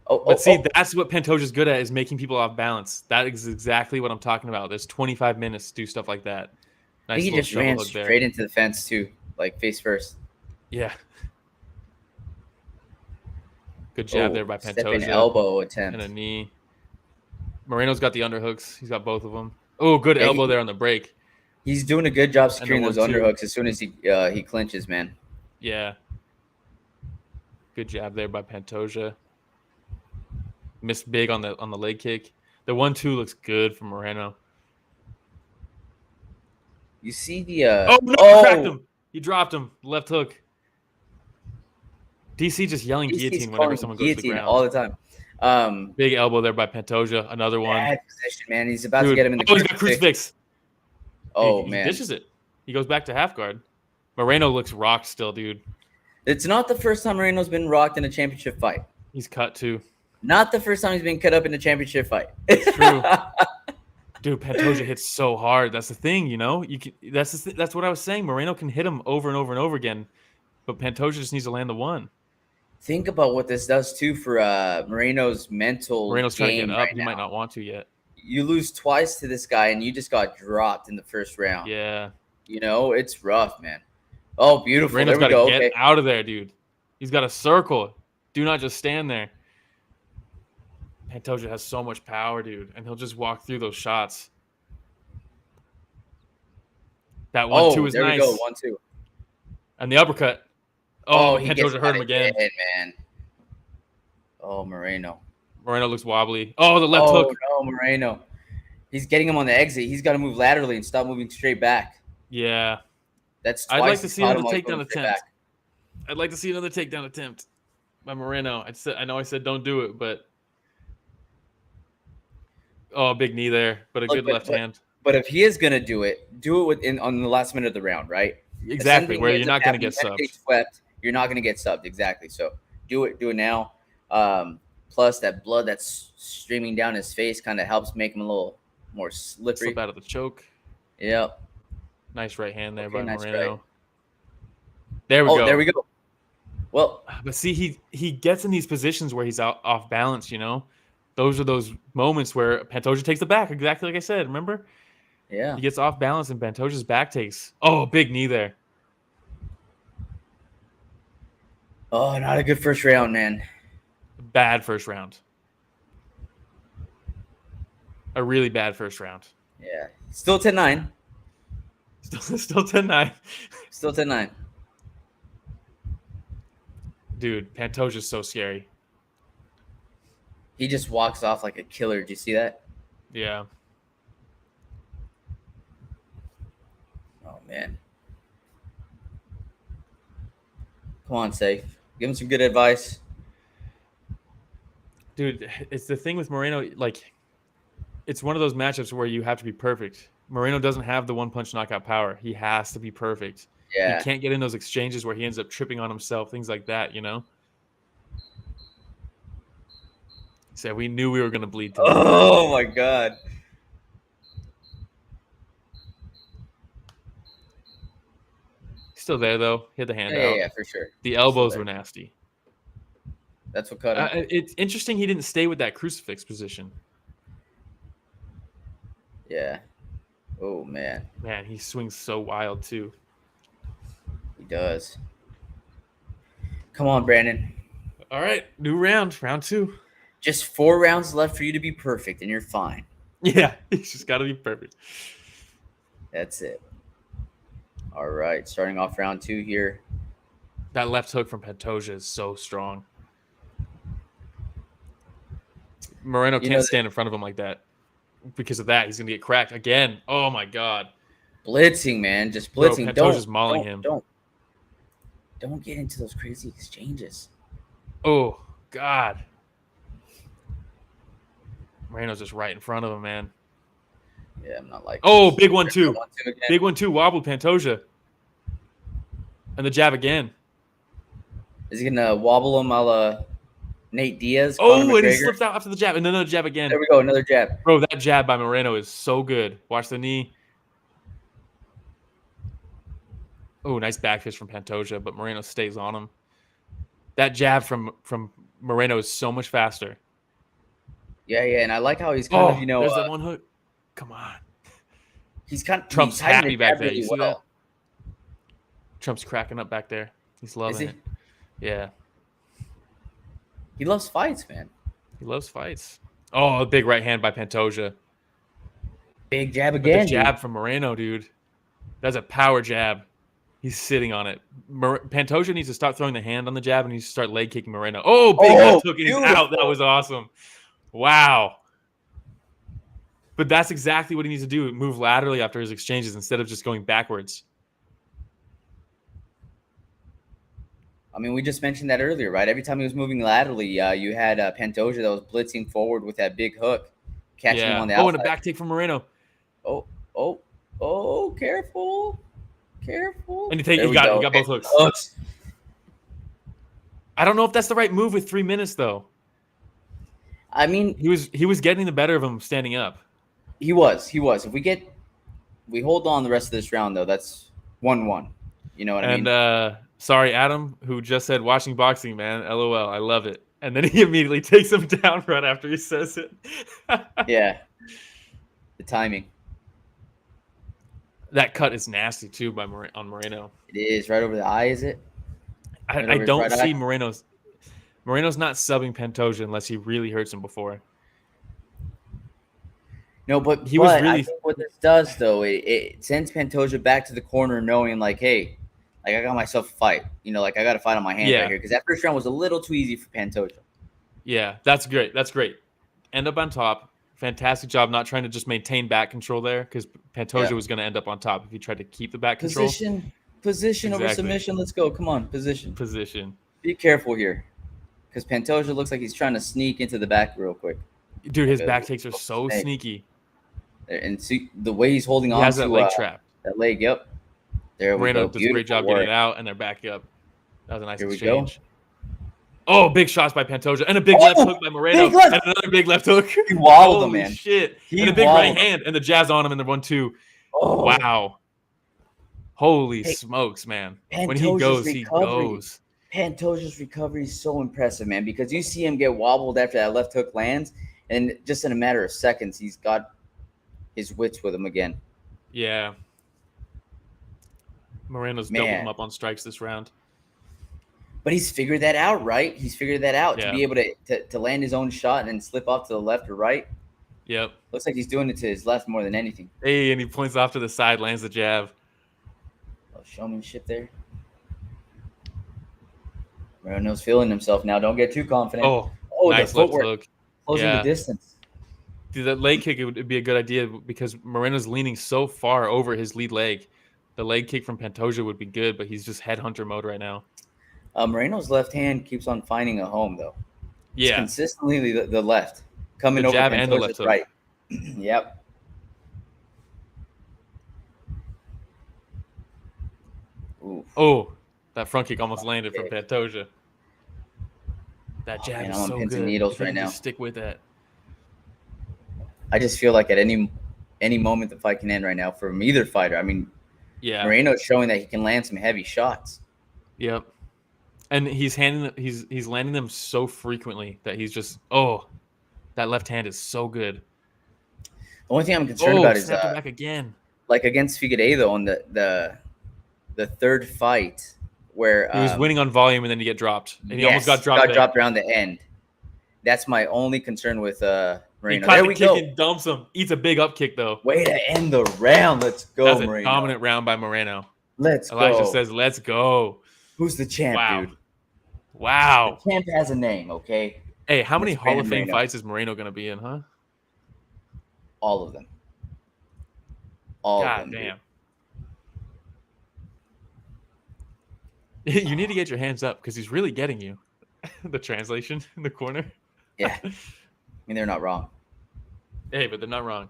That's what Pantoja's good at, is making people off balance. That is exactly what I'm talking about. There's 25 minutes to do stuff like that. Nice. He just ran straight into the fence too, like face first. Yeah. Good jab there by Pantoja. Stepping elbow attempt. And a knee. Moreno's got the underhooks. He's got both of them. Oh, good elbow there on the break. He's doing a good job securing those underhooks as soon as he clinches, man. Yeah. Good jab there by Pantoja. Missed big on the leg kick. The 1-2 looks good for Moreno. You see the he cracked him. He dropped him. Left hook. DC just yelling guillotine whenever someone goes to the ground. All the time. Big elbow there by Pantoja. Another one. Bad position, man. He's about to get him in the crucifix. He's got crucifix. Oh, man. He dishes it. He goes back to half guard. Moreno looks rocked still, dude. It's not the first time Moreno's been rocked in a championship fight. He's cut too. Not the first time he's been cut up in a championship fight. It's true. Dude, Pantoja hits so hard. That's the thing, you know. That's what I was saying. Moreno can hit him over and over and over again, but Pantoja just needs to land the one. Think about what this does too for Moreno's mental. Moreno's trying to get up. He might not want to yet. You lose twice to this guy, and you just got dropped in the first round. Yeah. You know, it's rough, man. Oh, beautiful. Moreno's got to get out of there, dude. He's got to circle. Do not just stand there. Pantoja has so much power, dude, and he'll just walk through those shots. That 1-2 is nice. There we go, 1-2. And the uppercut. Oh, Pantoja hurt him again. Man. Oh, Moreno. Moreno looks wobbly. Oh, the left hook. Oh, no, Moreno. He's getting him on the exit. He's got to move laterally and stop moving straight back. Yeah. That's I'd like to see another takedown attempt. I'd like to see another takedown attempt by Moreno. I know I said don't do it, but big knee there, but a good left hand. But if he is gonna do it on the last minute of the round, right? Exactly, where you're not gonna get subbed. You're not gonna get subbed, exactly. So do it now. Plus that blood that's streaming down his face kind of helps make him a little more slippery. Slip out of the choke. Yep. Nice right hand there by Moreno. Right. There we go. There we go. Well, but see, he gets in these positions where he's off balance, you know? Those are those moments where Pantoja takes the back, exactly like I said, remember? Yeah. He gets off balance and Pantoja's back takes. Oh, big knee there. Oh, not a good first round, man. Bad first round. A really bad first round. Yeah. Still 10-9. Still 10-9. Still 10-9. Dude, Pantoja's so scary. He just walks off like a killer. Did you see that? Yeah. Oh, man. Come on, Safe. Give him some good advice. Dude, it's the thing with Moreno. Like, it's one of those matchups where you have to be perfect. Moreno doesn't have the one-punch knockout power. He has to be perfect. He Yeah. can't get in those exchanges where he ends up tripping on himself, things like that, So we knew we were going to bleed tonight. Oh, my God. Still there, though. He had the hand Yeah, out. yeah, for sure. The elbows were nasty. That's what cut him. It's interesting he didn't stay with that crucifix position. Yeah. Oh, man. Man, he swings so wild, too. He does. Come on, Brandon. All right, new round 2. Just 4 rounds left for you to be perfect, and you're fine. Yeah, he's just got to be perfect. That's it. All right, starting off round 2 here. That left hook from Pantoja is so strong. Moreno can't stand in front of him like that. Because of that, he's going to get cracked again. Oh, my God. Blitzing, man. Just blitzing. Bro, Pantoja's mauling him. Don't get into those crazy exchanges. Oh, God. Moreno's just right in front of him, man. Yeah, I'm not like. Oh, big 1-2. Big 1-2 wobbled Pantoja. And the jab again. Is he going to wobble him a la Nate Diaz? Oh, and he slips out after the jab. And then another jab again. There we go, another jab. Bro, that jab by Moreno is so good. Watch the knee. Oh, nice back fist from Pantoja, but Moreno stays on him. That jab from Moreno is so much faster. Yeah, and I like how he's kind of, there's that one hook. Come on. He's kind of Trump's happy back there. Really You see that? Trump's cracking up back there. He's loving it. Yeah. He loves fights, man. He loves fights. Oh, a big right hand by Pantoja. Big jab again. The jab from Moreno, dude. That's a power jab. He's sitting on it. Pantoja needs to stop throwing the hand on the jab and he needs to start leg kicking Moreno. Oh, big left hook and he's out. That was awesome. Wow. But that's exactly what he needs to do. Move laterally after his exchanges instead of just going backwards. I mean, we just mentioned that earlier, right? Every time he was moving laterally, you had Pantoja that was blitzing forward with that big hook, catching him on the outside. Oh, and a back take from Moreno. Oh, careful. And he got both hooks. I don't know if that's the right move with 3 minutes, though. I mean, he was getting the better of him standing up. He was. If we hold on the rest of this round, though, that's 1-1. You know what I mean? And sorry, Adam, who just said watching boxing, man. LOL, I love it. And then he immediately takes him down right after he says it. Yeah. The timing. That cut is nasty, too, on Moreno. It is. Right over the eye, is it? I don't see Moreno's not subbing Pantoja unless he really hurts him before. No, but I think what this does, though, it sends Pantoja back to the corner knowing, like, hey, like I got myself a fight. You know, like I got a fight on my hands right here. Because that first round was a little too easy for Pantoja. Yeah, that's great. End up on top. Fantastic job not trying to just maintain back control there because Pantoja was going to end up on top if he tried to keep the back control. Position over submission. Let's go. Come on, position. Be careful here because Pantoja looks like he's trying to sneak into the back real quick. Dude, his back takes are so sneaky. And see the way he's holding on to that leg trap. That leg, yep. There we go. Moreno does a great job getting it out, and they're back up. That was a nice exchange. Oh, big shots by Pantoja. And a big left hook by Moreno. And another big left hook. He wobbled him, man. Shit. And a big right hand. And the jab's on him in the 1-2. Oh. Wow. Holy smokes, man. When he goes, he goes. Pantoja's recovery is so impressive, man, because you see him get wobbled after that left hook lands, and just in a matter of seconds, he's got his wits with him again. Yeah. Moreno's doubled him up on strikes this round. But he's figured that out, right? He's figured that out to be able to land his own shot and then slip off to the left or right. Yep. Looks like he's doing it to his left more than anything. Hey, and he points off to the side, lands the jab. Oh, showmanship there. Moreno's feeling himself now. Don't get too confident. Oh, nice left hook. Closing the distance. Dude, that leg kick would be a good idea because Moreno's leaning so far over his lead leg. The leg kick from Pantoja would be good, but he's just headhunter mode right now. Moreno's left hand keeps on finding a home, though. It's consistently the left coming the over jab and the left Pantoja's hook. right. Yep. Oof. Oh, that front kick almost landed from Pantoja. That jab is so good. Needles if he right can now. Just stick with that. I just feel like at any moment the fight can end right now from either fighter. I mean, Moreno's showing that he can land some heavy shots. Yep. And he's landing them so frequently that he's just that left hand is so good. The only thing I'm concerned about is back again. Like against Figueiredo on the third fight where he was winning on volume and then he get dropped. And he almost got dropped around the end. That's my only concern with Moreno. There we go. And dumps him. Eats a big up kick though. Way to end the round. Let's go, That's Moreno. A dominant round by Moreno. Let's go. Elijah says, "Let's go." Who's the champ, dude? Wow. The champ has a name, okay? Hey, how many Hall of Fame fights is Moreno going to be in, huh? All of them. All of them. God damn. You need to get your hands up because he's really getting you. The translation in the corner. Yeah. I mean, they're not wrong. Hey, but they're not wrong.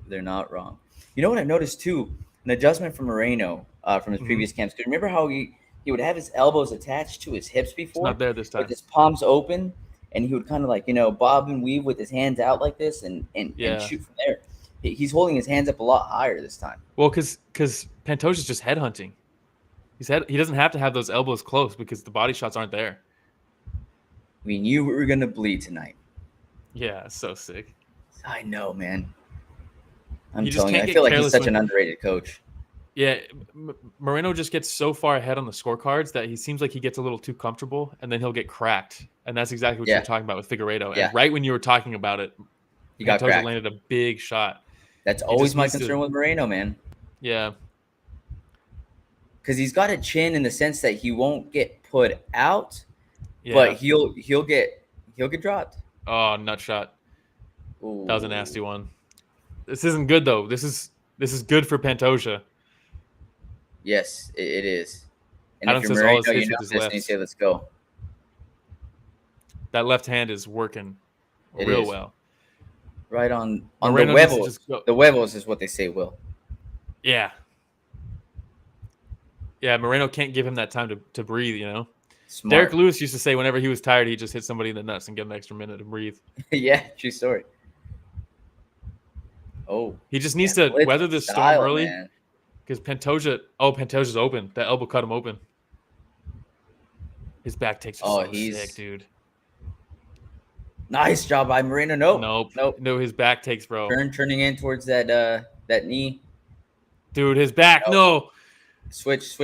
They're not wrong. You know what I noticed too? An adjustment from Moreno from his previous camps. Because remember how he would have his elbows attached to his hips before? It's not there this time. With his palms open, and he would kind of like, bob and weave with his hands out like this and shoot from there. He's holding his hands up a lot higher this time. Well, because Pantoja's just headhunting. He doesn't have to have those elbows close because the body shots aren't there. We knew we were going to bleed tonight. Yeah, so sick. I know, man. I'm telling you, I feel like he's such an underrated coach. Yeah, Moreno just gets so far ahead on the scorecards that he seems like he gets a little too comfortable, and then he'll get cracked. And that's exactly what you're talking about with Figueiredo. Yeah. And right when you were talking about it, he got cracked. Landed a big shot. That's always my concern with Moreno, man. Yeah. Because he's got a chin in the sense that he won't get put out, but he'll get dropped. Oh, nut shot. Ooh. That was a nasty one. This isn't good though. This is good for Pantoja. Yes, it is. And Adam if you're Moreno, you know this, and you say, "Let's go." That left hand is working real well. Right on the huevos. The huevos is what they say, Will. Yeah. Yeah, Moreno can't give him that time to breathe, Smart. Derek Lewis used to say whenever he was tired, he'd just hit somebody in the nuts and get an extra minute to breathe. Yeah, true story. Oh. He just needs to weather the storm early. Because Pantoja's open. That elbow cut him open. His back takes are so sick, dude. Nice job by Moreno. Nope. No, his back takes, bro. Turning in towards that knee. Dude, his back. No. Switch.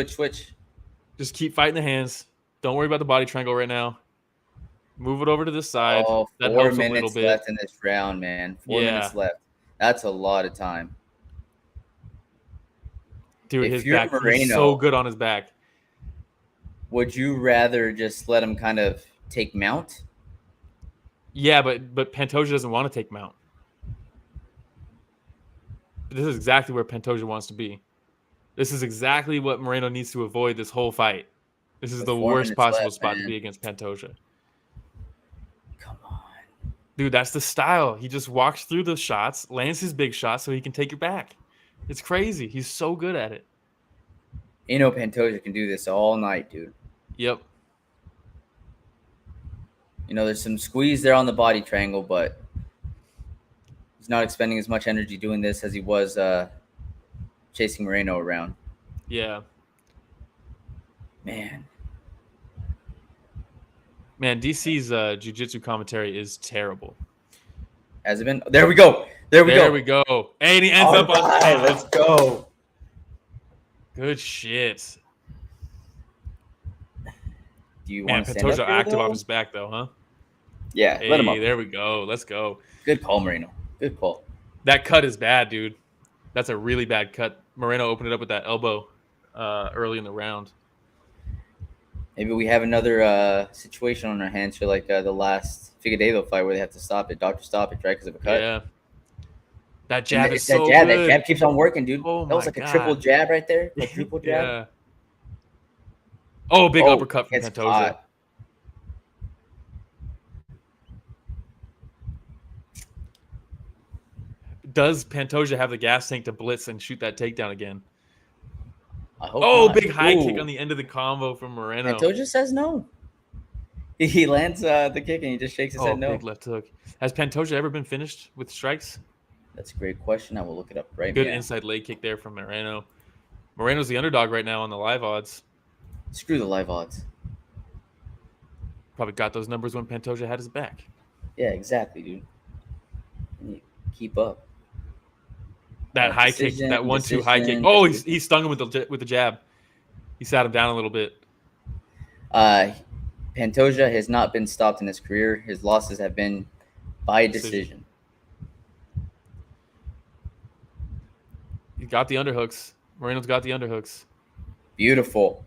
Just keep fighting the hands. Don't worry about the body triangle right now. Move it over to this side. That 4 minutes left in this round, man. 4 minutes left. That's a lot of time. Dude, his back is so good on his back. Would you rather just let him kind of take mount? Yeah, but Pantoja doesn't want to take mount. This is exactly where Pantoja wants to be. This is exactly what Moreno needs to avoid this whole fight. This is the worst possible spot to be against Pantoja. Come on. Dude, that's the style. He just walks through the shots, lands his big shot so he can take your back. It's crazy. He's so good at it. Pantoja can do this all night, dude. Yep. There's some squeeze there on the body triangle, but he's not expending as much energy doing this as he was chasing Moreno around. Yeah. Man, DC's jiu-jitsu commentary is terrible. Has it been? There we go. There we go. And he ends up on top. Let's go. Good shit. Do you want to stand Pantoja up here, active off his back, though, huh? Yeah, let him up. There we go. Let's go. Good call, Moreno. Good call. That cut is bad, dude. That's a really bad cut. Moreno opened it up with that elbow early in the round. Maybe we have another situation on our hands for like the last Figueiredo fight where they have to stop it. Doctor stoppage, right? Because of a cut. Yeah. That jab is so good. That jab keeps on working, dude. Oh that was like a triple jab right there. A triple jab. Yeah. Oh, big uppercut from Pantoja. Does Pantoja have the gas tank to blitz and shoot that takedown again? I hope not. Big high kick on the end of the combo from Moreno. Pantoja says no. He lands the kick and he just shakes his head no. Big left hook. Has Pantoja ever been finished with strikes? That's a great question. I will look it up right now. Good inside leg kick there from Moreno. Moreno's the underdog right now on the live odds. Screw the live odds. Probably got those numbers when Pantoja had his back. Yeah, exactly, dude. You keep up. That high kick, that 1-2 high kick. Oh, he stung him with the jab. He sat him down a little bit. Pantoja has not been stopped in his career. His losses have been by decision. He got the underhooks. Moreno's got the underhooks. Beautiful.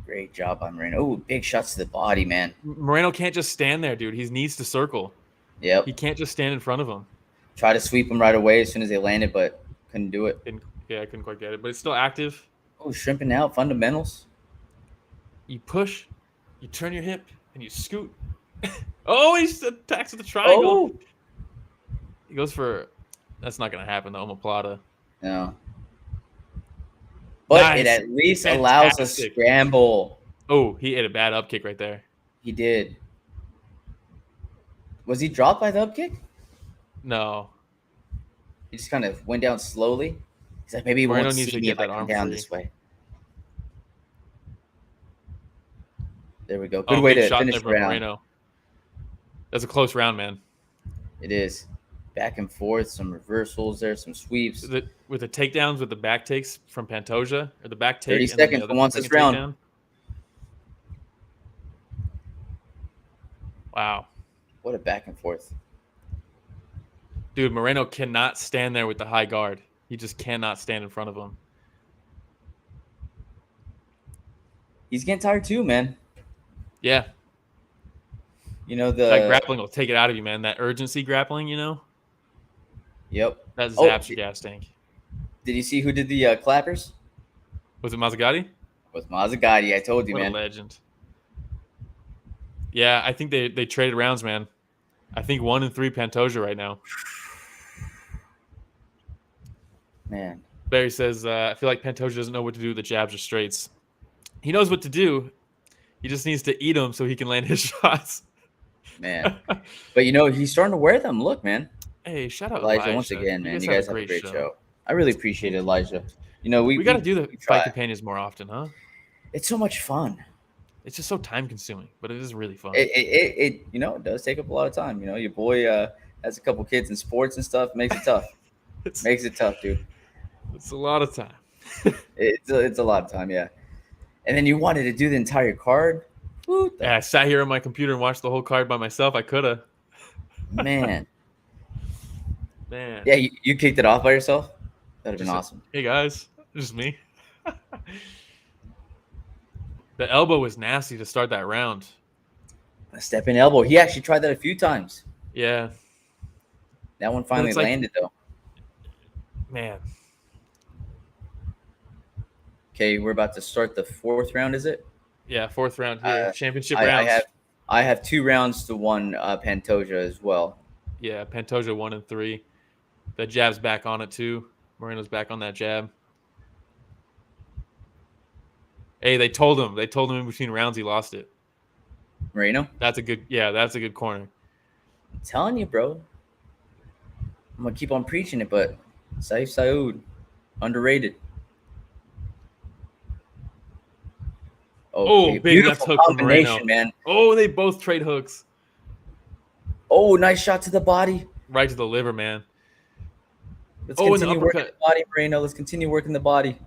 Great job on Moreno. Oh, big shots to the body, man. Moreno can't just stand there, dude. He needs to circle. Yep. He can't just stand in front of him. Try to sweep him right away as soon as they landed, but couldn't do it. I couldn't quite get it, but it's still active. Oh, shrimping out. Fundamentals. You push, you turn your hip, and you scoot. He attacks with the triangle. Oh. He goes for... That's not going to happen, the omoplata. No. But nice. It at least allows a scramble. Oh, he hit a bad up kick right there. He did. Was he dropped by the up kick? No. He just kind of went down slowly. He's like, maybe he won't see me if I come down this way. There we go. Good way to finish the round. Moreno. That's a close round, man. It is. Back and forth, some reversals there, some sweeps. With the takedowns, with the back takes from Pantoja, or the back take. 30 seconds for once this round. Takedown. Wow. What a back and forth. Dude, Moreno cannot stand there with the high guard. He just cannot stand in front of him. He's getting tired too, man. Yeah. You know, that grappling will take it out of you, man. That urgency grappling, you know? Yep. That zaps your gas tank. Did you see who did the clappers? Was it Mazzagatti? It was Mazzagatti. I told you, man. What a legend. Yeah, I think they traded rounds, man. I think 1-3 Pantoja right now. Man. Barry says, I feel like Pantoja doesn't know what to do with the jabs or straights. He knows what to do. He just needs to eat them so he can land his shots. Man. But, he's starting to wear them. Look, man. Hey, shout out Elijah once again, man. You guys have a great show. I really appreciate it, Elijah. We got to do the fight companions more often, huh? It's so much fun. It's just so time consuming, but it is really fun. It does take up a lot of time. Your boy has a couple kids in sports and stuff. Makes it tough. Makes it tough, dude. It's a lot of time. it's a lot of time, yeah. And then you wanted to do the entire card. Yeah, I sat here on my computer and watched the whole card by myself. I could have. Man. Yeah, you kicked it off by yourself? That'd have been awesome. Hey, guys. Just me. The elbow was nasty to start that round. A step-in elbow. He actually tried that a few times. Yeah. That one finally landed, though. Man. Okay, we're about to start the fourth round, is it? Yeah, fourth round here. Championship rounds. I have 2 rounds to 1 Pantoja as well. Yeah, Pantoja 1-3. That jab's back on it, too. Moreno's back on that jab. Hey, they told him in between rounds he lost it. Moreno? That's a good corner. I'm telling you, bro. I'm going to keep on preaching it, but Saif Saud, underrated. Okay, big left hook from Moreno, man. Oh, they both trade hooks. Oh, nice shot to the body. Right to the liver, man. Let's continue working the body, Moreno. Let's continue working the body.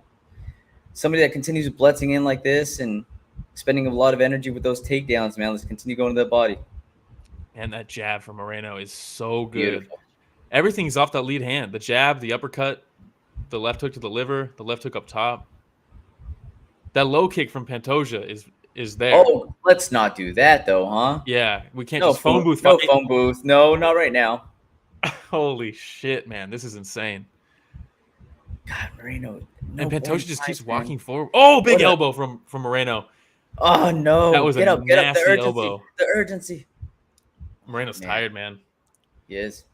Somebody that continues blitzing in like this and spending a lot of energy with those takedowns, man. Let's continue going to that body. And that jab from Moreno is so good. Beautiful. Everything's off that lead hand. The jab, the uppercut, the left hook to the liver, the left hook up top. That low kick from Pantoja is there. Oh, let's not do that though, huh? Yeah, we can't just phone booth. No phone booth. No, not right now. Holy shit, man. This is insane. God, Moreno. And Pantoja just keeps walking forward. Oh, big elbow from Moreno. Oh, no. That was get up, the urgency. Elbow. The urgency. Moreno's tired, man. He is.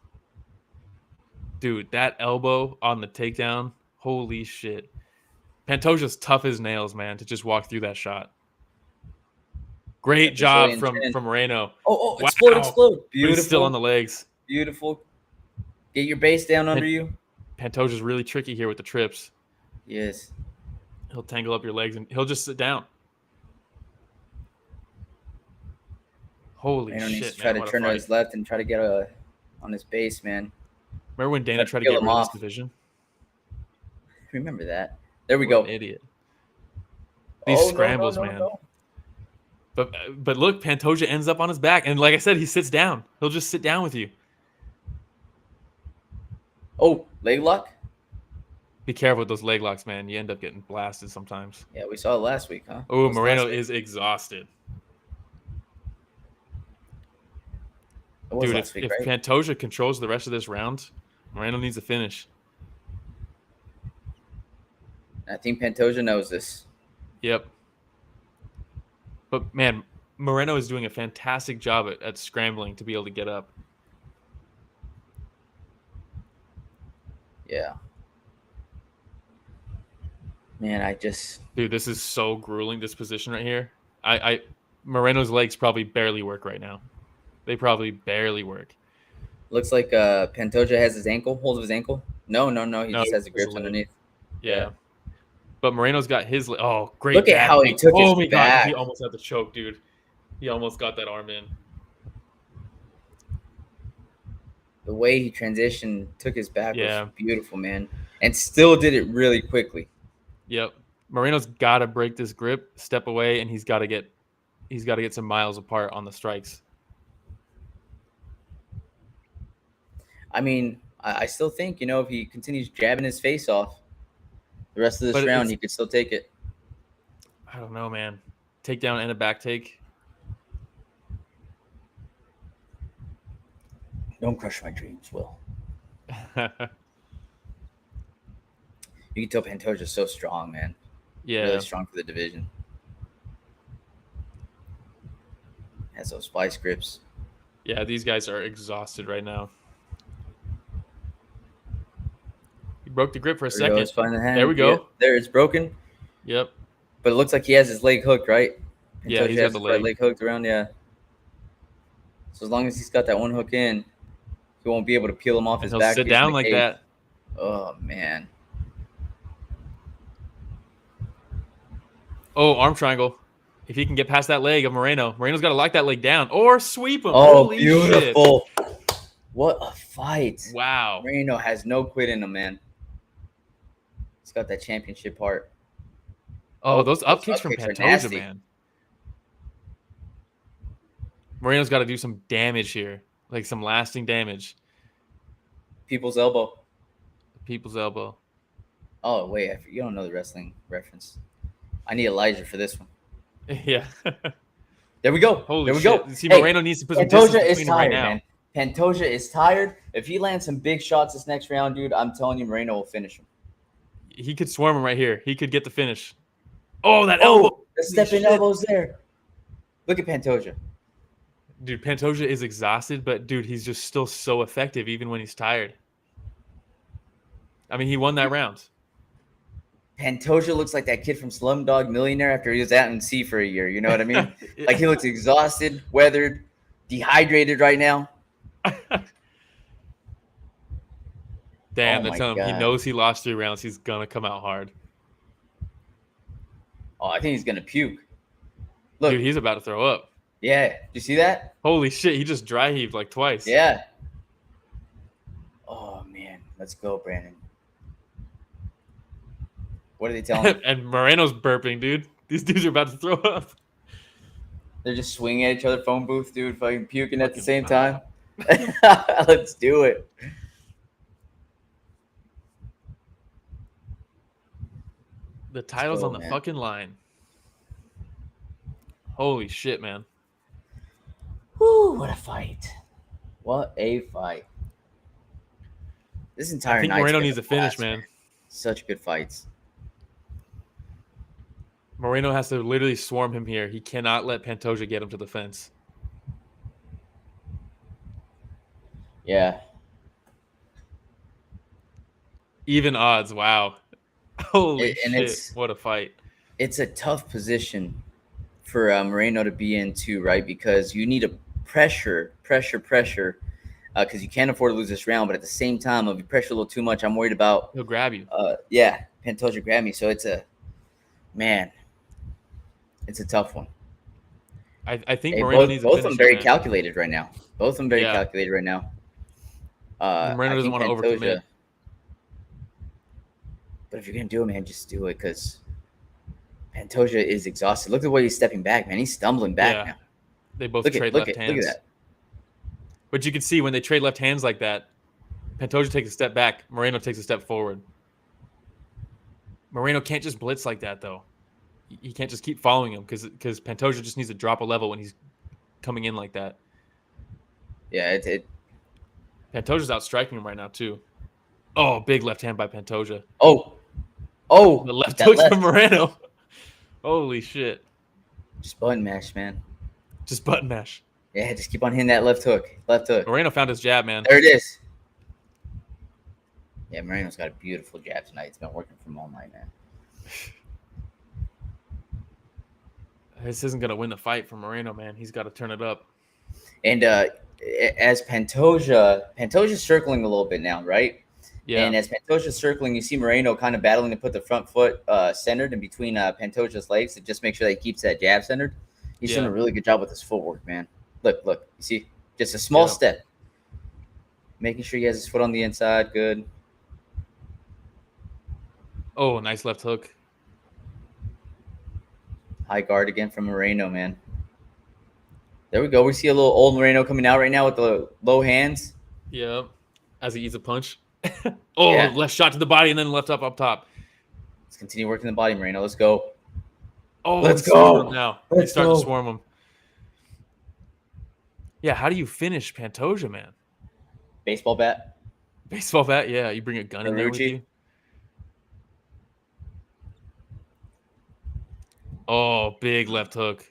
dude, that elbow on the takedown, holy shit. Pantoja's tough as nails, man, to just walk through that shot. Great job from Moreno. Oh, explode. Beautiful. But he's still on the legs. Beautiful. Get your base down under you. Pantoja's really tricky here with the trips. Yes. He'll tangle up your legs and he'll just sit down. Holy shit, needs to try to turn to his left and try to get on his base, man. Remember when Dana tried to get rid of this division? Remember that. There we go. An idiot. These scrambles, man. No. But look, Pantoja ends up on his back. And like I said, he sits down. He'll just sit down with you. Oh, leg lock? Be careful with those leg locks, man. You end up getting blasted sometimes. Yeah, we saw it last week, huh? Oh, Moreno is exhausted. Dude, if Pantoja controls the rest of this round, Moreno needs a finish. I think Pantoja knows this. Yep. But, man, Moreno is doing a fantastic job at scrambling to be able to get up. Yeah. Man, Dude, this is so grueling, this position right here. Moreno's legs probably barely work right now. They probably barely work. Looks like Pantoja has his ankle, hold of his ankle. No. He just has the grips underneath. Yeah. But Moreno's got his... Oh, great. Look at how he took his back. God, he almost had the choke, dude. He almost got that arm in. The way he transitioned, took his back was beautiful, man. And still did it really quickly. Yep. Moreno's got to break this grip, step away, and he's got to get some miles apart on the strikes. I mean, I still think, if he continues jabbing his face off the rest of this round, he could still take it. I don't know, man. Takedown and a back take. Don't crush my dreams, Will. You can tell Pantoja's so strong, man. Yeah. Really strong for the division. Has those vice grips. Yeah, these guys are exhausted right now. He broke the grip for a second. There we go. Yeah, there, it's broken. Yep. But it looks like he has his leg hooked, right? Yeah, he's got the leg hooked around, yeah. So as long as he's got that one hook in, he won't be able to peel him off his back. He'll sit down like that. Oh, man. Oh, arm triangle. If he can get past that leg of Moreno. Moreno's got to lock that leg down or sweep him. Oh, holy beautiful. Shit. What a fight. Wow. Moreno has no quit in him, man. He's got that championship heart. Oh, those up kicks from Pantoja, man. Moreno's got to do some damage here. Like some lasting damage. People's elbow. People's elbow. Oh, wait. You don't know the wrestling reference. I need Elijah for this one. Yeah. There we go. Holy there we shit. go. See, Moreno needs to put some distance between him right now. Man. Pantoja is tired. If he lands some big shots this next round, dude, I'm telling you, Moreno will finish him. He could swarm him right here. He could get the finish. Oh, that elbow. The stepping elbow's there. Look at Pantoja. Dude, Pantoja is exhausted, but, dude, he's just still so effective even when he's tired. I mean, he won that round. Pantoja looks like that kid from Slumdog Millionaire after he was out in sea for a year. You know what I mean? Yeah. Like he looks exhausted, weathered, dehydrated right now. Damn, they're telling him he knows he lost 3 rounds. He's going to come out hard. Oh, I think he's going to puke. Look. Dude, he's about to throw up. Yeah. Did you see that? Holy shit. He just dry heaved like twice. Yeah. Oh, man. Let's go, Brandon. What are they telling him? And Moreno's burping, dude. These dudes are about to throw up. They're just swinging at each other, phone booth, dude, fucking puking at the same time. Let's do it. The title's on the fucking line. Holy shit, man. Whoo, what a fight. What a fight. This entire night. I think Moreno needs a finish, man. Such good fights. Moreno has to literally swarm him here. He cannot let Pantoja get him to the fence. Yeah. Even odds. Wow. Holy And shit! What a fight. It's a tough position for Moreno to be in too, right? Because you need a pressure, because you can't afford to lose this round. But at the same time, if you pressure a little too much, I'm worried about He'll grab you. Pantoja grab me. So it's a tough one. I think Moreno needs both a of them finisher, very man. calculated right now. Calculated right now. Moreno doesn't want to overcommit. But if you're gonna do it, man, just do it, because Pantoja is exhausted. Look at the way he's stepping back, man. He's stumbling back now. They both trade left hands. Look at that. But you can see when they trade left hands like that, Pantoja takes a step back, Moreno takes a step forward. Moreno can't just blitz like that, though. He can't just keep following him because Pantoja just needs to drop a level when he's coming in like that. Yeah, Pantoja's outstriking him right now, too. Oh, big left hand by Pantoja. Oh, the left hook from Moreno. Holy shit. Just button mash, man. Just button mash. Yeah, just keep on hitting that left hook. Moreno found his jab, man. There it is. Yeah, Moreno's got a beautiful jab tonight. It's been working for him all night, man. This isn't going to win the fight for Moreno, man. He's got to turn it up. And as Pantoja's circling a little bit now, right? Yeah. And as Pantoja's circling, you see Moreno kind of battling to put the front foot centered in between Pantoja's legs to just make sure that he keeps that jab centered. He's doing a really good job with his footwork, man. Look. You see? Just a small step. Making sure he has his foot on the inside. Good. Oh, nice left hook. High guard again from Moreno, man. There we go. We see a little old Moreno coming out right now with the low hands. Yeah. As he eats a punch. Left shot to the body and then left up top. Let's continue working the body, Moreno. Let's go. Oh, let's go. Now. He's starting to swarm him. Yeah, how do you finish Pantoja, man? Baseball bat? Yeah. You bring a gun in there with you. Oh, big left hook.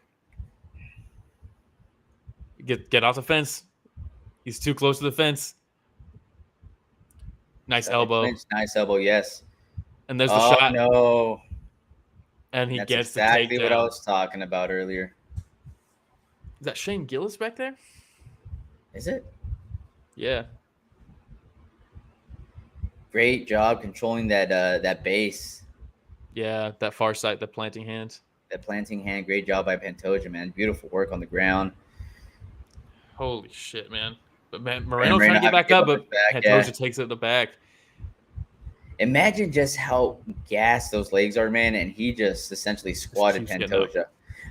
Get off the fence. He's too close to the fence. Nice elbow. Nice elbow, yes. And there's the shot. No. And he gets exactly the takedown. What I was talking about earlier. Is that Shane Gillis back there? Is it? Yeah. Great job controlling that base. Yeah, that far side, the planting hand. Great job by Pantoja, man. Beautiful work on the ground. Holy shit, man. But man, Moreno's trying to get back up, but Pantoja takes it to the back. Imagine just how gassed those legs are, man, and he just essentially squatted Pantoja.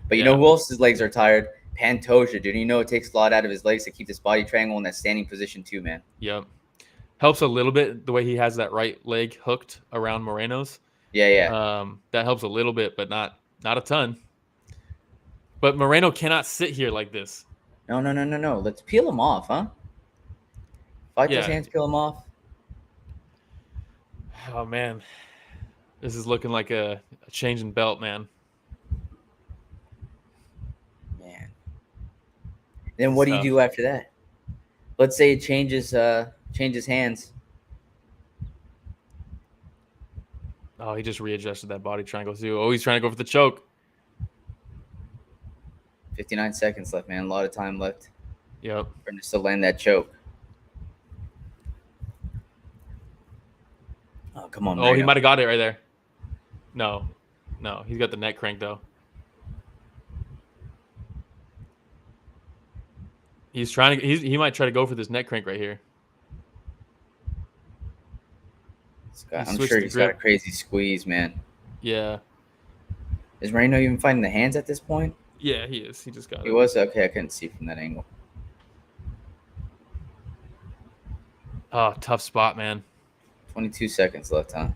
But you know who else's legs are tired? Pantoja, dude. You know it takes a lot out of his legs to keep this body triangle in that standing position too, man. Yep. Helps a little bit the way he has that right leg hooked around Moreno's. Yeah. That helps a little bit, but not a ton. But Moreno cannot sit here like this. No. Let's peel him off, huh? Fight those hands, peel him off. Oh, man. This is looking like a change in belt, man. Then what do you do after that? Let's say it changes hands. Oh, he just readjusted that body triangle too. Oh, he's trying to go for the choke. 59 seconds left, man. A lot of time left. Yep. For him to still land that choke. Oh, come on, Moreno. He might have got it right there. No. He's got the neck crank, though. He's trying to. He might try to go for this neck crank right here. I'm sure he's got a crazy squeeze, man. Yeah. Is Moreno even finding the hands at this point? Yeah, he is. He just got it. He was? Okay, I couldn't see from that angle. Oh, tough spot, man. 22 seconds left, huh?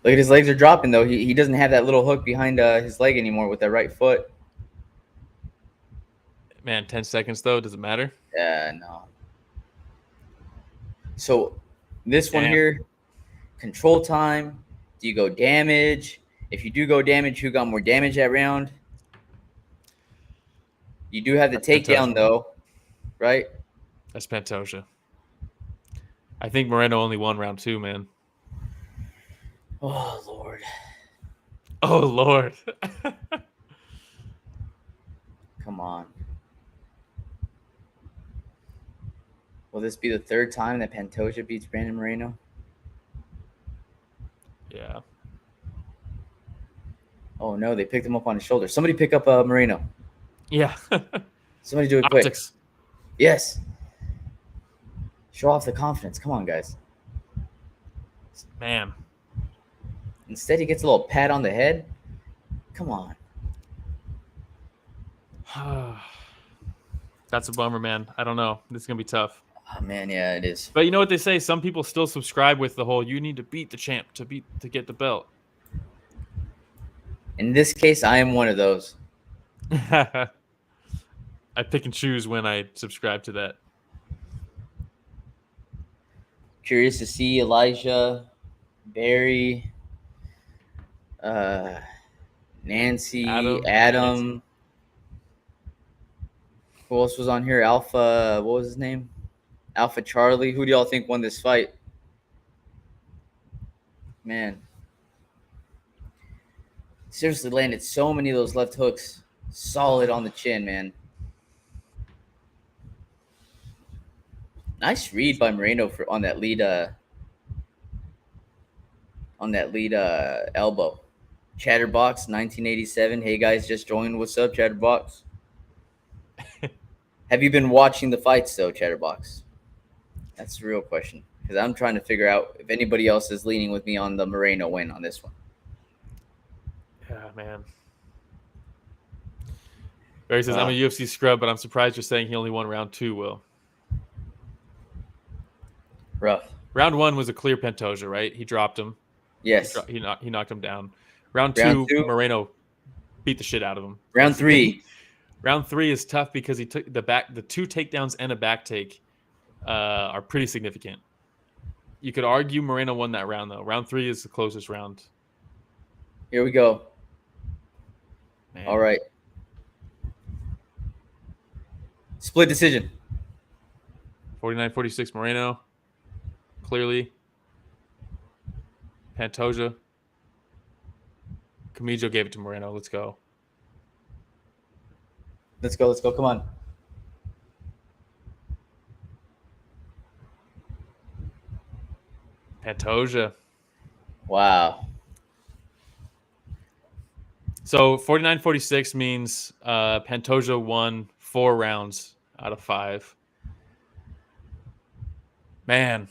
Look at his legs are dropping, though. He doesn't have that little hook behind his leg anymore with that right foot. Man, 10 seconds, though. Does it matter? Yeah, no. So this one here, control time. Do you go damage? If you do go damage, who got more damage that round? You do have the takedown, though, right? That's Pantoja. I think Moreno only won round 2, man. Oh, Lord. Oh, Lord. Come on. Will this be the third time that Pantoja beats Brandon Moreno? Yeah. Oh, no. They picked him up on his shoulder. Somebody pick up Moreno. Yeah. Somebody do it quick. Optics. Yes. Show off the confidence. Come on, guys. Man. Instead, he gets a little pat on the head. Come on. That's a bummer, man. I don't know. This is going to be tough. Oh, man, yeah, it is. But you know what they say? Some people still subscribe with the whole, you need to beat the champ to get the belt. In this case, I am one of those. I pick and choose when I subscribe to that. Curious to see Elijah, Barry, Nancy, Adam. Who else was on here? Alpha, what was his name? Alpha Charlie. Who do y'all think won this fight? Man. Seriously landed so many of those left hooks. Solid on the chin, man. Nice read by Moreno on that lead elbow. Chatterbox 1987. Hey guys, just joined. What's up, Chatterbox? Have you been watching the fights though, Chatterbox? That's the real question. Because I'm trying to figure out if anybody else is leaning with me on the Moreno win on this one. Yeah, man. Barry says, I'm a UFC scrub, but I'm surprised you're saying he only won round 2, Will. Rough. Round 1 was a clear Pantoja, right? He dropped him. Yes. He knocked him down. Round two, Moreno beat the shit out of him. Round 3. Round 3 is tough because he took the 2 takedowns and a back take are pretty significant. You could argue Moreno won that round, though. Round 3 is the closest round. Here we go. Man. All right. Split decision. 49-46 Moreno. Clearly. Pantoja. Camijo gave it to Moreno. Let's go. Let's go. Let's go. Come on. Pantoja. Wow. So 49-46 means Pantoja won 4 rounds out of 5. Man.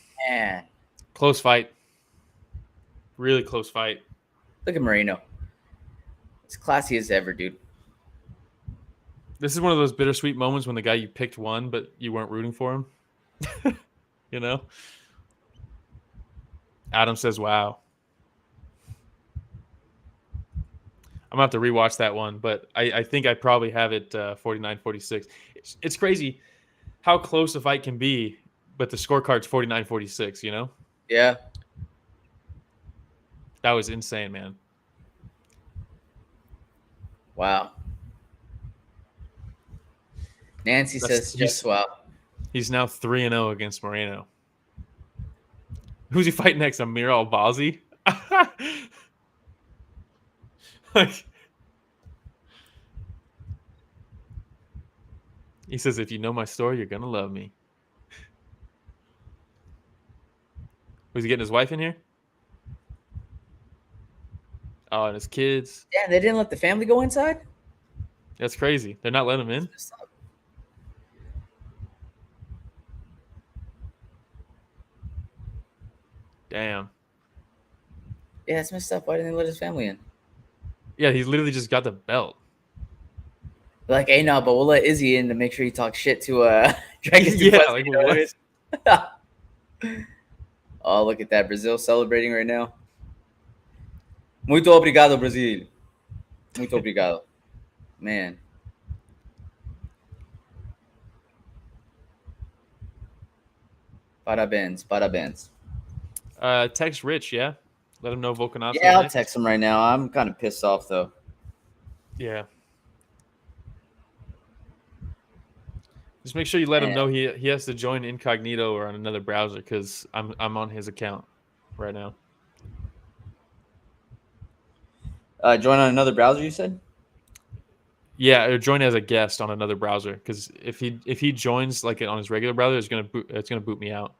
Close fight. Really close fight. Look at Moreno. As classy as ever, dude. This is one of those bittersweet moments when the guy you picked won, but you weren't rooting for him. You know? Adam says, wow. I'm going to have to rewatch that one, but I think I probably have it 49-46. It's crazy how close a fight can be, but the scorecard's 49-46, you know? Yeah. That was insane, man. Wow. Nancy says, just wow. He's now 3-0 against Moreno. Who's he fighting next? Amir Albazi? Like, he says, if you know my story, you're going to love me. Was he getting his wife in here? Oh, and his kids. Yeah, they didn't let the family go inside? That's crazy. They're not letting him in? Damn. Yeah, that's messed up. Why didn't they let his family in? Yeah, he's literally just got the belt. They're like, hey, no, but we'll let Izzy in to make sure he talks shit to Dricus Du Plessis. Like, what? Oh, look at that. Brazil celebrating right now. Muito obrigado, Brazil. Muito obrigado. Man. Parabéns. Parabéns. Text Rich, yeah? Let him know Volkanovski. Yeah, I'll text him right now. I'm kind of pissed off, though. Yeah. Just make sure you let him know he has to join incognito or on another browser because I'm on his account right now. Join on another browser, you said? Yeah, or join as a guest on another browser because if he joins like on his regular browser, it's gonna boot me out.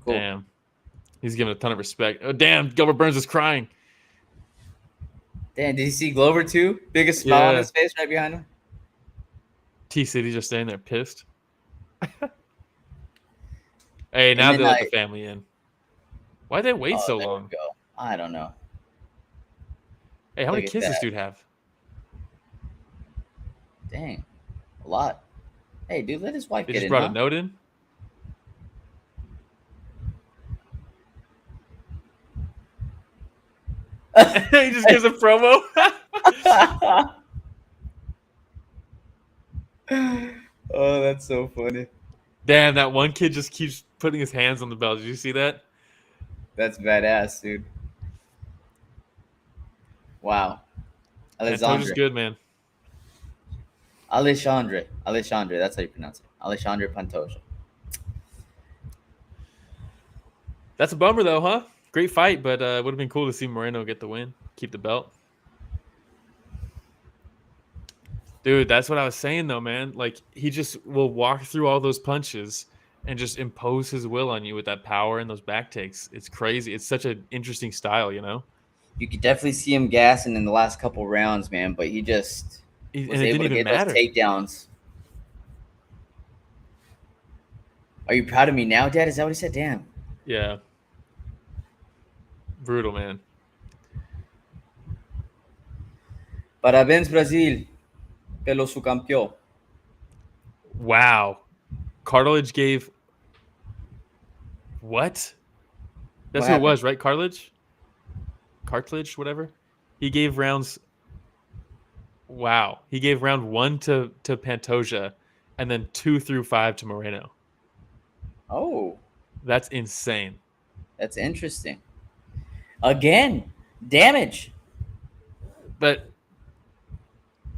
Cool. Damn, he's giving a ton of respect. Oh damn, Gilbert Burns is crying. Damn, did you see Glover too? Biggest smile on his face right behind him. T-City just standing there pissed. Hey, now they let the family in. Why'd they wait so long? Go. I don't know. Hey, how many kids does this dude have? Dang. A lot. Hey, dude, let his wife get in. They just brought a note in? He just gives a promo. Oh, that's so funny. Damn, that one kid just keeps putting his hands on the belt. Did you see that? That's badass, dude. Wow. Pantoja's good, man. Alexandre, that's how you pronounce it. Alexandre Pantoja. That's a bummer, though, huh? Great fight, but it would have been cool to see Moreno get the win, keep the belt. Dude, that's what I was saying, though, man. Like, he just will walk through all those punches and just impose his will on you with that power and those back takes. It's crazy. It's such an interesting style, you know? You could definitely see him gassing in the last couple rounds, man, but he just was able to get those takedowns. Are you proud of me now, Dad? Is that what he said? Damn. Yeah. Brutal, man. Parabéns, Brasil. Pelo su campeão. Wow. Cartilage gave... What? That's who it was, right? Cartilage, whatever. He gave rounds... Wow. He gave round 1 to Pantoja and then 2 through 5 to Moreno. Oh. That's insane. That's interesting. Again, damage. But,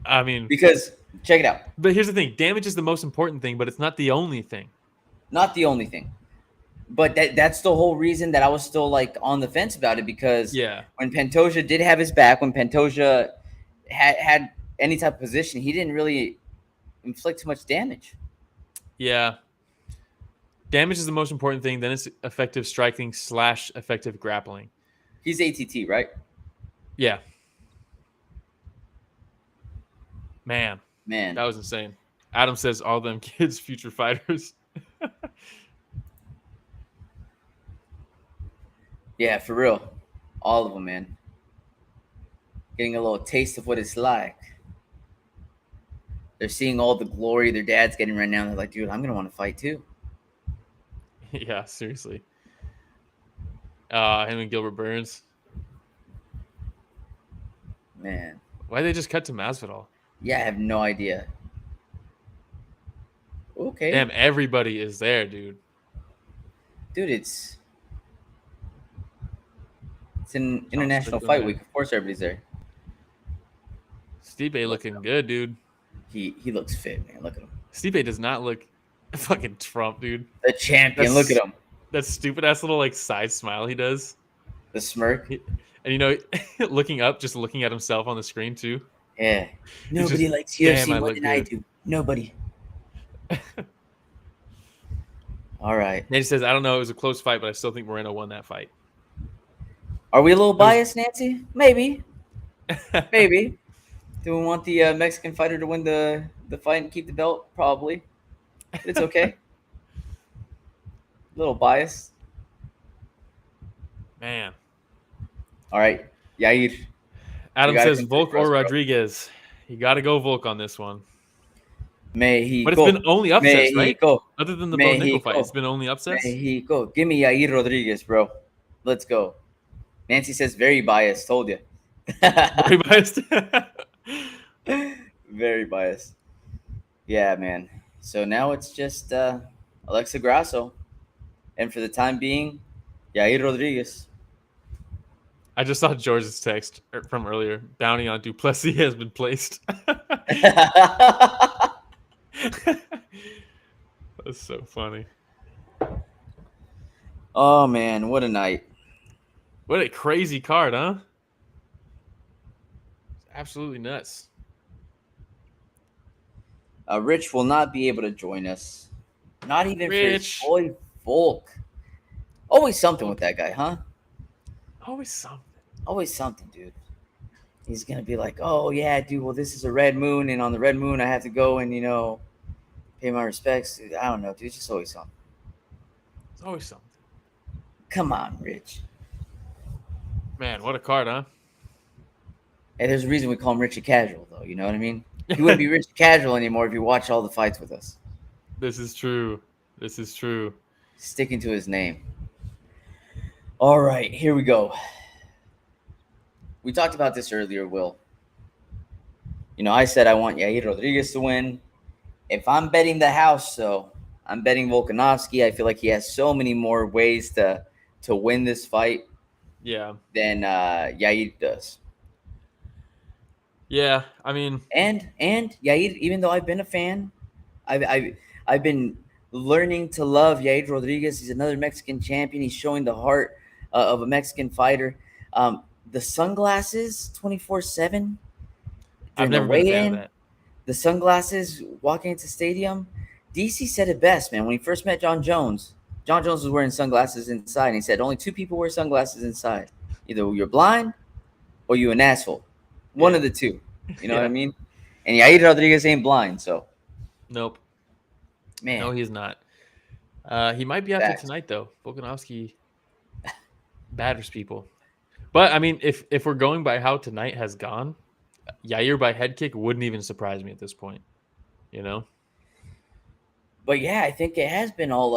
I mean... Because, check it out. But here's the thing. Damage is the most important thing, but it's not the only thing. Not the only thing. But that's the whole reason that I was still, like, on the fence about it. Because when Pantoja did have his back, when Pantoja had any type of position, he didn't really inflict too much damage. Yeah. Damage is the most important thing. Then it's effective striking / effective grappling. He's ATT, right? Yeah. Man. That was insane. Adam says all them kids future fighters. Yeah, for real. All of them, man. Getting a little taste of what it's like. They're seeing all the glory their dad's getting right now. They're like, dude, I'm going to want to fight too. Yeah, seriously. Him and Gilbert Burns. Man. Why'd they just cut to Masvidal? Yeah, I have no idea. Okay. Damn, everybody is there, dude. Dude, it's an international fight week. Of course everybody's there. Stipe looking good, dude. He looks fit, man. Look at him. Stipe does not look fucking Trump, dude. The champion. Look at him. That stupid ass little like side smile he does. The smirk. And you know, looking up, just looking at himself on the screen too. Yeah. Nobody likes UFC more than I do. Nobody. All right. Nancy says, I don't know. It was a close fight, but I still think Moreno won that fight. Are we a little biased, Nancy? Maybe. Maybe. Do we want the Mexican fighter to win the fight and keep the belt? Probably. But it's okay. A little biased. Man. All right. Yair. Adam says Volk or Rodriguez. You got to go Volk on this one. Mexico. But it's been only upsets, Mexico. Right? Other than the Bo Nickal fight, it's been only upsets? Mexico. Give me Yair Rodriguez, bro. Let's go. Nancy says very biased. Told you. Very biased? Very biased. Yeah, man. So now it's just Alexa Grasso. And for the time being, Yair Rodriguez. I just saw George's text from earlier. Bounty on Du Plessis has been placed. That's so funny. Oh man, what a night! What a crazy card, huh? It's absolutely nuts. Rich will not be able to join us. Not even Rich. for his boy Volk. Always something with that guy, huh? Always something. Always something, dude. He's gonna be like, "Oh yeah, dude. Well, this is a red moon, and on the red moon, I have to go and pay my respects." I don't know, dude. It's just always something. It's always something. Come on, Rich. Man, what a card, huh? Hey, there's a reason we call him Richie Casual, though. You know what I mean? He wouldn't be Richie Casual anymore if you watch all the fights with us. This is true. This is true. Sticking to his name. All right, here we go. We talked about this earlier, Will. I said I want Yair Rodriguez to win. If I'm betting the house, though, I'm betting Volkanovski. I feel like he has so many more ways to win this fight. Yeah. Than Yair does. Yeah, I mean, and Yair, even though I've been a fan, I've been learning to love Yair Rodriguez. He's another Mexican champion. He's showing the heart of a Mexican fighter. The sunglasses 24/7. I've never been a fan of that. The sunglasses walking into stadium. DC said it best, man. When he first met John Jones was wearing sunglasses inside, and he said only two people wear sunglasses inside. Either you're blind or you an asshole. One of the two. You know what I mean? And Yair Rodriguez ain't blind, so. Nope. Man. No, he's not. He might be out there tonight, though. Volkanovski batters people. But, I mean, if we're going by how tonight has gone, Yair by head kick wouldn't even surprise me at this point. But, yeah, I think it has been all...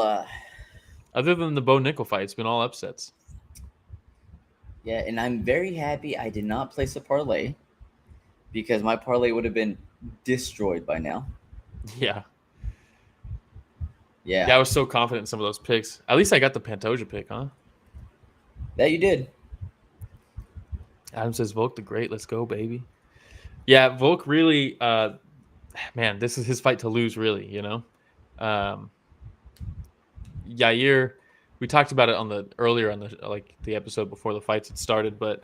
Other than the Bo Nickal fight, it's been all upsets. Yeah, and I'm very happy I did not place a parlay because my parlay would have been destroyed by now. Yeah. Yeah, I was so confident in some of those picks. At least I got the Pantoja pick, huh? That you did. Adam says, Volk the Great, let's go, baby. Yeah, Volk really, man, this is his fight to lose, really, Yair, we talked about it earlier on the episode before the fights had started, but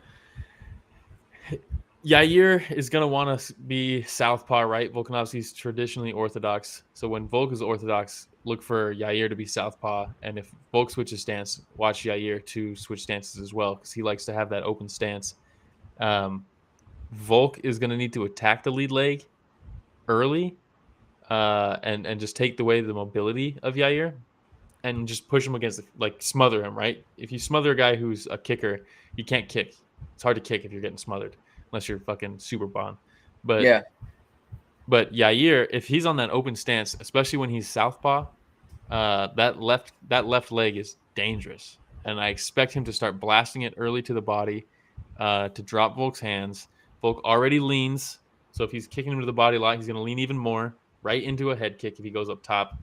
Yair is going to want to be southpaw, right? Volkanovski's traditionally orthodox. So when Volk is orthodox, look for Yair to be southpaw. And if Volk switches stance, watch Yair to switch stances as well because he likes to have that open stance. Volk is going to need to attack the lead leg early and just take away the mobility of Yair and just push him against, smother him, right? If you smother a guy who's a kicker, you can't kick. It's hard to kick if you're getting smothered. Unless you're fucking super bond. But Yair, if he's on that open stance, especially when he's southpaw, that left leg is dangerous. And I expect him to start blasting it early to the body to drop Volk's hands. Volk already leans. So if he's kicking him to the body a lot, he's going to lean even more right into a head kick if he goes up top.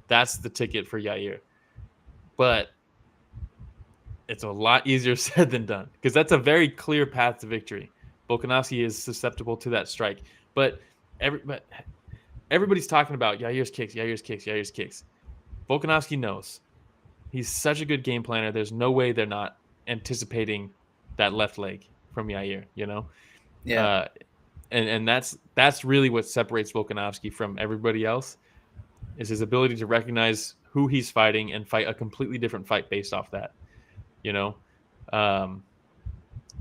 That's the ticket for Yair. But it's a lot easier said than done because that's a very clear path to victory. Volkanovski is susceptible to that strike. But everybody's talking about Yair's kicks. Volkanovski knows. He's such a good game planner. There's no way they're not anticipating that left leg from Yair, Yeah. And that's really what separates Volkanovski from everybody else is his ability to recognize who he's fighting and fight a completely different fight based off that. The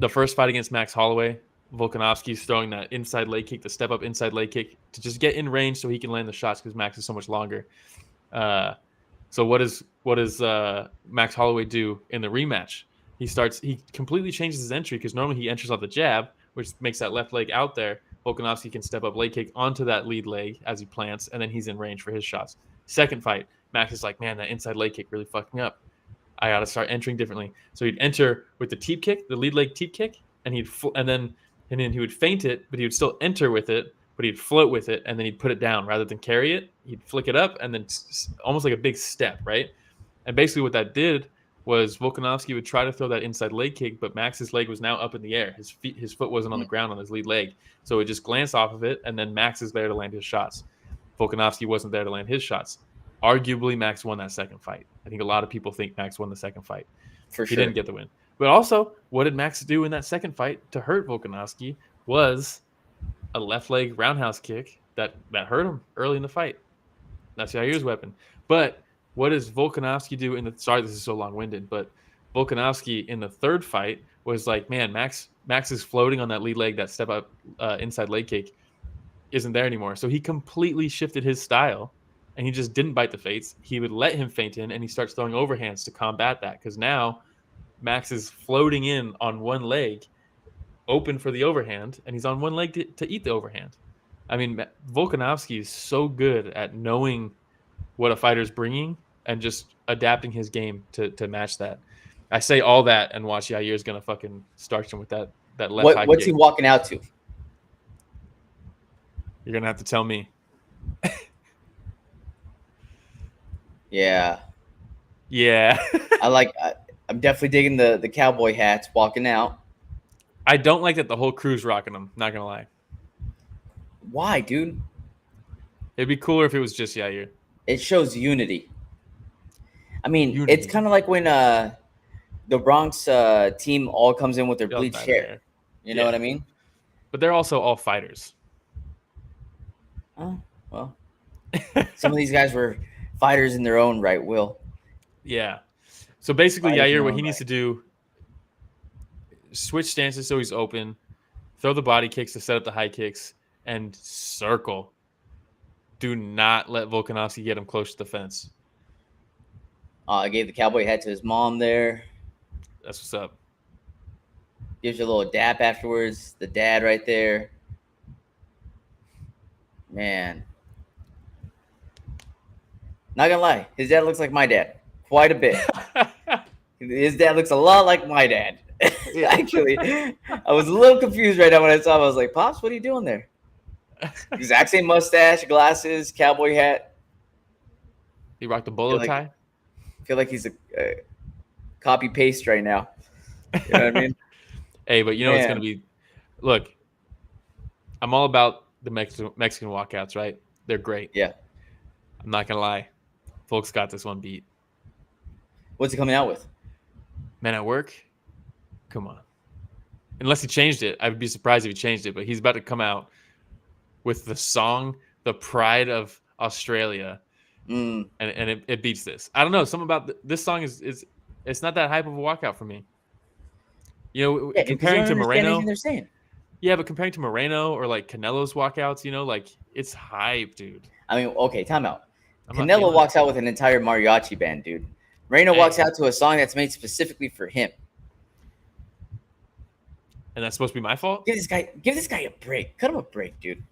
first fight against Max Holloway, Volkanovski's throwing that inside leg kick, the step up inside leg kick to just get in range so he can land the shots because Max is so much longer. So what does Max Holloway do in the rematch? He completely changes his entry because normally he enters off the jab, which makes that left leg out there. Volkanovski can step up leg kick onto that lead leg as he plants, and then he's in range for his shots. Second fight, Max is like, man, that inside leg kick really fucked me up. I got to start entering differently. So he'd enter with the teep kick, the lead leg teep kick, and then he would feint it, but he would still enter with it, but he'd float with it, and then he'd put it down rather than carry it. He'd flick it up, and then almost like a big step, right? And basically what that did was Volkanovski would try to throw that inside leg kick, but Max's leg was now up in the air. His foot wasn't on the ground on his lead leg. So it just glanced off of it, and then Max is there to land his shots. Volkanovski wasn't there to land his shots. Arguably, Max won that second fight. I think a lot of people think Max won the second fight. For sure. He didn't get the win. But also, what did Max do in that second fight to hurt Volkanovski was a left leg roundhouse kick that hurt him early in the fight. That's Yair's weapon. But what does Volkanovski do in the – sorry, this is so long-winded, but Volkanovski in the third fight was like, man, Max is floating on that lead leg, that step-up inside leg kick isn't there anymore. So he completely shifted his style, and he just didn't bite the feints. He would let him feint in, and he starts throwing overhands to combat that because now Max is floating in on one leg, open for the overhand, and he's on one leg to eat the overhand. I mean, Volkanovski is so good at knowing what a fighter's bringing and just adapting his game to match that. I say all that and watch Yair's going to fucking starch him with that left high What's kick. he walking out to? You're going to have to tell me. Yeah. I'm definitely digging the cowboy hats walking out. I don't like that the whole crew's rocking them, not going to lie. Why, dude? It'd be cooler if it was just Yair. It shows unity. I mean, it's kind of like when the Bronx team all comes in with their bleached hair. You know what I mean? But they're also all fighters. Oh, well. Some of these guys were fighters in their own right, Will. Yeah. So basically, Yair, what he needs to do, switch stances so he's open, throw the body kicks to set up the high kicks, and circle. Do not let Volkanovski get him close to the fence. I gave the cowboy hat to his mom there. That's what's up. Gives you a little dap afterwards. The dad right there. Man. Not gonna lie, his dad looks like my dad. Quite a bit. His dad looks a lot like my dad. Actually, I was a little confused right now when I saw him. I was like, Pops, what are you doing there? Exact same mustache, glasses, cowboy hat. He rocked the bolo tie. I feel like he's a copy paste right now. You know what I mean? Hey, but you know it's going to be – look, I'm all about the Mexican walkouts, right? They're great. Yeah. I'm not going to lie. Folks got this one beat. What's he coming out with? Men at Work? Come on. Unless he changed it. I would be surprised if he changed it, but he's about to come out with the song, The Pride of Australia, and it beats this. I don't know. Something about this song is it's not that hype of a walkout for me. You know, comparing to Moreno. Yeah, but comparing to Moreno or like Canelo's walkouts, you know, like it's hype, dude. I mean, okay, time out. Canelo walks out with an entire mariachi band, dude. Moreno walks out to a song that's made specifically for him. And that's supposed to be my fault? Give this guy a break. Cut him a break, dude.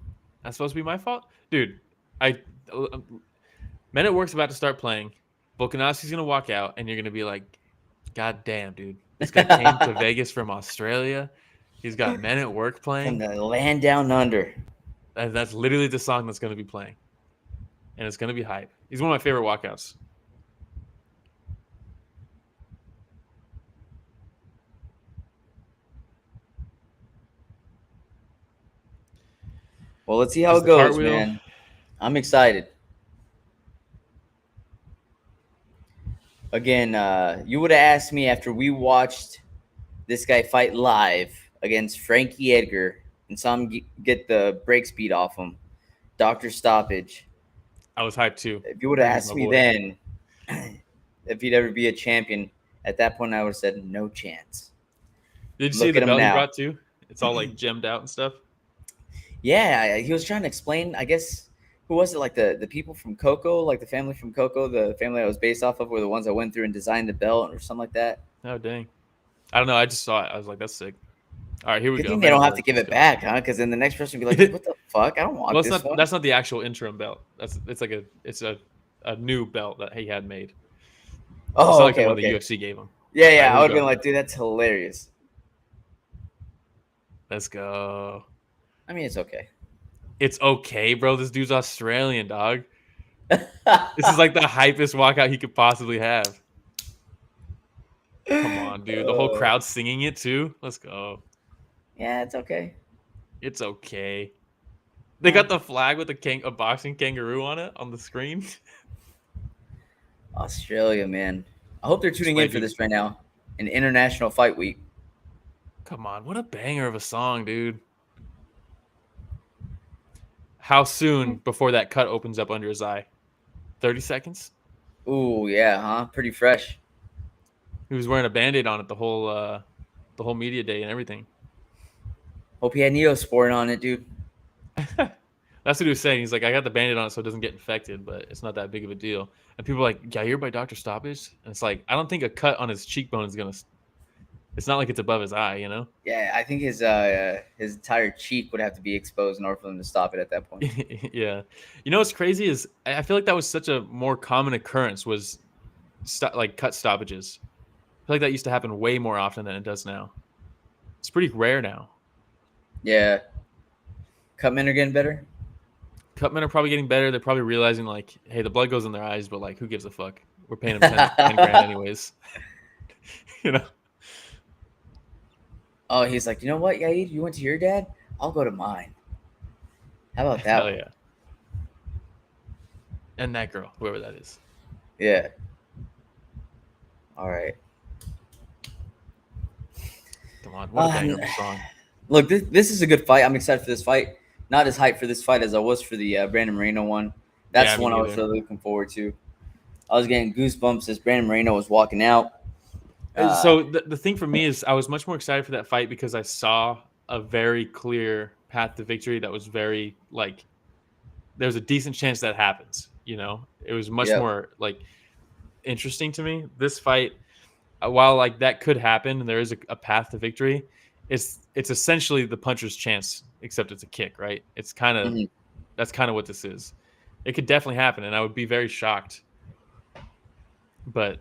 That's supposed to be my fault? Dude, Men at Work's about to start playing. Volkanovski's going to walk out, and you're going to be like, God damn, dude. This guy came to Vegas from Australia. He's got Men at Work playing. From the land down under. That's literally the song that's going to be playing. And it's going to be hype. He's one of my favorite walkouts. Well, let's see how it goes, man. I'm excited. Again, you would have asked me after we watched this guy fight live against Frankie Edgar and saw him get the break speed off him. Doctor stoppage. I was hyped too. If you would have asked me then if he'd ever be a champion, at that point I would have said no chance. Did you see the belt he brought too? It's all like gemmed out and stuff. Yeah, he was trying to explain, I guess, who was it? Like the people from Coco, like the family from Coco, the family that was based off of were the ones that went through and designed the belt or something like that. Oh, dang. I don't know. I just saw it. I was like, that's sick. All right, here we go. They don't have to give it back, huh? Because then the next person would be like, what the fuck? I don't want this one. That's not the actual interim belt. It's a new belt that he had made. Oh, it's like the one the UFC gave him. Yeah. I would have been like, dude, that's hilarious. Let's go. I mean, it's okay. It's okay, bro. This dude's Australian, dog. This is like the hypest walkout he could possibly have. Come on, dude. The whole crowd singing it too. Let's go. Yeah, it's okay. It's okay. They got the flag with a boxing kangaroo on it on the screen. Australia, man. I hope they're tuning in for this right now. An International Fight Week. Come on, what a banger of a song, dude. How soon before that cut opens up under his eye? 30 seconds? Ooh, yeah, huh? Pretty fresh. He was wearing a Band-Aid on it the whole media day and everything. Hope he had Neosporin on it, dude. That's what he was saying. He's like, I got the Band-Aid on it so it doesn't get infected, but it's not that big of a deal. And people are like, Yair by Dr. Stoppage? And it's like, I don't think a cut on his cheekbone is going to... It's not like it's above his eye, you know? Yeah, I think his entire cheek would have to be exposed in order for them to stop it at that point. Yeah. You know what's crazy is I feel like that was such a more common occurrence was cut stoppages. I feel like that used to happen way more often than it does now. It's pretty rare now. Yeah. Cutmen are getting better? Cutmen are probably getting better. They're probably realizing, like, hey, the blood goes in their eyes, but, like, who gives a fuck? We're paying them 10 grand anyways. You know? Oh, he's like, you know what, Yair? You went to your dad? I'll go to mine. How about that? Hell yeah. And that girl, whoever that is. Yeah. All right. Come on. What a banger of a song. Look, this is a good fight. I'm excited for this fight. Not as hyped for this fight as I was for the Brandon Moreno one. That's the one I was really looking forward to. I was getting goosebumps as Brandon Moreno was walking out. So the thing for me is I was much more excited for that fight because I saw a very clear path to victory that was very, like, there's a decent chance that happens, you know? It was much more, like, interesting to me. This fight, while, like, that could happen and there is a path to victory, it's essentially the puncher's chance, except it's a kick, right? It's kind of that's kind of what this is. It could definitely happen, and I would be very shocked. But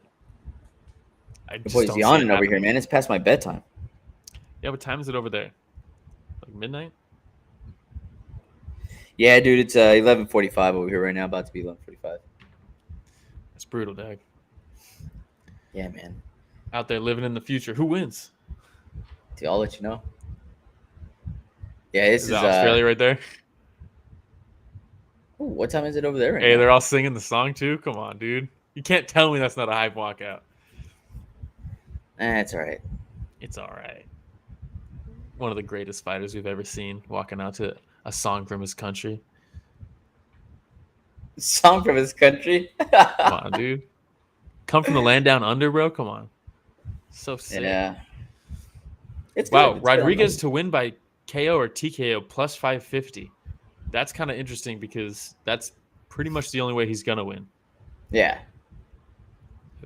I just boy's yawning over here, man. It's past my bedtime. Yeah, what time is it over there? Like midnight? Yeah, dude, it's 11:45 over here right now. About to be 11:45. That's brutal, Dag. Yeah, man. Out there living in the future. Who wins? Dude, I'll let you know. Yeah, this is Australia right there. Ooh, what time is it over there right now? Hey, they're all singing the song too? Come on, dude. You can't tell me that's not a hype walkout. It's all right. It's all right. One of the greatest fighters we've ever seen walking out to a song from his country. Song from his country? Come on, dude. Come from the land down under, bro. Come on. So sick. Yeah. It's wow, good. Rodriguez to win by KO or TKO plus 550. That's kind of interesting because that's pretty much the only way he's gonna win. Yeah.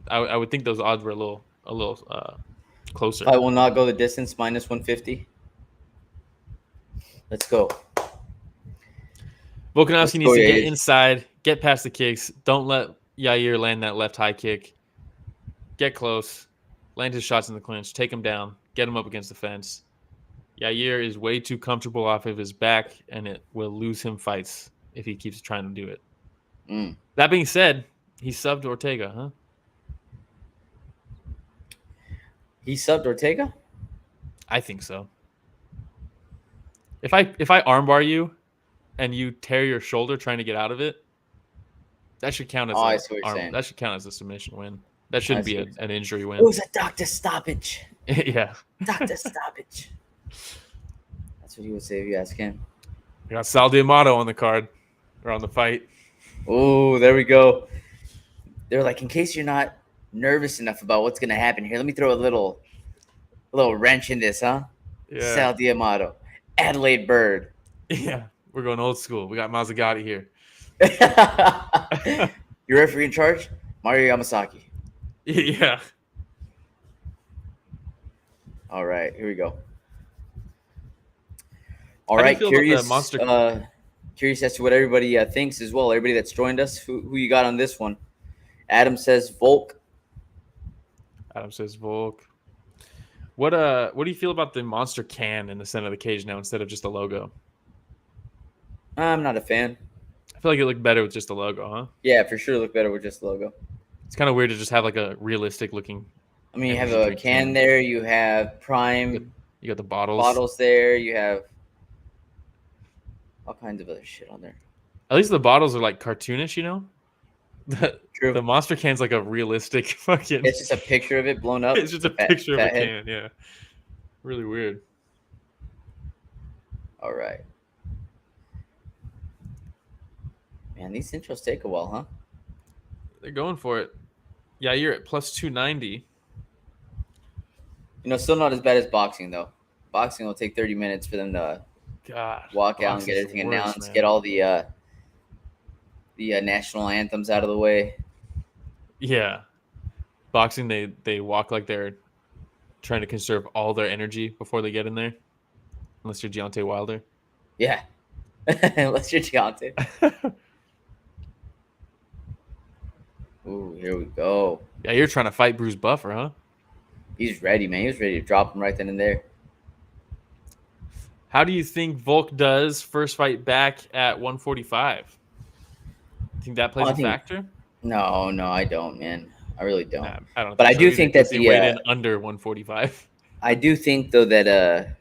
I would think those odds were a little closer. I will not go the distance minus 150. Let's go. Volkanovski needs to get inside, get past the kicks. Don't let Yair land that left high kick. Get close, land his shots in the clinch, take him down, get him up against the fence. Yair is way too comfortable off of his back, and it will lose him fights if he keeps trying to do it. That being said, he subbed Ortega, huh? He subbed Ortega? I think so. If I armbar you and you tear your shoulder trying to get out of it, that should count as that should count as a submission win. That shouldn't be an injury win. It was a doctor stoppage. Yeah. Doctor stoppage. That's what he would say if you ask him. We got Sal D'Amato on the card or on the fight. Oh, there we go. They're like, in case you're not nervous enough about what's gonna happen here, let me throw a little wrench in this, huh? Yeah. Sal D'Amato, Adelaide Bird. Yeah, we're going old school. We got Mazzagatti here. Your referee in charge, Mario Yamasaki. Yeah. All right, here we go. All right, curious as to what everybody thinks as well. Everybody that's joined us, who you got on this one? Adam says Volk. Adam says Volk. What do you feel about the monster can in the center of the cage now instead of just a logo? I'm not a fan. I feel like it looked better with just a logo, huh? Yeah, for sure, look better with just the logo. It's kind of weird to just have like a realistic looking I mean, you have a can there. You have Prime. You got the bottles there. You have all kinds of other shit on there. At least the bottles are like cartoonish, you know. True. The Monster can's like a realistic fucking. It's just a picture of it blown up. It's just a picture of a can. Yeah. Really weird. All right. Man, these intros take a while, huh? They're going for it. Yeah, you're at plus 290. You know, still not as bad as boxing, though. Boxing will take 30 minutes for them to walk out and get everything announced, man. Get all the national anthems out of the way. Yeah. Boxing, they walk like they're trying to conserve all their energy before they get in there. Unless you're Deontay Wilder. Yeah. Unless you're Deontay. Ooh, here we go. Yeah, you're trying to fight Bruce Buffer, huh? He's ready, man. He was ready to drop him right then and there. How do you think Volk does first fight back at 145? Think that plays a factor? No, I don't, man. I really don't. Nah, I don't. But I do think that the weighed in under 145. I do think though that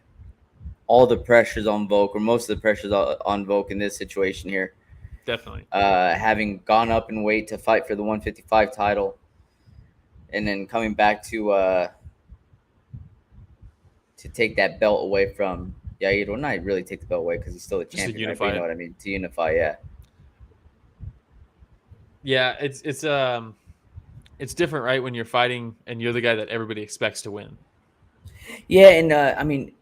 all the pressures on Volk, or most of the pressures on Volk in this situation here. Definitely. Having gone up in weight to fight for the 155 title, and then coming back to take that belt away from Yair. Well, not really take the belt away because he's still the champion. Unify, right? You know what I mean? To unify, yeah. Yeah, it's different, right? When you're fighting and you're the guy that everybody expects to win. Yeah, and I mean,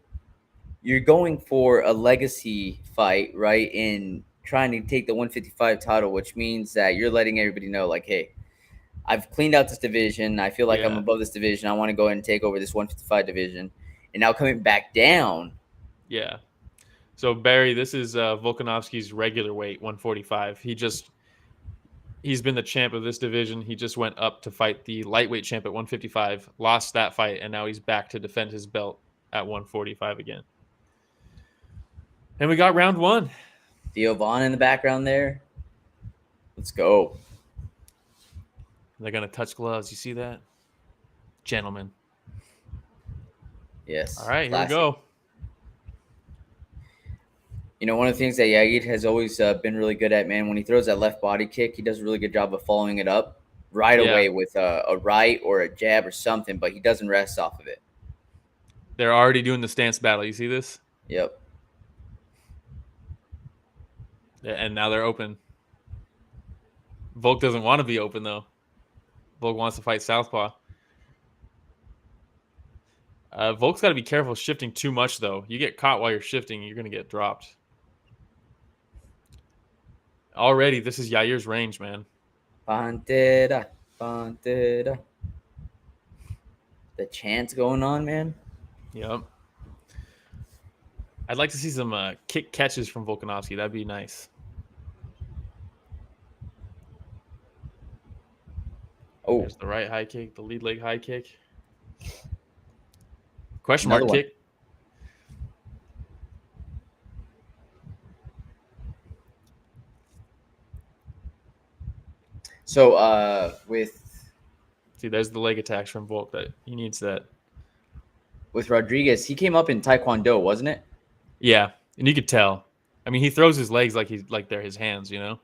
you're going for a legacy fight, right? In trying to take the 155 title, which means that you're letting everybody know, like, hey, I've cleaned out this division. I feel like I'm above this division. I want to go ahead and take over this 155 division. And now coming back down. Yeah. So, Barry, this is Volkanovski's regular weight, 145. He's been the champ of this division. He just went up to fight the lightweight champ at 155, lost that fight, and now he's back to defend his belt at 145 again. And we got round one. Theo Vaughn in the background there. Let's go. They're going to touch gloves. You see that? Gentlemen. Yes. All right, classic. Here we go. You know, one of the things that Yair has always been really good at, man, when he throws that left body kick, he does a really good job of following it up right away with a right or a jab or something, but he doesn't rest off of it. They're already doing the stance battle. You see this? Yep. And now they're open. Volk doesn't want to be open, though. Volk wants to fight southpaw. Volk's got to be careful shifting too much, though. You get caught while you're shifting, you're going to get dropped. Already, this is Yair's range, man. Pantera. The chant's going on, man. Yep. I'd like to see some kick catches from Volkanovski. That'd be nice. Oh, there's the right high kick, the lead leg high kick. Question mark kick. So there's the leg attacks from Volk. That he needs that. With Rodriguez, he came up in Taekwondo, wasn't it? Yeah, and you could tell. I mean, he throws his legs like they're his hands, you know.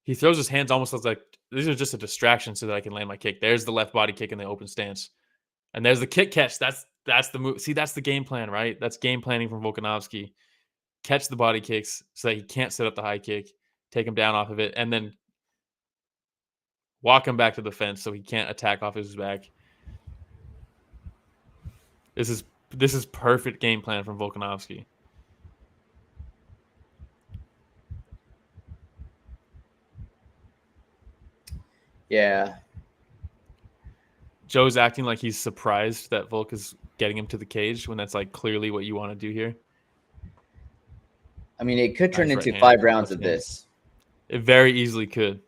He throws his hands almost like these are just a distraction so that I can land my kick. There's the left body kick in the open stance, and there's the kick catch. That's the move. See, that's the game plan, right? That's game planning from Volkanovski. Catch the body kicks so that he can't set up the high kick, take him down off of it, and then walk him back to the fence so he can't attack off his back. This is perfect game plan from Volkanovski. Yeah. Joe's acting like he's surprised that Volk is getting him to the cage when that's like clearly what you want to do here. I mean, it could turn into 5 rounds of this. It very easily could.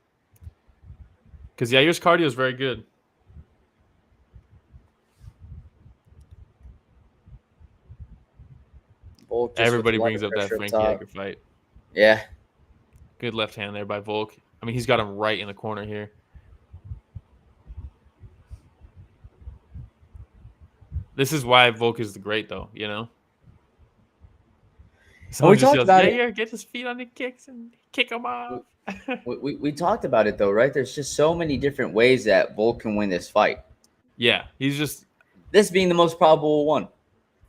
Because Yair's cardio is very good. Everybody brings up that Frankie Edgar fight. Yeah. Good left hand there by Volk. I mean, he's got him right in the corner here. This is why Volk is the great, though, you know? Someone just yells, Yair, get his feet on the kicks and kick him off. We talked about it, though, right? There's just so many different ways that Volk can win this fight. Yeah, he's just... This being the most probable one.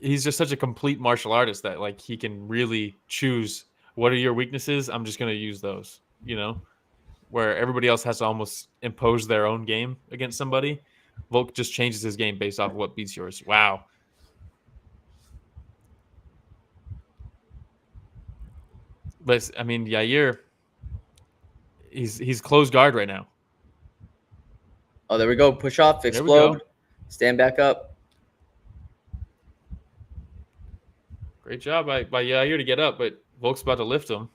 He's just such a complete martial artist that, like, he can really choose what are your weaknesses? I'm just going to use those, you know? Where everybody else has to almost impose their own game against somebody. Volk just changes his game based off of what beats yours. Wow. But, I mean, Yair, he's closed guard right now. Oh, there we go. Push off, explode, stand back up. Great job by Yair to get up, but Volk's about to lift him.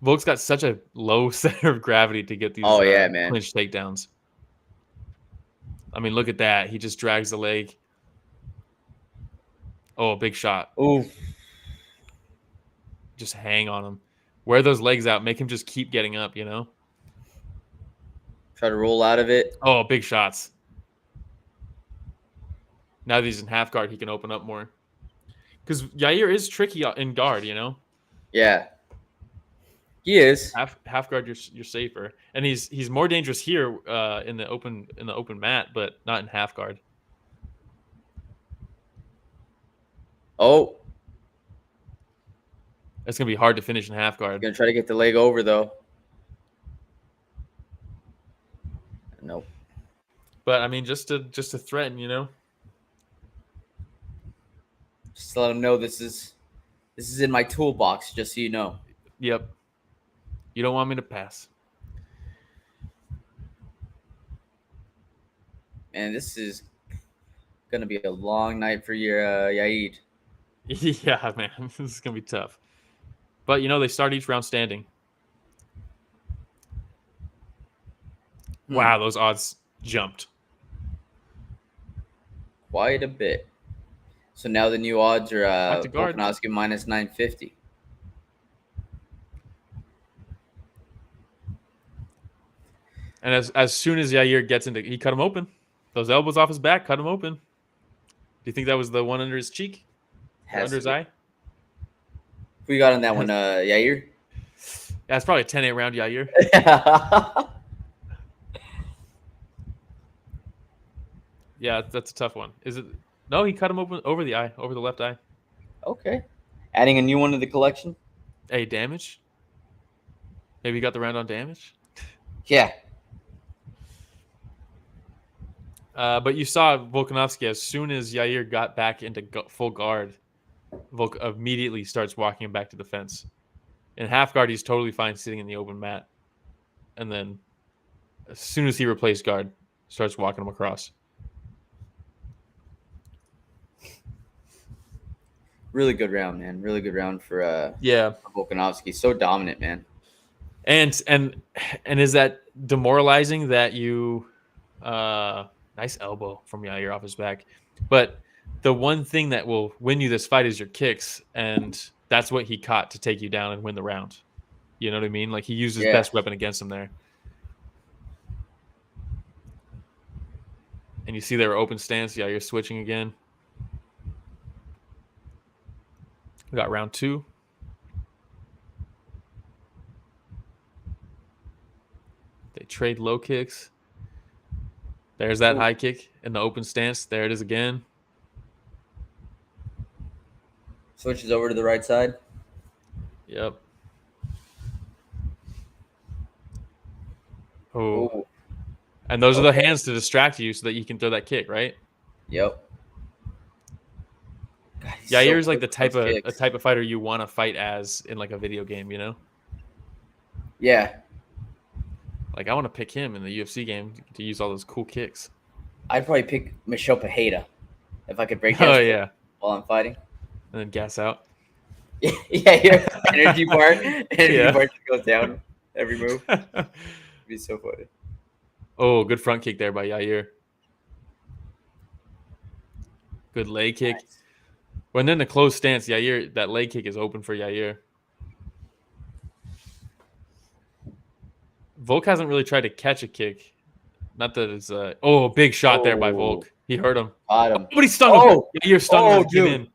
Volk's got such a low center of gravity to get these clinch takedowns. I mean, look at that. He just drags the leg. Oh, big shot. Ooh. Just hang on him. Wear those legs out. Make him just keep getting up, you know? Try to roll out of it. Oh, big shots. Now that he's in half guard, he can open up more. Because Yair is tricky in guard, you know? Yeah. He is. Half guard, you're safer. And he's more dangerous here in the open mat, but not in half guard. Oh. That's gonna be hard to finish in half guard. Gonna try to get the leg over though. Nope. But I mean, just to threaten, you know. Just to let him know this is in my toolbox, just so you know. Yep. You don't want me to pass. Man, this is gonna be a long night for your Yair. Yeah, man, this is gonna be tough. But you know, they start each round standing. Wow, those odds jumped quite a bit. So now the new odds are Volkanovski minus 950. And as soon as Yair gets into, he cut him open. Those elbows off his back, cut him open. Do you think that was the one under his cheek? Under his eye? Who you got on that one, Yair? Yeah, it's probably a 10-8 round, Yair. Yeah, that's a tough one. Is it? No, he cut him open over the eye, over the left eye. Okay. Adding a new one to the collection. Hey, damage? Maybe you got the round on damage? Yeah. But you saw Volkanovski, as soon as Yair got back into full guard, Volk immediately starts walking him back to the fence. In half guard, he's totally fine sitting in the open mat. And then as soon as he replaced guard, starts walking him across. Really good round, man. Really good round for Volkanovski. So dominant, man. And is that demoralizing that you nice elbow from Yair off his back. But the one thing that will win you this fight is your kicks, and that's what he caught to take you down and win the round. You know what I mean? Like, he used his best weapon against him there. And you see their open stance. Yeah, you're switching again. We got round 2. They trade low kicks. There's that high kick in the open stance. There it is again. Switches over to the right side. Yep. Oh. And those are the hands to distract you so that you can throw that kick, right? Yep. Yair's like the type of fighter you want to fight as in like a video game, you know? Yeah. Like, I want to pick him in the UFC game to use all those cool kicks. I'd probably pick Michelle Pajeda if I could break dance while I'm fighting. And then gas out. Yeah, your energy bar just goes down every move. It'd be so funny. Oh, good front kick there by Yair. Good leg kick. Nice. When in the closed stance, Yair, that leg kick is open for Yair. Volk hasn't really tried to catch a kick. Not that it's big shot there by Volk. He hurt him. Caught him. But he stung him. Yair stung him as he came in.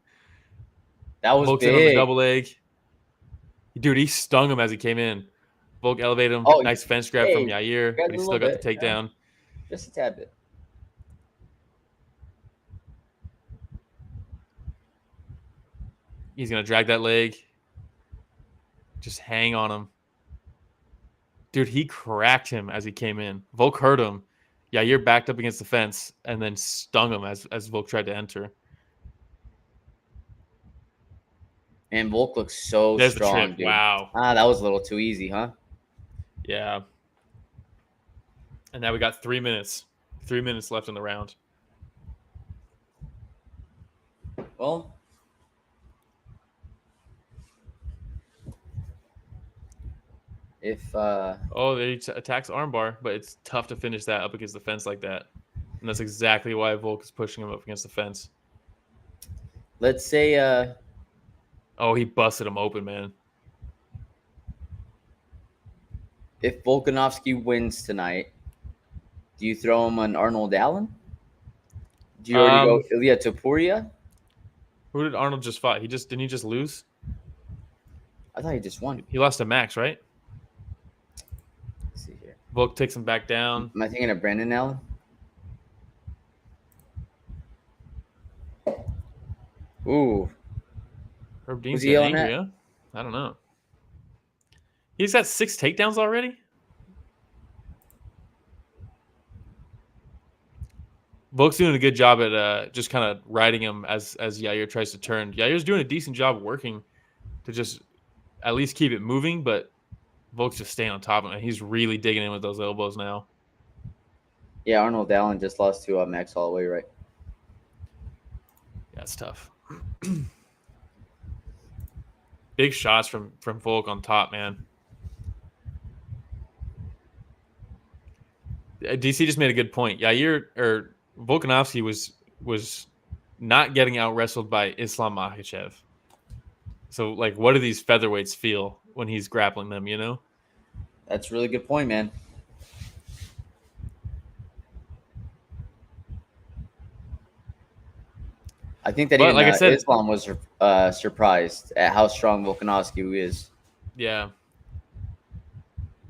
That was Volk's big. in on the double leg. Dude, he stung him as he came in. Volk elevated him. Nice fence grab from Yair, but he still got the takedown. Yeah. Just a tad bit. He's going to drag that leg. Just hang on him. Dude, he cracked him as he came in. Volk hurt him. Yair backed up against the fence and then stung him as Volk tried to enter. And Volk looks so strong, dude. Wow. That was a little too easy, huh? Yeah. And now we got 3 minutes. 3 minutes left in the round. Well, if they attacks armbar, but it's tough to finish that up against the fence like that. And that's exactly why Volk is pushing him up against the fence. Let's say he busted him open, man. If Volkanovski wins tonight, do you throw him on Arnold Allen? Do you already go Ilya Topuria? Who did Arnold just fight? Didn't he just lose? I thought he just won. He lost to Max, right? Let's see here. Volk takes him back down. Am I thinking of Brandon Allen? Ooh. Herb Dean's getting angry, huh? I don't know. He's got 6 takedowns already? Volk's doing a good job at just kind of riding him as Yair tries to turn. Yair's doing a decent job working to just at least keep it moving, but Volk's just staying on top of him. He's really digging in with those elbows now. Yeah, Arnold Allen just lost to Max Holloway, right? Yeah, it's tough. Big shots from Volk on top, man. DC just made a good point. Volkanovski was not getting out wrestled by Islam Makhachev. So, like, what do these featherweights feel when he's grappling them, you know? That's a really good point, man. I think that I said, Islam was surprised at how strong Volkanovski is. Yeah.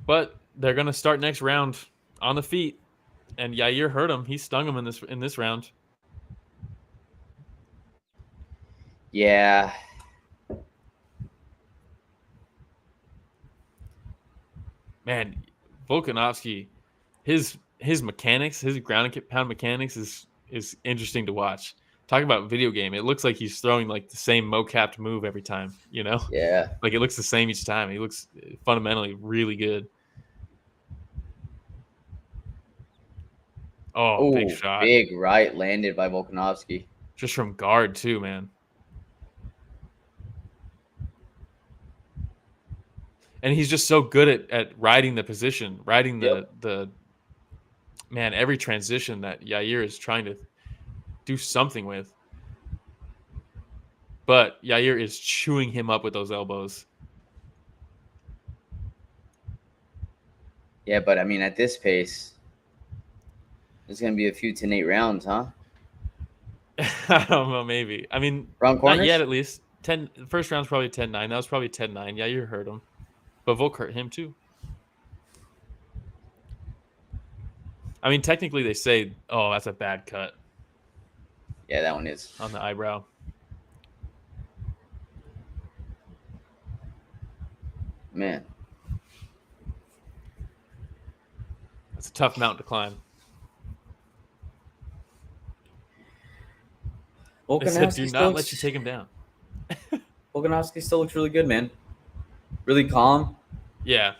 But they're going to start next round on the feet. And Yair hurt him. He stung him in this round. Yeah. Man, Volkanovski, his mechanics, his ground and pound mechanics is interesting to watch. Talking about video game, it looks like he's throwing like the same mo-capped move every time, you know? Yeah. Like it looks the same each time. He looks fundamentally really good. Oh, big shot. Big right landed by Volkanovski. Just from guard too, man. And he's just so good at riding the position, riding the man, every transition that Yair is trying to do something with. But Yair is chewing him up with those elbows. Yeah, but I mean, at this pace, there's going to be a few 10-8 rounds, huh? I don't know, maybe. I mean, round corners? Not yet, at least. The first round's probably 10-9. That was probably 10-9. Yair hurt him. But Volk hurt him too. I mean, technically they say, oh, that's a bad cut. Yeah, that one is. On the eyebrow. Man. That's a tough mountain to climb. They said, do not let you take him down. Volkanovski still looks really good, man. Really calm. Yeah.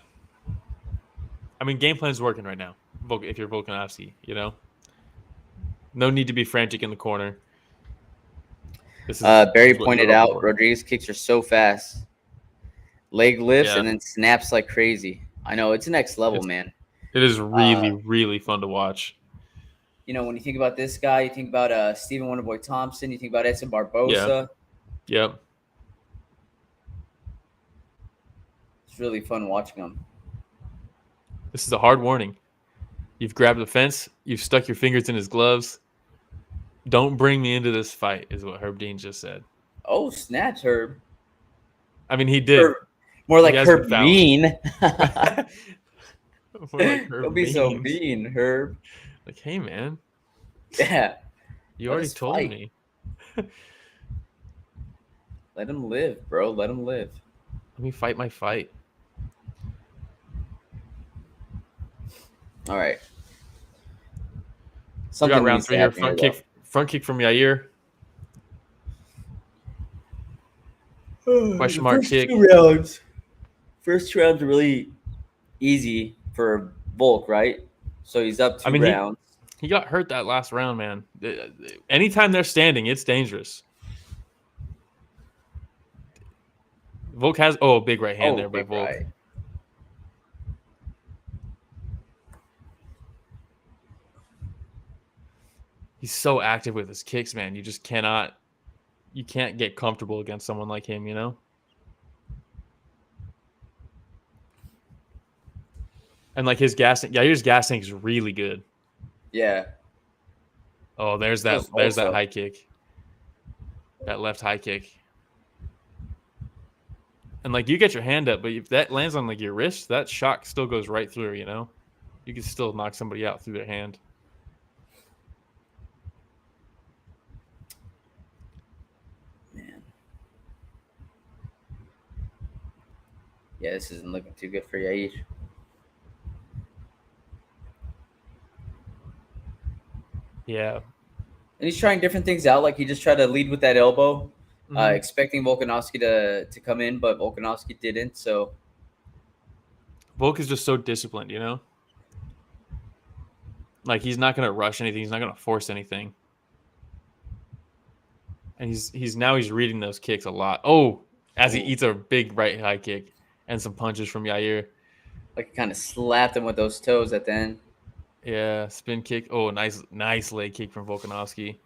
I mean, game plan's working right now. If you're Volkanovski, you know? No need to be frantic in the corner. Barry pointed out, Rodriguez kicks are so fast. Leg lifts and then snaps like crazy. I know, it's next level, man. It is really, really fun to watch. You know, when you think about this guy, you think about Stephen Wonderboy Thompson, you think about Edson Barbosa. Yeah. Yep. It's really fun watching him. This is a hard warning. You've grabbed the fence. You've stuck your fingers in his gloves. Don't bring me into this fight, is what Herb Dean just said. Oh, snatch, Herb. I mean, he did. More like Herb mean. More like Herb Don't be so mean, Herb. Like, hey, man. Yeah. You already told me. Let him live, bro. Let him live. Let me fight my fight. All right. We got round 3 here. Front kick from Yair. Question mark kick. First round's really easy for Volk, right? So he's up 2 rounds. He got hurt that last round, man. Anytime they're standing, it's dangerous. Volk has a big right hand there by Volk. Right. He's so active with his kicks, man. You just can't get comfortable against someone like him, you know? And like Yair's gas tank is really good. Yeah. Oh, there's that high kick. That left high kick. And like you get your hand up, but if that lands on like your wrist, that shock still goes right through, you know? You can still knock somebody out through their hand. Man. Yeah, this isn't looking too good for Yair. Yeah. And he's trying different things out. Like he just tried to lead with that elbow, expecting Volkanovski to come in, but Volkanovski didn't. So Volk is just so disciplined, you know? Like he's not going to rush anything. He's not going to force anything. And he's reading those kicks a lot. Oh, as he eats a big right high kick and some punches from Yair. Like kind of slapped him with those toes at the end. Yeah, spin kick. Oh, nice leg kick from Volkanovski.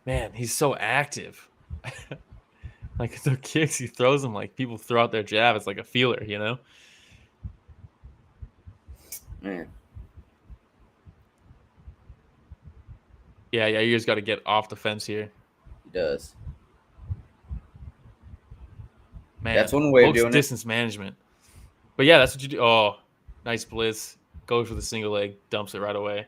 Man, he's so active. Like the kicks he throws them, like people throw out their jab. It's like a feeler, you know? Man. Yeah, Yair's got to get off the fence here. He does. Man, that's one way of doing distance management. But yeah, that's what you do. Oh, nice blitz. Goes for the single leg, dumps it right away.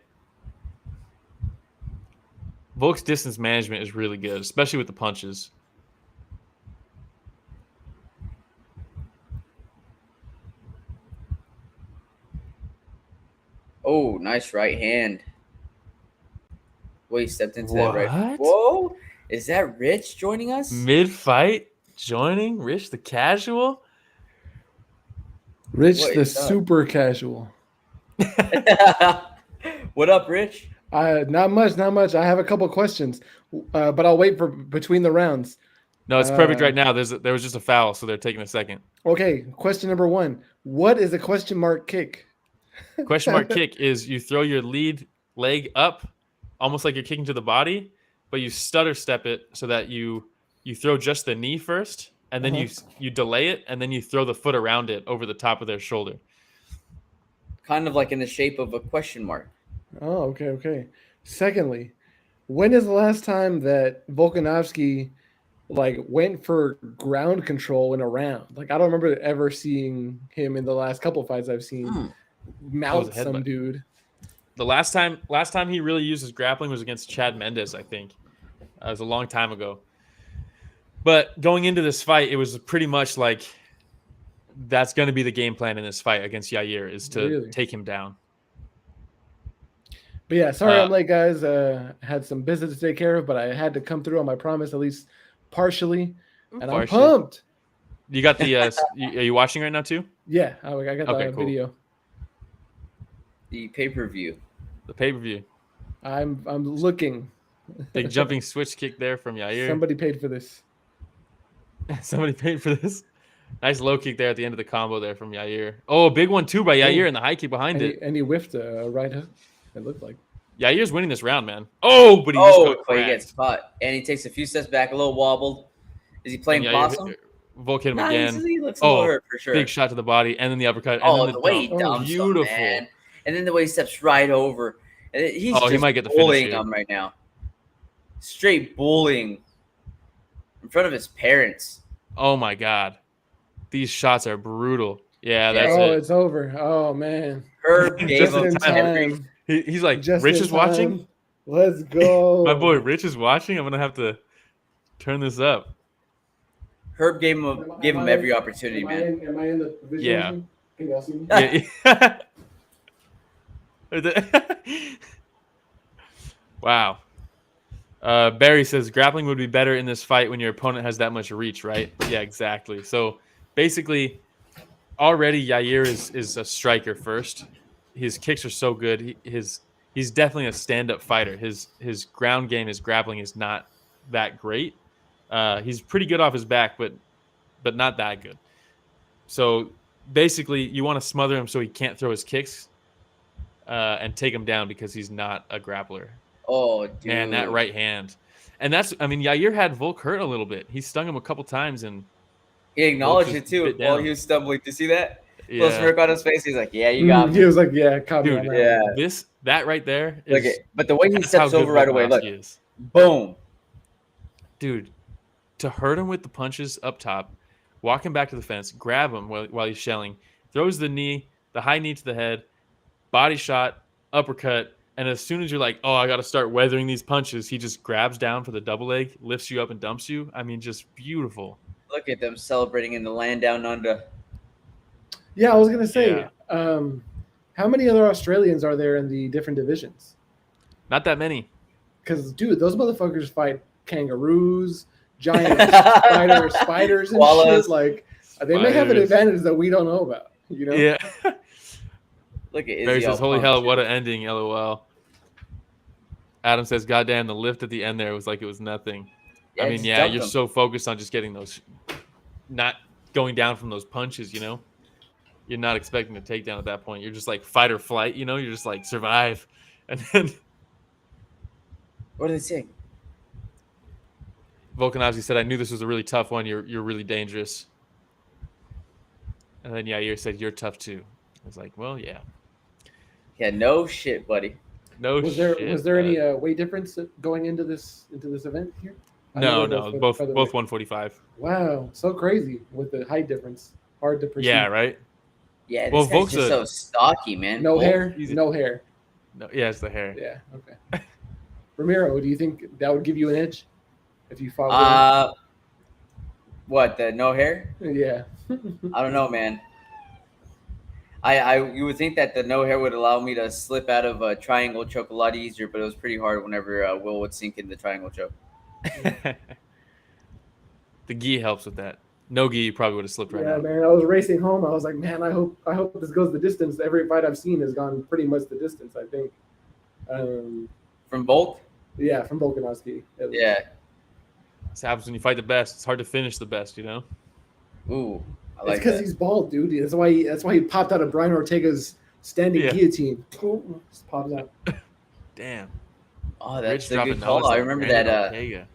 Volk's distance management is really good, especially with the punches. Oh, nice right hand. Wait, he stepped into that right. Whoa, is that Rich joining us? Mid-fight? Joining Rich the casual? Rich the super casual. What up, Rich? Not much. I have a couple questions, but I'll wait for between the rounds. No, it's perfect right now. There was just a foul, so they're taking a second. Okay, question number 1. What is a question mark kick? Question mark kick is you throw your lead leg up, almost like you're kicking to the body, but you stutter step it so that you throw just the knee first, and then you delay it, and then you throw the foot around it over the top of their shoulder. Kind of like in the shape of a question mark. Oh, okay. Secondly, when is the last time that Volkanovski went for ground control in a round? Like I don't remember ever seeing him in the last couple fights I've seen mount some dude. The last time he really used his grappling was against Chad Mendes, I think. It was a long time ago. But going into this fight, it was pretty much like that's going to be the game plan in this fight against Yair is to take him down. But yeah, sorry I'm late, guys. Had some business to take care of, but I had to come through on my promise, at least partially. And I'm pumped. You got the are you watching right now too? Yeah, I got the video. The pay-per-view. The pay-per-view. I'm looking. Big jumping switch kick there from Yair. Somebody paid for this. Nice low kick there at the end of the combo there from Yair. Oh, a big one too by Yair and the high kick behind it. And he whiffed a right hook. It looked like. Yair's winning this round, man. Oh, but he just got but he cracked. gets caught. And he takes a few steps back, a little wobbled. Is he playing possum? Volk hit him again. He looks a little hurt for sure. Big shot to the body, and then the uppercut, and then the way dump. he dumps Beautiful. him, man. And then the way he steps right over. He's he might get the finish bullying here. him right now. Straight bullying in front of his parents. Oh, my God. These shots are brutal. Yeah, that's it. It's over. Oh, man. Herb gave him time. He's like, Rich is watching? Let's go. My boy Rich is watching? I'm going to have to turn this up. Herb gave him every opportunity, man. Am I in the visualization? Can y'all see me? Yeah. Wow. Barry says grappling would be better in this fight when your opponent has that much reach, right? Yeah, exactly. So basically, already Yair is a striker first. His kicks are so good. He's definitely a stand-up fighter. His ground game, his grappling is not that great. He's pretty good off his back, but not that good. So basically, you want to smother him so he can't throw his kicks and take him down because he's not a grappler. Oh, dude. Man, that right hand. And Yair had Volk hurt a little bit. He stung him a couple times and he acknowledged it too while he was stumbling. Did you see that? Yeah. Little smirk on his face. He's like, "Yeah, you got me." He was like, "Yeah, caught dude, me." Yeah. That right there is, but the way he steps over right away, look, is. Boom, dude. To hurt him with the punches up top, walk him back to the fence, grab him while he's shelling, throws the high knee to the head, body shot, uppercut. And as soon as you're like, oh, I got to start weathering these punches, he just grabs down for the double leg, lifts you up and dumps you. I mean, just beautiful. Look at them celebrating in the land down under. Yeah, I was going to say, how many other Australians are there in the different divisions? Not that many. Because, dude, those motherfuckers fight kangaroos, giant spiders and shit. Like, they may have an advantage that we don't know about, you know? Yeah. Look at Izzy. Barry says, holy hell, what an ending, LOL. Adam says, goddamn, the lift at the end there was like it was nothing. Yeah, you're so focused on just getting those, not going down from those punches, you know? You're not expecting a takedown at that point. You're just like fight or flight, you know? You're just like survive. And then... What are they saying? Volkanovski said, I knew this was a really tough one. You're really dangerous. And then Yair said, you're tough too. I was like, well, yeah. Yeah, no shit, buddy. Was there any weight difference going into this event here? No, both 145. Wow, so crazy with the height difference. Hard to perceive. Yeah, right. Yeah, this guy's just so stocky, man. No hair. No hair. No, yeah, it's the hair. Yeah. Okay. Ramiro, do you think that would give you an edge if you fought? What, the no hair? Yeah. I don't know, man. You would think that the no hair would allow me to slip out of a triangle choke a lot easier, but it was pretty hard whenever Will would sink in the triangle choke. The gi helps with that. No gi, you probably would have slipped right out. Yeah, man. I was racing home. I was like, man, I hope this goes the distance. Every fight I've seen has gone pretty much the distance, I think. From Volk? Yeah, from Volkanovski. Yeah. This happens when you fight the best. It's hard to finish the best, you know? Ooh, I like it's because he's bald, dude. That's why he popped out of Brian Ortega's standing guillotine. Just pops out. Damn. Oh, that's a good call. I remember that.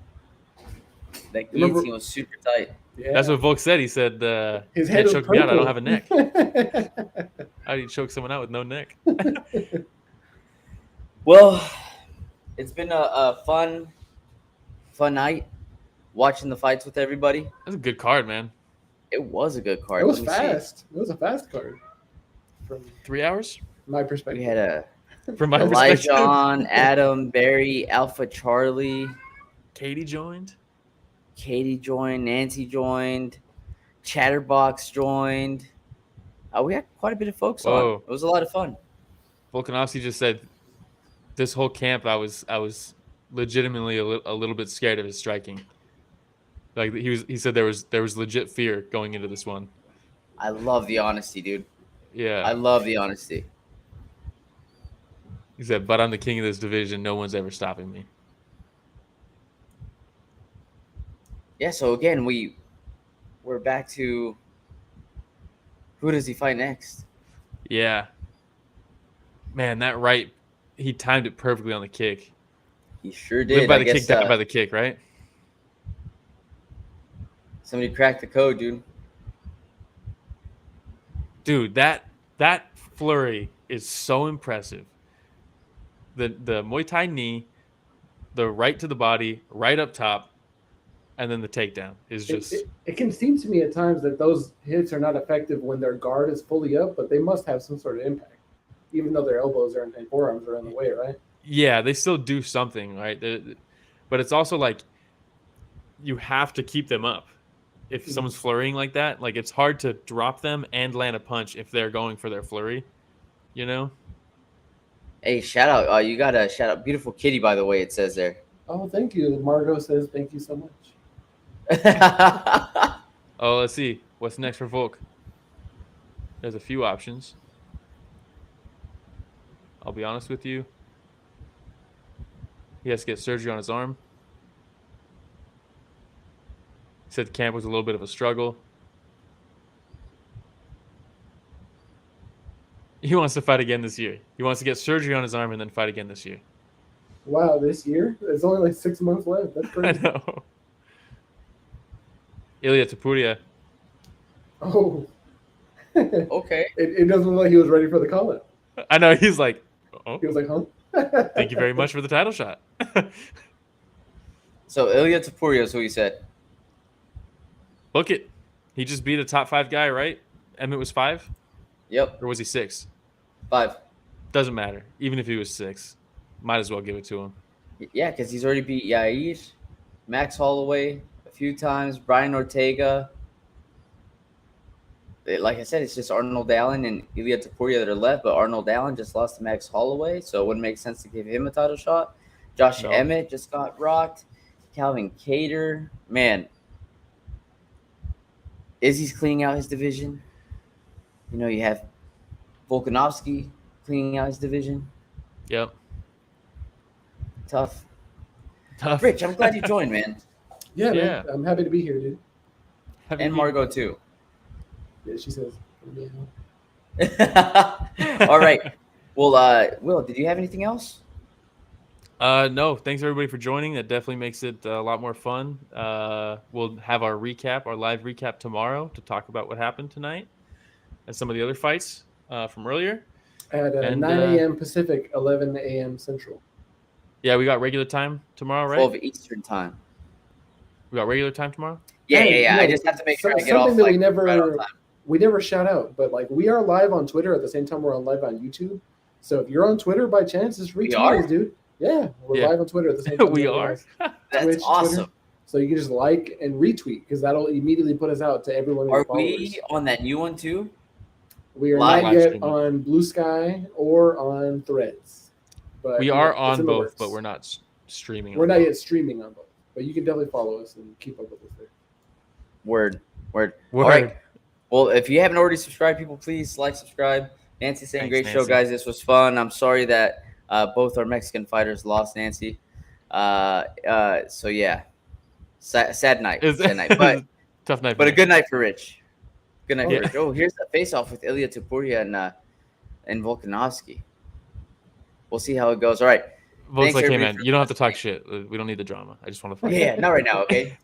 That guillotine was super tight. Yeah. That's what Volk said. He said, his head choked me out. I don't have a neck. How do you choke someone out with no neck? Well, it's been a fun night watching the fights with everybody. That's a good card, man. It was a good card. It was fast. It was a fast card. From 3 hours? My perspective. We had from my Elijah on, Adam, Barry, Alpha Charlie. Katie joined, Nancy joined, Chatterbox joined. We had quite a bit of folks on. It was a lot of fun. Volkanovski just said, this whole camp, I was legitimately a little bit scared of his striking. Like he said there was legit fear going into this one. I love the honesty, dude. Yeah. I love the honesty. He said, but I'm the king of this division. No one's ever stopping me. Yeah, so again, we're back to who does he fight next? Yeah. Man, that right he timed it perfectly on the kick. He sure did. Live by the kick, die by the kick, right? Somebody cracked the code, dude. Dude, that flurry is so impressive. The Muay Thai knee, the right to the body, right up top, and then the takedown is just... It can seem to me at times that those hits are not effective when their guard is fully up, but they must have some sort of impact, even though their elbows and forearms are in the way, right? Yeah, they still do something, right? But it's also like you have to keep them up. If someone's flurrying like that, like it's hard to drop them and land a punch if they're going for their flurry, you know? Hey, shout out. You got a shout out. Beautiful kitty, by the way, it says there. Oh, thank you. Margot says thank you so much. Oh, let's see. What's next for Volk? There's a few options. I'll be honest with you. He has to get surgery on his arm. He said camp was a little bit of a struggle. He wants to fight again this year. He wants to get surgery on his arm and then fight again this year. Wow, this year? There's only like 6 months left. That's crazy. I know. Ilia Topuria. Oh. Okay. It doesn't look like he was ready for the call-up. I know. He's like, oh. He was like, huh? Thank you very much for the title shot. So Ilia Topuria is who he said. Book it. He just beat a top 5 guy, right? Emmett was 5? Yep. Or was he 6? 5. Doesn't matter. Even if he was 6. Might as well give it to him. Yeah, because he's already beat Yair, Max Holloway a few times, Brian Ortega. Like I said, it's just Arnold Allen and Ilia Topuria that are left, but Arnold Allen just lost to Max Holloway, so it wouldn't make sense to give him a title shot. Josh Emmett just got rocked. Calvin Kattar. Man, Izzy's cleaning out his division. You know, you have Volkanovski cleaning out his division. Yep. Tough. Rich, I'm glad you joined, man. Yeah. Man, I'm happy to be here, dude. And Margot, too. Yeah, she says, yeah. All right. Well, Will, did you have anything else? No. Thanks, everybody, for joining. That definitely makes it a lot more fun. We'll have our live recap tomorrow to talk about what happened tonight and some of the other fights from earlier. At 9 a.m. Pacific, 11 a.m. Central. Yeah, we got regular time tomorrow, right? 12 Eastern time. We got regular time tomorrow? Yeah. No, I just have to make sure I get off. Something that we never shout out, but like we are live on Twitter at the same time we're on live on YouTube. So if you're on Twitter by chance, just retweet us, dude. Yeah, we're live on Twitter at the same time. We are. That's Twitch, awesome. Twitter. So you can just like and retweet because that'll immediately put us out to everyone. Are we on that new one too? We are not yet on Blue Sky or on Threads. But we are on both, but we're not streaming. We're not yet streaming on both, but you can definitely follow us and keep up with us there. Word. All right. Well, if you haven't already subscribed, people, please like, subscribe. Nancy saying, great show, guys. This was fun. I'm sorry that both our Mexican fighters lost, Nancy. So, yeah. Sad night. But tough night. But a good night for Rich. Good night for Rich. Oh, here's the face-off with Ilia Topuria and Volkanovski. We'll see how it goes. All right. Volk's like, hey, man, you don't have to talk shit. We don't need the drama. I just want to fight. Yeah, not right now, okay?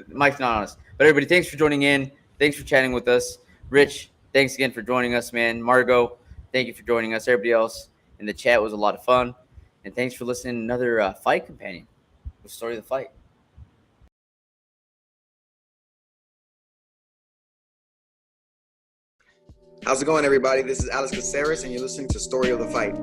Mike's not honest. But everybody, thanks for joining in. Thanks for chatting with us. Rich, thanks again for joining us, man. Margot, thank you for joining us. Everybody else in the chat was a lot of fun. And thanks for listening to another Fight Companion with Story of the Fight. How's it going, everybody? This is Alex Caceres, and you're listening to Story of the Fight.